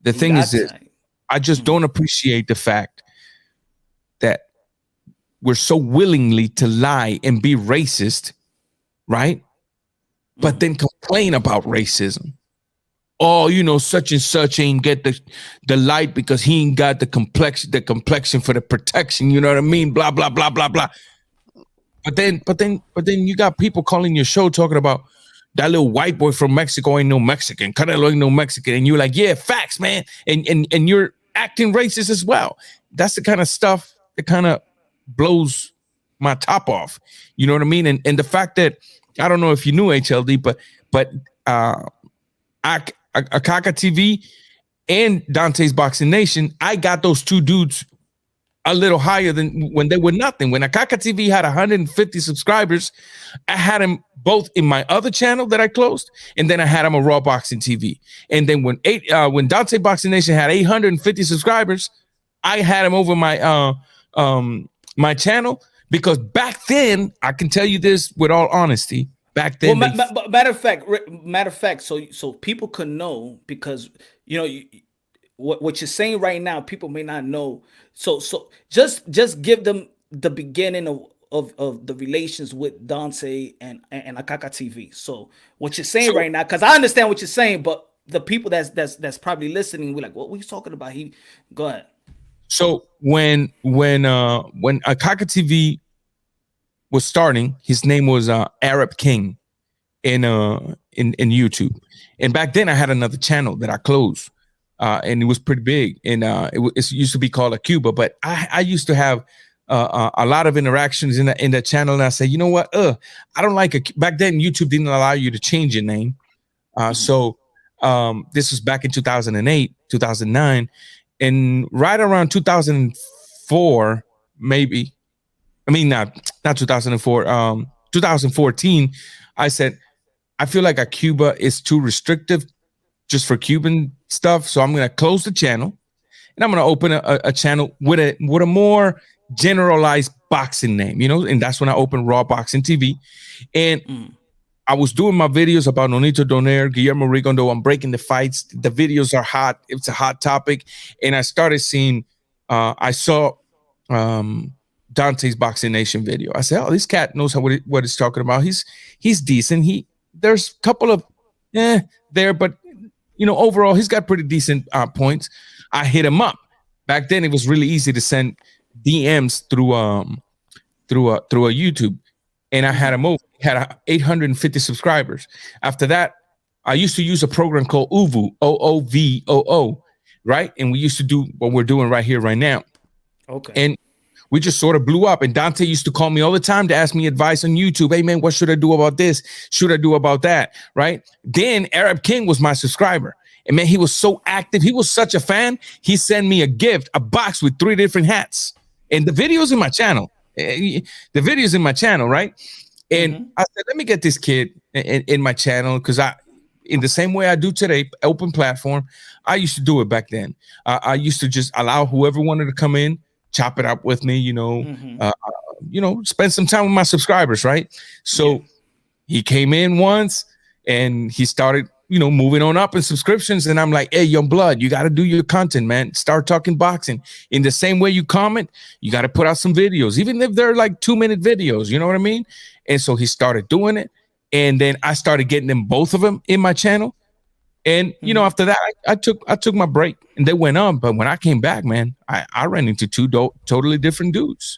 The thing is this: I just don't appreciate the fact that we're so willingly to lie and be racist, right? But then complain about racism. Oh, such and such ain't get the light because he ain't got the complexion for the protection. You know what I mean? Blah blah blah blah blah. But then you got people calling your show talking about that little white boy from Mexico ain't no Mexican. Canelo ain't no Mexican, and you're like, yeah, facts, man. And you're acting racist as well. That's the kind of stuff that kind of blows my top off. You know what I mean? And the fact that I don't know if you knew HLD, but Akaka TV and Dante's Boxing Nation, I got those two dudes a little higher than when they were nothing. When Akaka TV had 150 subscribers, I had them both in my other channel that I closed, and then I had them on Raw Boxing TV. And then when Dante Boxing Nation had 850 subscribers, I had them over my my channel, because back then, I can tell you this with all honesty, back then, matter of fact, so people could know, because what you're saying right now, people may not know. So just give them the beginning of the relations with Dante and Akaka TV. So what you're saying right now, because I understand what you're saying, but the people that's probably listening, we're like, what were you talking about? Go ahead. So when Akaka TV was starting, his name was Arab King in YouTube, and back then I had another channel that I closed, and it was pretty big, and it used to be called a Cuba, but I used to have a lot of interactions in that channel, and I said, you know what, I don't like it. Back then YouTube didn't allow you to change your name, so this was back in 2008, 2009. And right around 2004, maybe, I mean, not 2004, 2014, I said, I feel like a Cuba is too restrictive just for Cuban stuff. So I'm going to close the channel, and I'm going to open a channel with a more generalized boxing name, and that's when I opened Raw Boxing TV. And I was doing my videos about Nonito Donaire, Guillermo Rigondo. I'm breaking the fights. The videos are hot. It's a hot topic. And I started seeing, I saw Dante's Boxing Nation video. I said, oh, this cat knows what he's talking about. He's decent. There's a couple of there, but overall he's got pretty decent points. I hit him up. Back then it was really easy to send DMs through a YouTube. And I had him over. He had 850 subscribers. After that, I used to use a program called Ovo, OOVOO, right? And we used to do what we're doing right here, right now. Okay. And we just sort of blew up. And Dante used to call me all the time to ask me advice on YouTube. Hey, man, what should I do about this? Should I do about that? Right? Then Arab King was my subscriber. And, man, he was so active. He was such a fan. He sent me a gift, a box with 3 different hats. And the video's in my channel. The video's in my channel, right? And I said, let me get this kid in my channel, because in the same way I do today, open platform, I used to do it back then. I used to just allow whoever wanted to come in, chop it up with me, spend some time with my subscribers, right? So he came in once, and he started, moving on up in subscriptions. And I'm like, hey, Young Blood, you got to do your content, man. Start talking boxing. In the same way you comment, you got to put out some videos, even if they're like 2-minute videos. You know what I mean? And so he started doing it. And then I started getting them, both of them, in my channel. And, after that, I took my break, and they went on. But when I came back, man, I ran into 2 totally different dudes.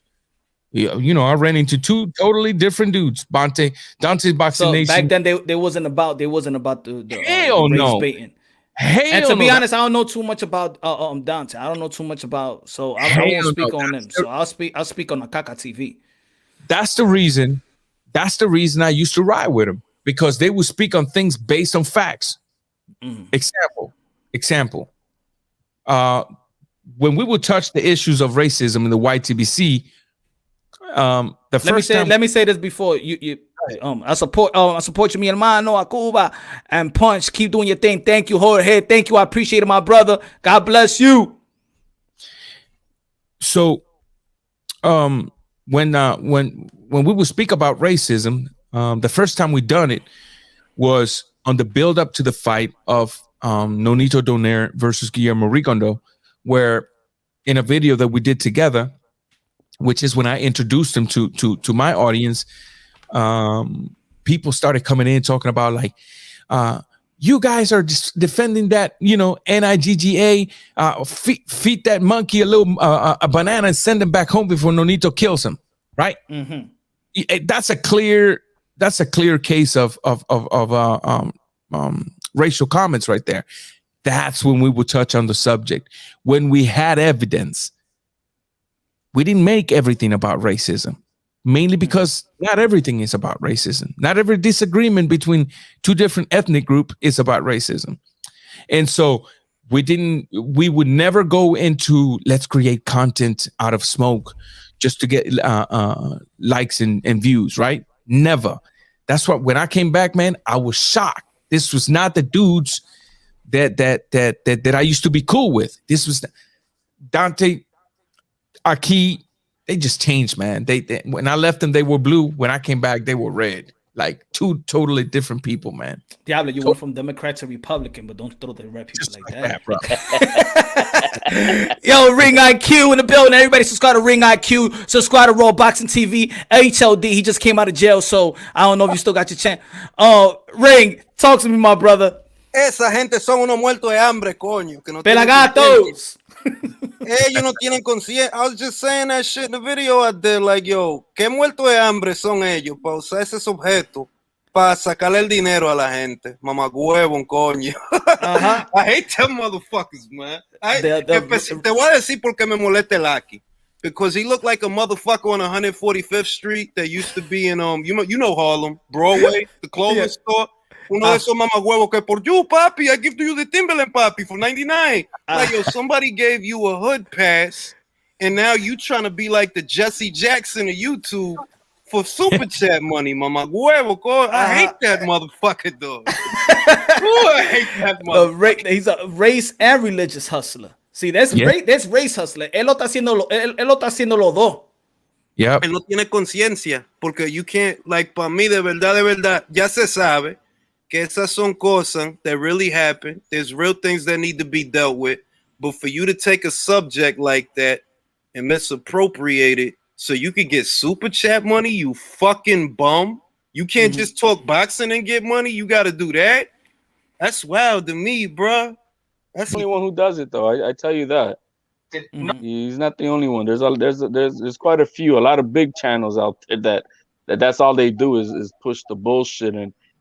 I ran into 2 totally different dudes. Dante's Boxing Nation. Back then, they wasn't about the hell no. Baiting. Hell and to be no. honest, I don't know too much about Dante. I don't know too much about, so I won't speak on them. So I'll speak on Akaka TV. That's the reason That's the reason I used to ride with them, because they would speak on things based on facts. Example. When we would touch the issues of racism in the YTBC, let me say this before you I support you, mi hermano, a Cuba, and Punch. Keep doing your thing. Thank you, Jorge. Thank you. I appreciate it, my brother. God bless you. So, when we would speak about racism, the first time we done it was on the build up to the fight of Nonito Donaire versus Guillermo Rigondo, where in a video that we did together, which is when I introduced him to my audience, people started coming in talking about like, you guys are just defending that, NIGGA, feed that monkey a banana and send him back home before Nonito kills him, right? That's a clear case of racial comments right there. That's when we would touch on the subject. When we had evidence, we didn't make everything about racism, mainly because not everything is about racism. Not every disagreement between two different ethnic groups is about racism. And so we would never go into let's create content out of smoke just to get likes and views, right? Never. That's what, when I came back, man, I was shocked. This was not the dudes that I used to be cool with. This was Dante, Aki. They just changed, man. They when I left them, they were blue. When I came back, they were red. Like two totally different people, man. Diablo, you went from Democrat to Republican, but don't throw the red people Just like that. bro. Yo, Ring IQ in the building. Everybody subscribe to Ring IQ. Subscribe to Raw Boxing TV. HLD, he just came out of jail, so I don't know if you still got your chance. Ring, talk to me, my brother. Esa gente son unos muertos de hambre, coño. Que no Pelagatos. Ellos no tienen conciencia. I was just saying that shit in the video I did. Like, yo, qué muertos de hambre son ellos para usar ese objeto para sacarle el dinero a la gente. Mamagüevo, coño. I hate them motherfuckers, man. Te voy a decir por qué me molesta el Aki. Because he looked like a motherfucker on 145th Street that used to be in, you know Harlem, Broadway, the clothing store. Uno de esos mamagüevos que por you, papi, I give to you the Timberland, papi, for 99. Like, yo, somebody gave you a hood pass, and now you trying to be like the Jesse Jackson of YouTube for super chat money, mamagüevo. I hate that motherfucker, though. I hate that motherfucker. He's a race and religious hustler. See, that's race hustler. Él lo está haciendo los dos. Yeah. Él no tiene conciencia, porque you can't, like, para mí, de verdad, ya se sabe que esas son cosas that really happen. There's real things that need to be dealt with. But for you to take a subject like that and misappropriate it so you could get super chat money, you fucking bum. You can't just talk boxing and get money. You got to do that. That's wild to me, bro. That's the only one who does it, though. I tell you that. He's not the only one. There's quite a few. A lot of big channels out there that's all they do is push the bullshit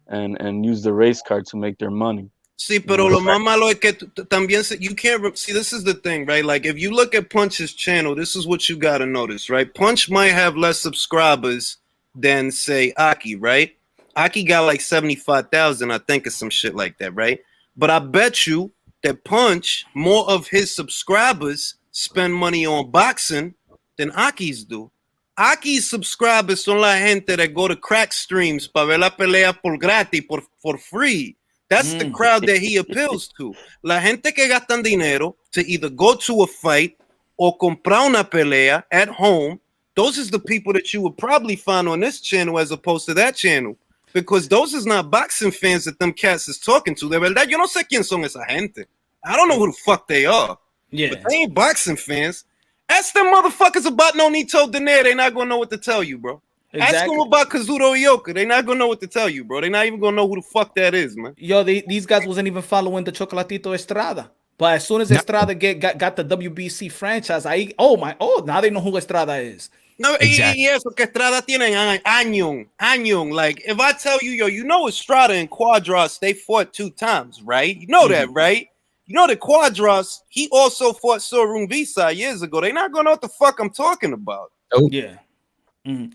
and use the race card to make their money. Sí, pero lo más malo es que también you can't see. This is the thing, right? Like, if you look at Punch's channel, this is what you got to notice, right? Punch might have less subscribers than, say, Aki, right? Aki got like 75,000, I think, or some shit like that, right? But I bet you that Punch, more of his subscribers spend money on boxing than Aki's do. Aki's subscribers son la gente that go to crack streams para ver la pelea por gratis, for free. That's the crowd that he appeals to. La gente que gastan dinero to either go to a fight or comprar una pelea at home. Those is the people that you would probably find on this channel as opposed to that channel. Because those is not boxing fans that them cats is talking to. De verdad, yo no sé quién son esa gente. I don't know who the fuck they are. Yeah. But they ain't boxing fans. Ask them motherfuckers about Nonito Donaire. They not gonna know what to tell you, bro. Exactly. Ask them about Kazuto Ioka. They not gonna know what to tell you, bro. They not even gonna know who the fuck that is, man. Yo, these guys wasn't even following the Chocolatito Estrada. But as soon as Estrada got the WBC franchise, now they know who Estrada is. No, exactly. Y eso que Estrada tiene años. Like, if I tell you, yo, you know Estrada and Quadras, they fought 2 times, right? You know that, right? You know that Quadras, he also fought Sorun Visa years ago. They not gonna know what the fuck I'm talking about. Oh. Yeah.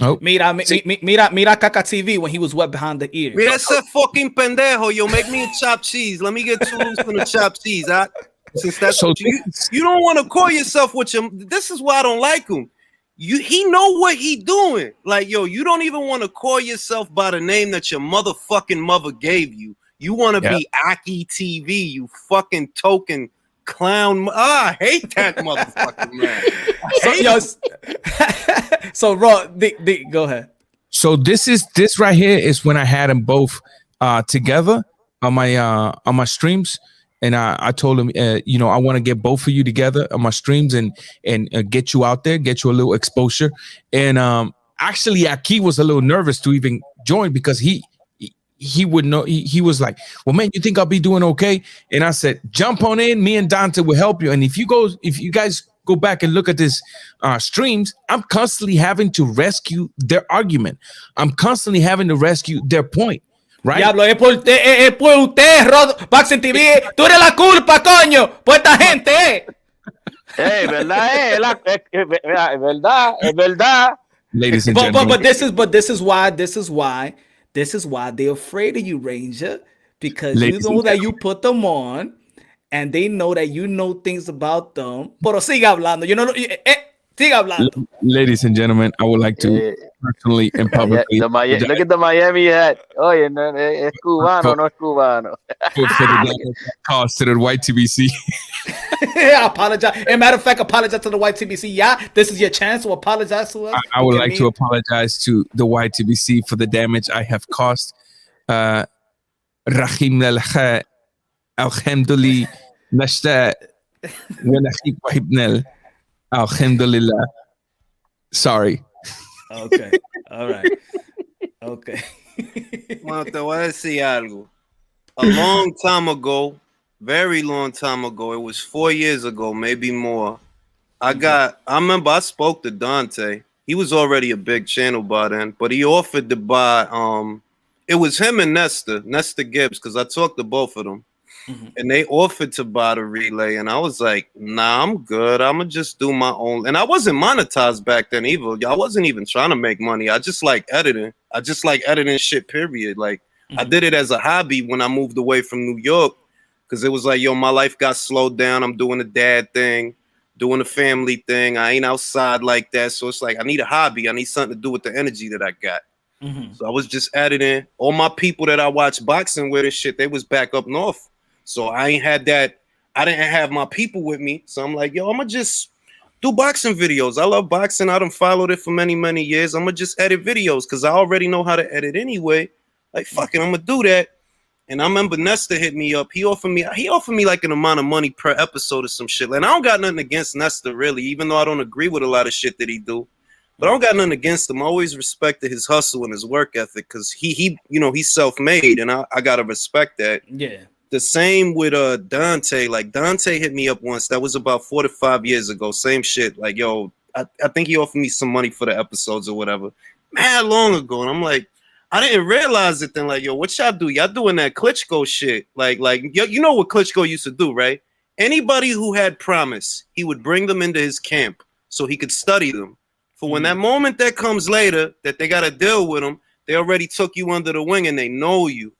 Oh. Mira Caca TV when he was wet behind the ears. Mira ese fucking pendejo, yo, make me a chopped cheese. Let me get 2 loose on the chopped cheese. Since that's So what you don't want to call yourself what you. This is why I don't like him. He know what he doing. Like, yo, you don't even want to call yourself by the name that your motherfucking mother gave you. You want to be Aki TV, you fucking token clown. I hate that motherfucking man. So Raw, go ahead. So this right here is when I had them both together on my streams, and I told him, you know, I want to get both of you together on my streams and get you out there, get you a little exposure. And actually, Aki was a little nervous to even join because he would know. He was like, "Well, man, you think I'll be doing okay?" And I said, "Jump on in. Me and Dante will help you. And if you guys go back and look at this streams, I'm constantly having to rescue their argument. I'm constantly having to rescue their point, right?" Diablo, es por usted, Rod Boxing TV. Tú eres la culpa, coño, por esta gente. ¿Verdad? Es verdad. Ladies and gentlemen. But this is why they're afraid of you, Ranger, because Ladies you know that you put them on. And they know that you know things about them. Pero siga hablando. You know, siga hablando. Ladies and gentlemen, I would like to personally and publicly Look at the Miami hat. Oye, no, es cubano, no es cubano. for the cost to the white TBC. I apologize. As a matter of fact, apologize to the white TBC. Yeah, this is your chance to apologize to us. I would like to apologize to the white TBC for the damage I have caused. Rahim al Alhamdulillah, nashta ونخيك وحبنا Alhamdulillah. Sorry. Okay. All right. Okay. Bueno, te voy a decir algo. A long time ago, very long time ago, it was 4 years ago, maybe more. I remember I spoke to Dante. He was already a big channel by then, but he offered to buy, it was him and Nesta Gibbs, because I talked to both of them. Mm-hmm. And they offered to buy the relay, and I was like, nah, I'm good. I'm gonna just do my own. And I wasn't monetized back then either. I wasn't even trying to make money. I just like editing. I just like editing shit, period. Like, I did it as a hobby when I moved away from New York, because it was like, yo, my life got slowed down. I'm doing the dad thing, doing the family thing. I ain't outside like that. So it's like, I need a hobby. I need something to do with the energy that I got. Mm-hmm. So I was just editing. All my people that I watched boxing with and shit, they was back up north. So I ain't had that. I didn't have my people with me. So I'm like, yo, I'm going to just do boxing videos. I love boxing. I done followed it for many, many years. I'm going to just edit videos because I already know how to edit anyway. Like, fuck it, I'm going to do that. And I remember Nesta hit me up. He offered me like an amount of money per episode or some shit. And I don't got nothing against Nesta, really, even though I don't agree with a lot of shit that he do. But I don't got nothing against him. I always respected his hustle and his work ethic because he you know, he's self-made, and I got to respect that. Yeah. The same with Dante. Like, Dante hit me up once. That was about 4 to 5 years ago. Same shit. Like, yo, I think he offered me some money for the episodes or whatever. Mad long ago. And I'm like, I didn't realize it then. Like, yo, what y'all do? Y'all doing that Klitschko shit. Like, you know what Klitschko used to do, right? Anybody who had promise, he would bring them into his camp so he could study them. For when that moment that comes later that they got to deal with them, they already took you under the wing and they know you.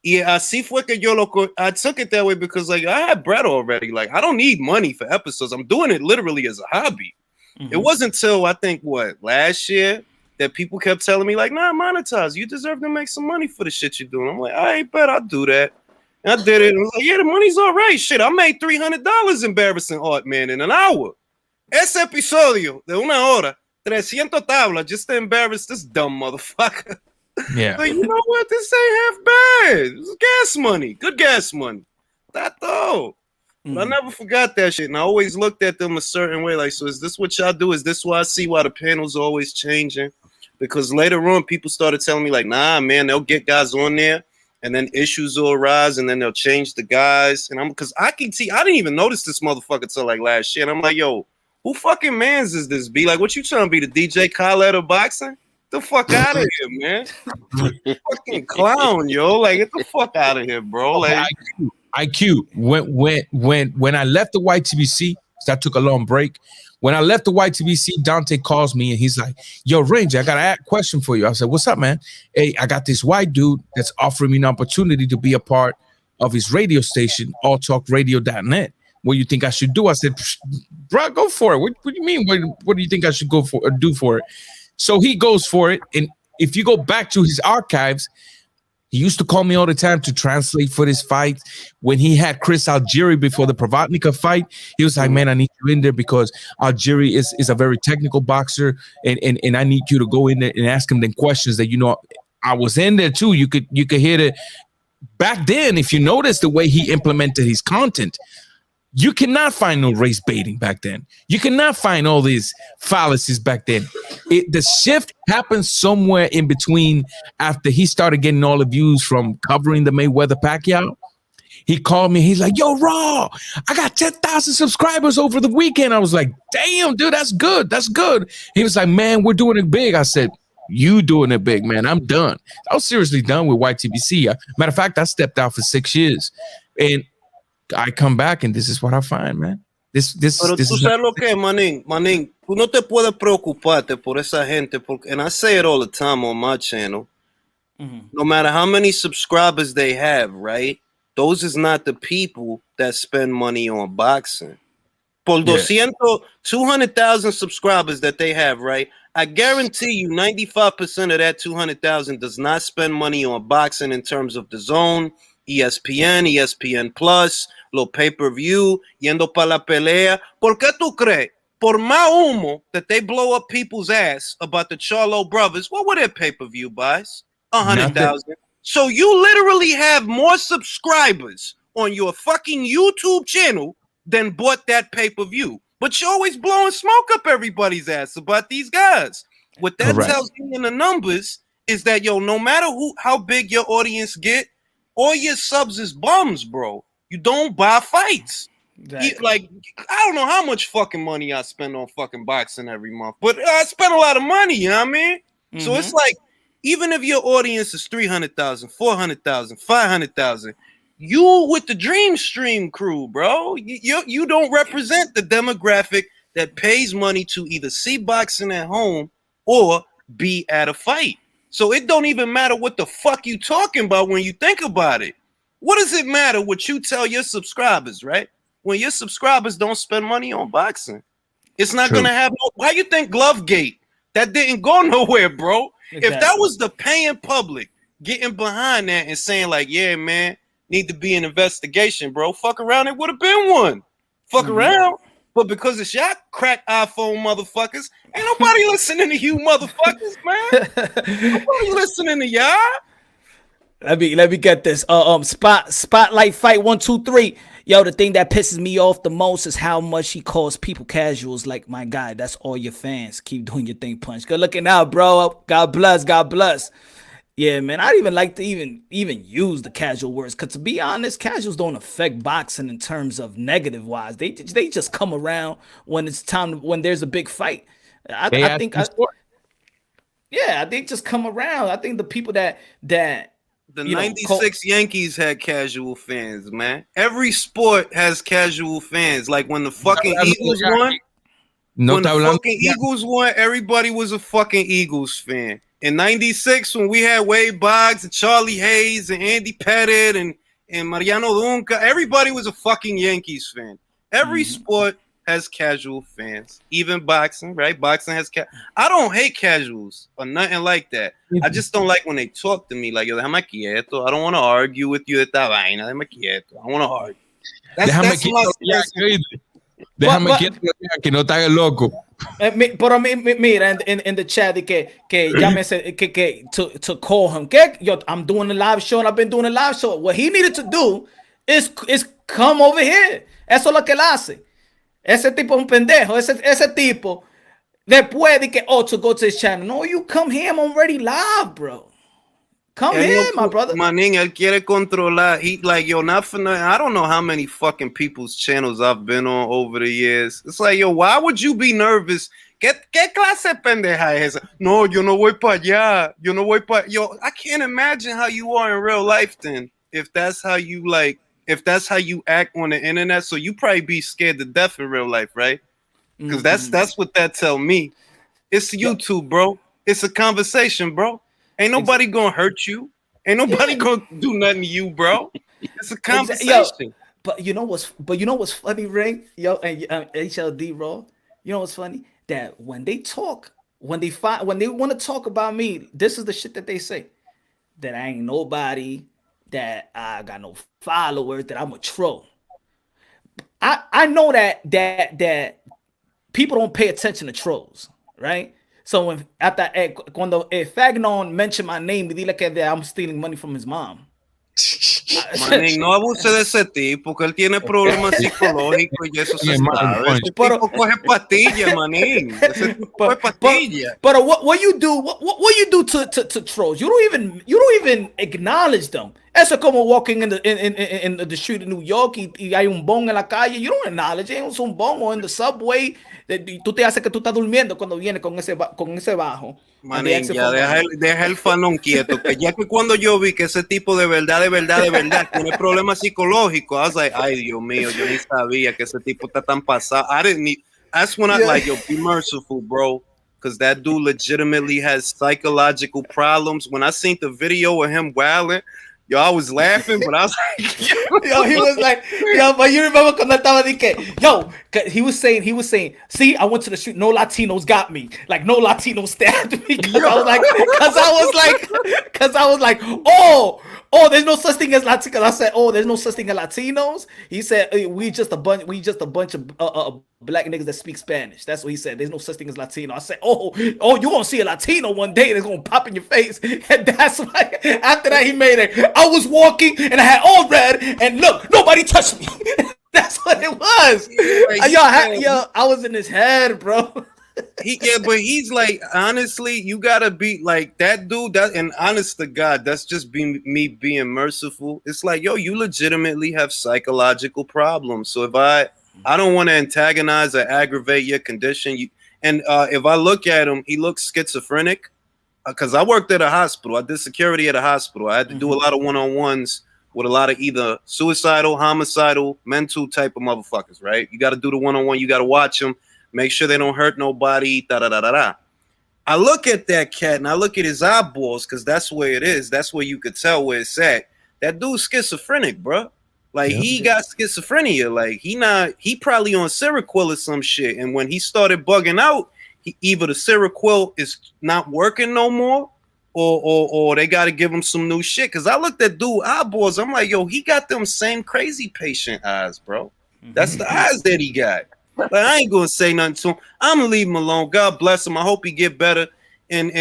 Yeah, así fue que I took it that way because, like, I had bread already. Like, I don't need money for episodes. I'm doing it literally as a hobby. Mm-hmm. It wasn't until, I think, last year that people kept telling me, like, nah, monetize. You deserve to make some money for the shit you're doing. I'm like, I bet I'll do that. And I did it. And I was like, yeah, the money's all right. Shit, I made $300 embarrassing art, man, in an hour. Ese episodio de una hora, 300 tablas, just to embarrass this dumb motherfucker. Yeah. Like, you know what? This ain't half bad. It's gas money. Good gas money. That though. But I never forgot that shit. And I always looked at them a certain way. Like, so is this what y'all do? Is this why I see why the panel's always changing? Because later on, people started telling me, like, nah, man, they'll get guys on there and then issues will arise and then they'll change the guys. And because I didn't even notice this motherfucker till like last year. And I'm like, yo, who fucking mans is this? Be like, what you trying to be, the DJ Khaled of boxing? The fuck out of here, man. Fucking clown, yo. Like, get the fuck out of here, bro. Like, IQ. When I left the YTBC, So I took a long break. When I left the YTBC, Dante calls me and he's like, yo, Ranger, I got a question for you. I said, what's up, man? Hey, I got this white dude that's offering me an opportunity to be a part of his radio station, alltalkradio.net. What do you think I should do? I said, bro, go for it. What do you mean? What do you think I should go for or do for it? So he goes for it. And if you go back to his archives, he used to call me all the time to translate for this fight. When he had Chris Algieri before the Provatnica fight, he was like, man, I need you in there because Algieri is a very technical boxer, and I need you to go in there and ask him them questions that, you know, I was in there too. You could hear it. Back then, if you notice the way he implemented his content, you cannot find no race baiting back then. You cannot find all these fallacies back then. The shift happened somewhere in between after he started getting all the views from covering the Mayweather Pacquiao. He called me. He's like, yo, Raw, I got 10,000 subscribers over the weekend. I was like, damn, dude, that's good. That's good. He was like, man, we're doing it big. I said, you doing it big, man. I'm done. I was seriously done with YTBC. Matter of fact, I stepped out for 6 years. And I come back and this is what I find, man. Pero tú sabes lo que, manín, tú no te puedes preocuparte por esa gente, porque, and I say it all the time on my channel, no matter how many subscribers they have, right? Those is not the people that spend money on boxing. Por 200,000 subscribers that they have, right? I guarantee you 95% of that 200,000 does not spend money on boxing in terms of the zone, ESPN, ESPN Plus, lo pay-per-view, yendo para la pelea. ¿Por qué tú crees? Por más humo that they blow up people's ass about the Charlo brothers, what were their pay-per-view buys? 100,000. So you literally have more subscribers on your fucking YouTube channel than bought that pay-per-view. But you're always blowing smoke up everybody's ass about these guys. What that tells me in the numbers is that, yo, no matter how big your audience get, all your subs is bums, bro. You don't buy fights. Exactly. Like, I don't know how much fucking money I spend on fucking boxing every month, but I spend a lot of money, you know what I mean? So it's like, even if your audience is 300,000, 400,000, 500,000, you with the Dream Stream crew, bro, you don't represent the demographic that pays money to either see boxing at home or be at a fight. So it don't even matter what the fuck you talking about when you think about it. What does it matter what you tell your subscribers, right? When your subscribers don't spend money on boxing, it's not going to have no. Why you think Glovegate? That didn't go nowhere, bro. Exactly. If that was the paying public getting behind that and saying like, yeah, man, need to be an investigation, bro. Fuck around, it would have been one. Fuck around. But because it's y'all crack iPhone motherfuckers, ain't nobody listening to you motherfuckers, man. Nobody listening to y'all. Let me get this. Spotlight fight 1, 2, 3. Yo, the thing that pisses me off the most is how much he calls people casuals. Like, my guy, that's all your fans. Keep doing your thing, Punch. Good looking out, bro. God bless. God bless. Yeah, man. I don't even like to even use the casual words, because to be honest, casuals don't affect boxing in terms of negative wise. They just come around when it's time, when there's a big fight. I think just come around. I think the people that the 96 Yankees had casual fans, man. Every sport has casual fans. Like when the fucking Eagles won, Eagles won, everybody was a fucking Eagles fan. In 96, when we had Wade Boggs and Charlie Hayes and Andy Pettit and Mariano Dunca, everybody was a fucking Yankees fan. Every sport has casual fans, even boxing, right? Boxing has I don't hate casuals or nothing like that. I just don't like when they talk to me like, yo, déjame quieto. I don't want to argue with you. Esta vaina, déjame quieto. I want to argue. Déjame quieto que no te hagas loco. Pero mira, in the chat que ya me said que to call him. Yo, I'm doing a live show and I've been doing a live show. What he needed to do is come over here. Eso es lo que él hace. Ese tipo es un pendejo. Ese tipo después de que to go to his channel. No, you come here. I'm already live, bro. Come here, my brother. Manín, él quiere controlar. He like, yo, not for nothing. I don't know how many fucking people's channels I've been on over the years. It's like, yo, why would you be nervous? ¿Qué clase de pendeja es esa? No, yo no voy para allá. Yo, I can't imagine how you are in real life then. If that's how you like if that's how you act on the internet. So you probably be scared to death in real life, right? Because that's what that tell me. It's YouTube, bro. It's a conversation, bro. Ain't nobody gonna hurt you. Ain't nobody gonna do nothing to you, bro. It's a conversation. But you know what's funny, Ray? Yo, and HLD, bro. You know what's funny? That when they talk, when they want to talk about me, this is the shit that they say. That I ain't nobody, that I got no followers, that I'm a troll. I know that people don't pay attention to trolls, right? So when cuando Fagnon mentioned my name, dile que I'm stealing money from his mom. Manín, no abuse de ese tipo, que él tiene problemas psicológicos y eso se sabe. Ese tipo coge pastillas, manín. Ese tipo coge pastillas. But what you do? What you do to trolls? You don't even acknowledge them. Eso es como walking in the street in New York y hay un bong en la calle. You don't acknowledge it. Es un bong o in the subway. Tú te haces que tú estás durmiendo cuando vienes con ese bajo. Manín, ya deja el fanón quieto, que ya que cuando yo vi que ese tipo de verdad tiene problemas psicológicos, I was like, ay, Dios mío, yo ni sabía que ese tipo está tan pasado. That's when I like, yo, be merciful, bro, because that dude legitimately has psychological problems. When I seen the video of him wilding, yo, I was laughing, but I was like, yo, he was like, yo, but you remember cuando estaba diciendo, yo, he was saying, see, I went to the street, no Latinos got me, like no Latinos stabbed me, because I was like, oh, there's no such thing as Latinos. I said, oh, there's no such thing as Latinos. He said, we just a bunch of black niggas that speak Spanish. That's what he said. There's no such thing as Latino. I said, oh, you gonna see a Latino one day that's gonna pop in your face. And that's why after that he made it. I was walking and I had all red and look, nobody touched me. That's what it was. Yo, I was in his head, bro. But he's like, honestly, you gotta be like that dude. And honest to God, that's just me being merciful. It's like, yo, you legitimately have psychological problems. So if I don't want to antagonize or aggravate your condition, if I look at him, he looks schizophrenic. Because I worked at a hospital, I did security at a hospital. I had to do a lot of one-on-ones with a lot of either suicidal, homicidal, mental type of motherfuckers. Right? You got to do the one-on-one. You got to watch them. Make sure they don't hurt nobody. I look at that cat and I look at his eyeballs because that's where it is. That's where you could tell where it's at. That dude's schizophrenic, bro. Like he got schizophrenia. Like he probably on Seroquel or some shit. And when he started bugging out, either the Seroquel is not working no more, or they got to give him some new shit. Because I looked at dude eyeballs. I'm like, yo, he got them same crazy patient eyes, bro. That's the eyes that he got. Like, I ain't gonna say nothing to him. I'm gonna leave him alone. God bless him. I hope he get better and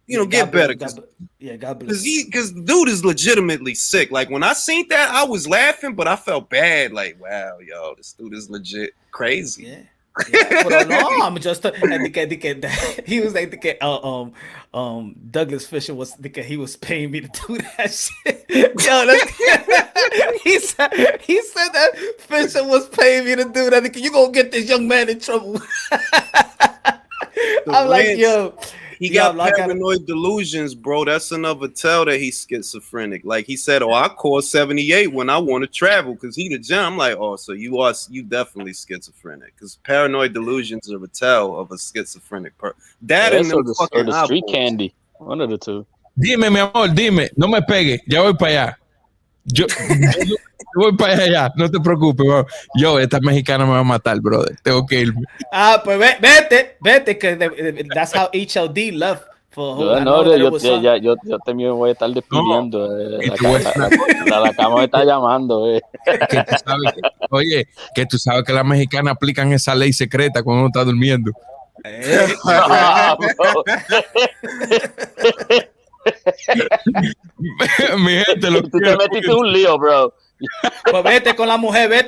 get better. God bless. Because dude is legitimately sick. Like when I seen that, I was laughing, but I felt bad. Like, wow, yo, this dude is legit crazy. Yeah. Pero no, I'm just he was like Douglas Fisher was he was paying me to do that shit. Yo, he said that Fisher was paying me to do that. You gonna get this young man in trouble. I'm like, yo. He got paranoid delusions, bro. That's another tell that he's schizophrenic. Like he said, I call 78 when I want to travel because he the jam. I'm like, so you definitely schizophrenic because paranoid delusions are a tell of a schizophrenic person. That and the fucking street candy. One of the two. Dime, mi amor, dime, no me pegue, ya voy para allá. Yo voy para allá, no te preocupes, bro. Yo, esta mexicana me va a matar, brother. Tengo que irme. Pues vete, que that's how HLD left. Yo también voy a estar despidiendo. La cama me está llamando. Que tú sabes que las mexicanas aplican esa ley secreta cuando uno está durmiendo. Mi gente, tú te metiste un lío, bro. Pues vete con la mujer. Hey,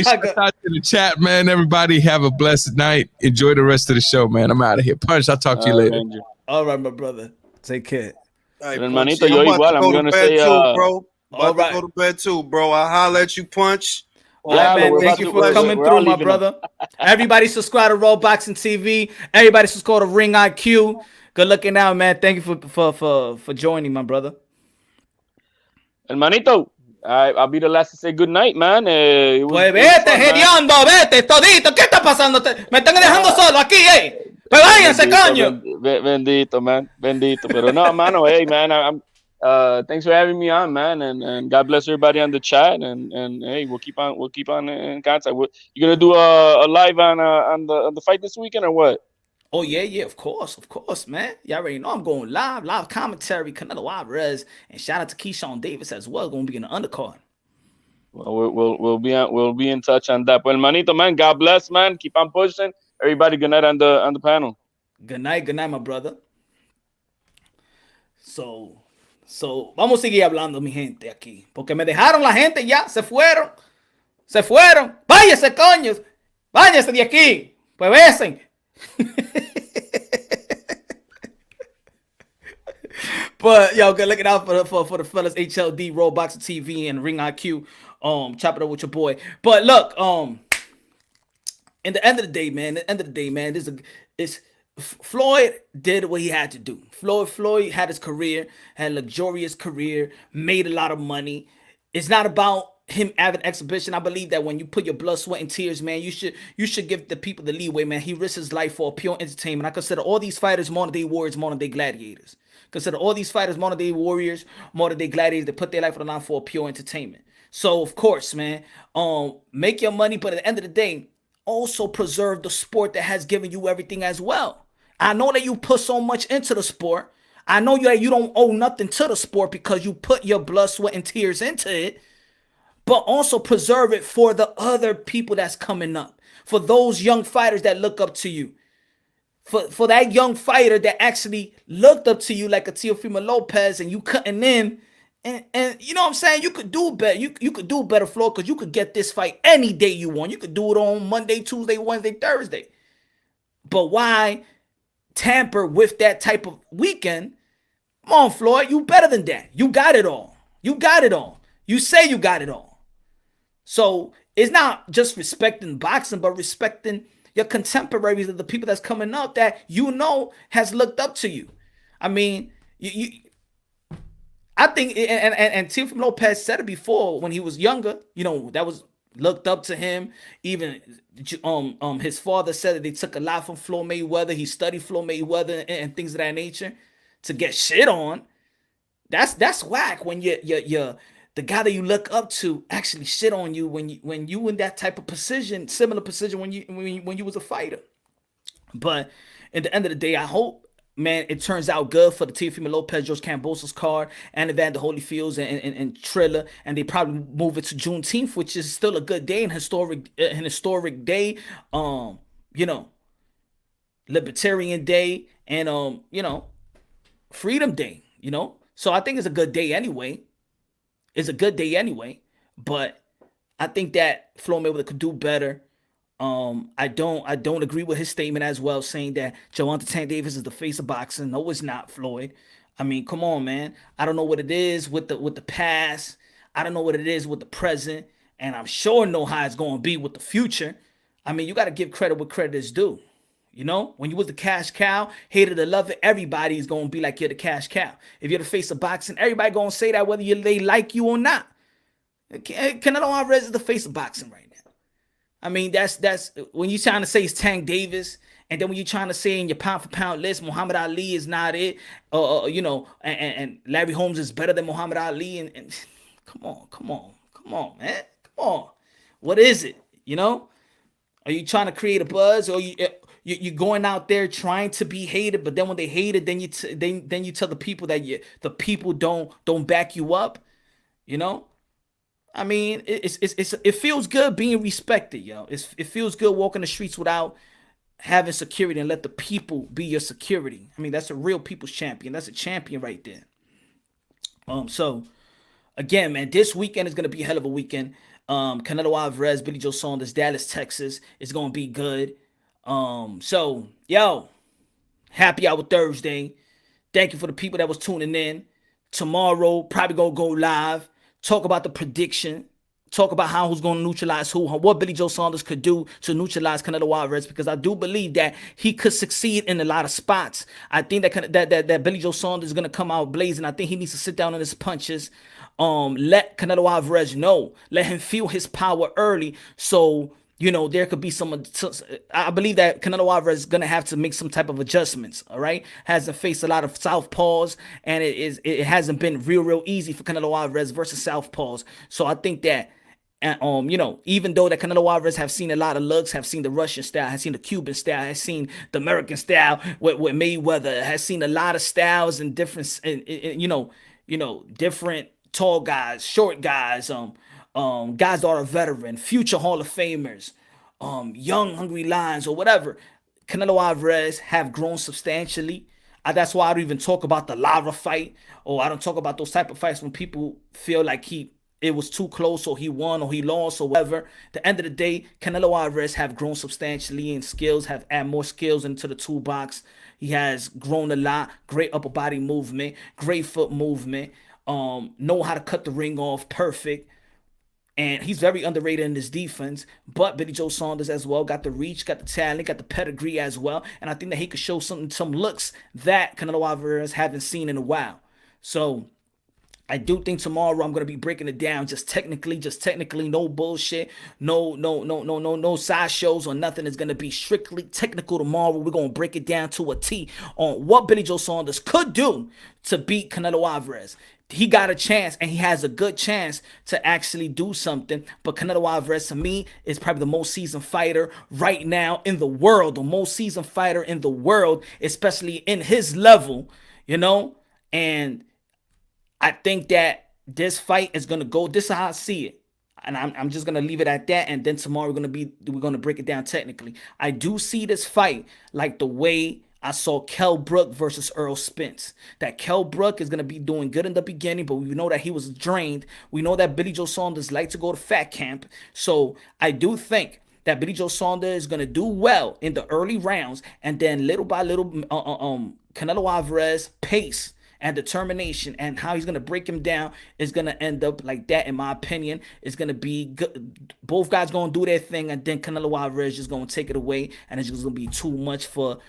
shout out to the chat, man. Everybody have a blessed night. Enjoy the rest of the show, man. I'm out of here. Punch, I'll talk to you later. Ranger. All right, my brother. Take care. Right, hermanito, yo igual. I'm going to say, bro. About to go to bed too, bro. I'll holler at you, Punch. Man, thank you for coming through, my brother. Everybody subscribe to Raw Boxing TV. Everybody subscribe to Ring IQ. Good looking out, man. Thank you for joining, my brother. Hermanito. I'll be the last to say good night, man. Pues vete, hediondo, vete, todito. ¿Qué está pasando? Me están dejando solo aquí, Pues váyanse, coño. Bendito, man. Bendito. Pero no, mano, hey, man, I'm thanks for having me on, man, and God bless everybody on the chat, and hey, we'll keep on in contact. You gonna do a live on the fight this weekend or what? Oh yeah, of course, man. You already know I'm going live commentary, Canelo Alvarez, and shout out to Keyshawn Davis as well. Going to be in the undercard. Well, we'll be in touch on that. Well, manito, man, God bless, man. Keep on pushing. Everybody, good night on the panel. Good night, my brother. So, vamos a seguir hablando, mi gente, aquí. Porque me dejaron la gente ya, se fueron. Váyase, coños. Váyase de aquí. Pues besen. But yo, good looking out for the fellas, HLD, Roll Boxer TV, and Ring IQ. Chop it up with your boy. But look, in the end of the day, man, Floyd did what he had to do. Floyd had his career, had a luxurious career, made a lot of money. It's not about him having exhibition. I believe that when you put your blood, sweat, and tears, man, you should give the people the leeway, man. He risked his life for pure entertainment. I consider all these fighters modern day warriors, modern day gladiators. Consider all these fighters modern day warriors, modern day gladiators that put their life on the line for pure entertainment. So of course, man, make your money, but at the end of the day, also preserve the sport that has given you everything as well. I know that you put so much into the sport. I know you don't owe nothing to the sport because you put your blood, sweat, and tears into it. But also preserve it for the other people that's coming up. For those young fighters that look up to you. For that young fighter that actually looked up to you like a Teofimo Lopez and you cutting in. And you know what I'm saying? You could do better. You could do better, Floyd, because you could get this fight any day you want. You could do it on Monday, Tuesday, Wednesday, Thursday. But why tamper with that type of weekend? Come on, Floyd. You better than that. You got it all. You say you got it all. So it's not just respecting boxing, but respecting your contemporaries, of the people that's coming up that you know has looked up to you. I mean, I think, and Teofimo Lopez said it before when he was younger, you know, that was looked up to him. Even his father said that they took a lot from Floyd Mayweather. He studied Floyd Mayweather and things of that nature to get shit on. That's whack when you're the guy that you look up to actually shit on you when you in that type of position, similar position when you was a fighter. But at the end of the day, I hope, man, it turns out good for the Teofimo Lopez, George Kambosos card, and Evander Holyfields and Triller, and they probably move it to Juneteenth, which is still a good day and historic day. You know, Libertarian Day and Freedom Day. You know, so I think it's a good day anyway. But I think that Floyd Mayweather could do better. I don't agree with his statement as well, saying that Gervonta Tank Davis is the face of boxing. No, it's not, Floyd. I mean, come on, man. I don't know what it is with the past. I don't know what it is with the present, and I'm sure know how it's going to be with the future. I mean, you got to give credit where credit is due. You know, when you was the cash cow, hated or love it, everybody's going to be like you're the cash cow. If you're the face of boxing, everybody going to say that whether they like you or not. Canelo Alvarez is the face of boxing right now. I mean, that's when you're trying to say it's Tank Davis, and then when you're trying to say in your pound for pound list, Muhammad Ali is not it, and Larry Holmes is better than Muhammad Ali, and come on, man, come on. What is it? You know, are you trying to create a buzz, or you're going out there trying to be hated, but then when they hate it, then you tell the people that the people don't back you up, you know? I mean, it feels good being respected, yo. It feels good walking the streets without having security and let the people be your security. I mean, that's a real people's champion. That's a champion right there. So again, man, this weekend is gonna be a hell of a weekend. Canelo Alvarez, Billy Joe Saunders, Dallas, Texas is gonna be good. So yo, happy hour Thursday. Thank you for the people that was tuning in. Tomorrow, probably gonna go live. Talk about the prediction. Talk about how who's going to neutralize who. What Billy Joe Saunders could do to neutralize Canelo Alvarez. Because I do believe that he could succeed in a lot of spots. I think that Billy Joe Saunders is going to come out blazing. I think he needs to sit down on his punches. let Canelo Alvarez know, let him feel his power early, so there could be some. I believe that Canelo Alvarez is gonna have to make some type of adjustments. All right, hasn't faced a lot of southpaws, and it hasn't been real easy for Canelo Alvarez versus southpaws. So I think that. And even though that Canelo Alvarez have seen a lot of looks, have seen the Russian style, has seen the Cuban style, has seen the American style with Mayweather, has seen a lot of styles and different, different tall guys, short guys, guys that are veteran, future Hall of Famers, young hungry lions or whatever. Canelo Alvarez have grown substantially. That's why I don't even talk about the Lara fight, or I don't talk about those type of fights when people feel like it was too close, or he won, or he lost, or whatever. At the end of the day, Canelo Alvarez have grown substantially in skills, have added more skills into the toolbox. He has grown a lot. Great upper body movement, great foot movement. Know how to cut the ring off, perfect. And he's very underrated in his defense. But Billy Joe Saunders as well got the reach, got the talent, got the pedigree as well. And I think that he could show some looks that Canelo Alvarez haven't seen in a while. So I do think tomorrow I'm gonna be breaking it down just technically, no bullshit, no side shows or nothing. It's gonna be strictly technical tomorrow. We're gonna break it down to a T on what Billy Joe Saunders could do to beat Canelo Alvarez. He got a chance, and he has a good chance to actually do something. But Canelo Alvarez, to me, is probably the most seasoned fighter right now in the world, the most seasoned fighter in the world, especially in his level, and I think that this fight is gonna go. This is how I see it, and I'm just gonna leave it at that. And then tomorrow we're gonna break it down technically. I do see this fight like the way I saw Kell Brook versus Earl Spence. That Kell Brook is gonna be doing good in the beginning, but we know that he was drained. We know that Billy Joe Saunders likes to go to fat camp, so I do think that Billy Joe Saunders is gonna do well in the early rounds, and then little by little, Canelo Alvarez pace and determination and how he's going to break him down is going to end up like that, in my opinion. It's going to be good. Both guys going to do their thing, and then Canelo Alvarez just going to take it away, and it's just going to be too much for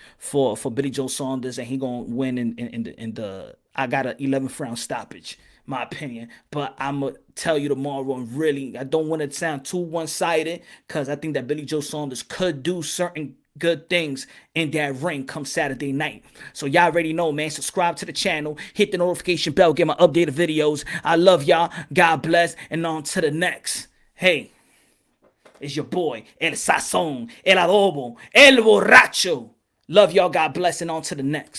Billy Joe Saunders, and he going to win in the I got an 11th round stoppage, my opinion. But I'm going to tell you tomorrow, and really, I don't want to sound too one-sided, because I think that Billy Joe Saunders could do certain good things in that ring come Saturday night. So y'all already know, man. Subscribe to the channel, hit the notification bell, get my updated videos. I love y'all. God bless, and on to the next. Hey, it's your boy, El Sazón, El Adobo, El Borracho. Love y'all. God bless, and on to the next.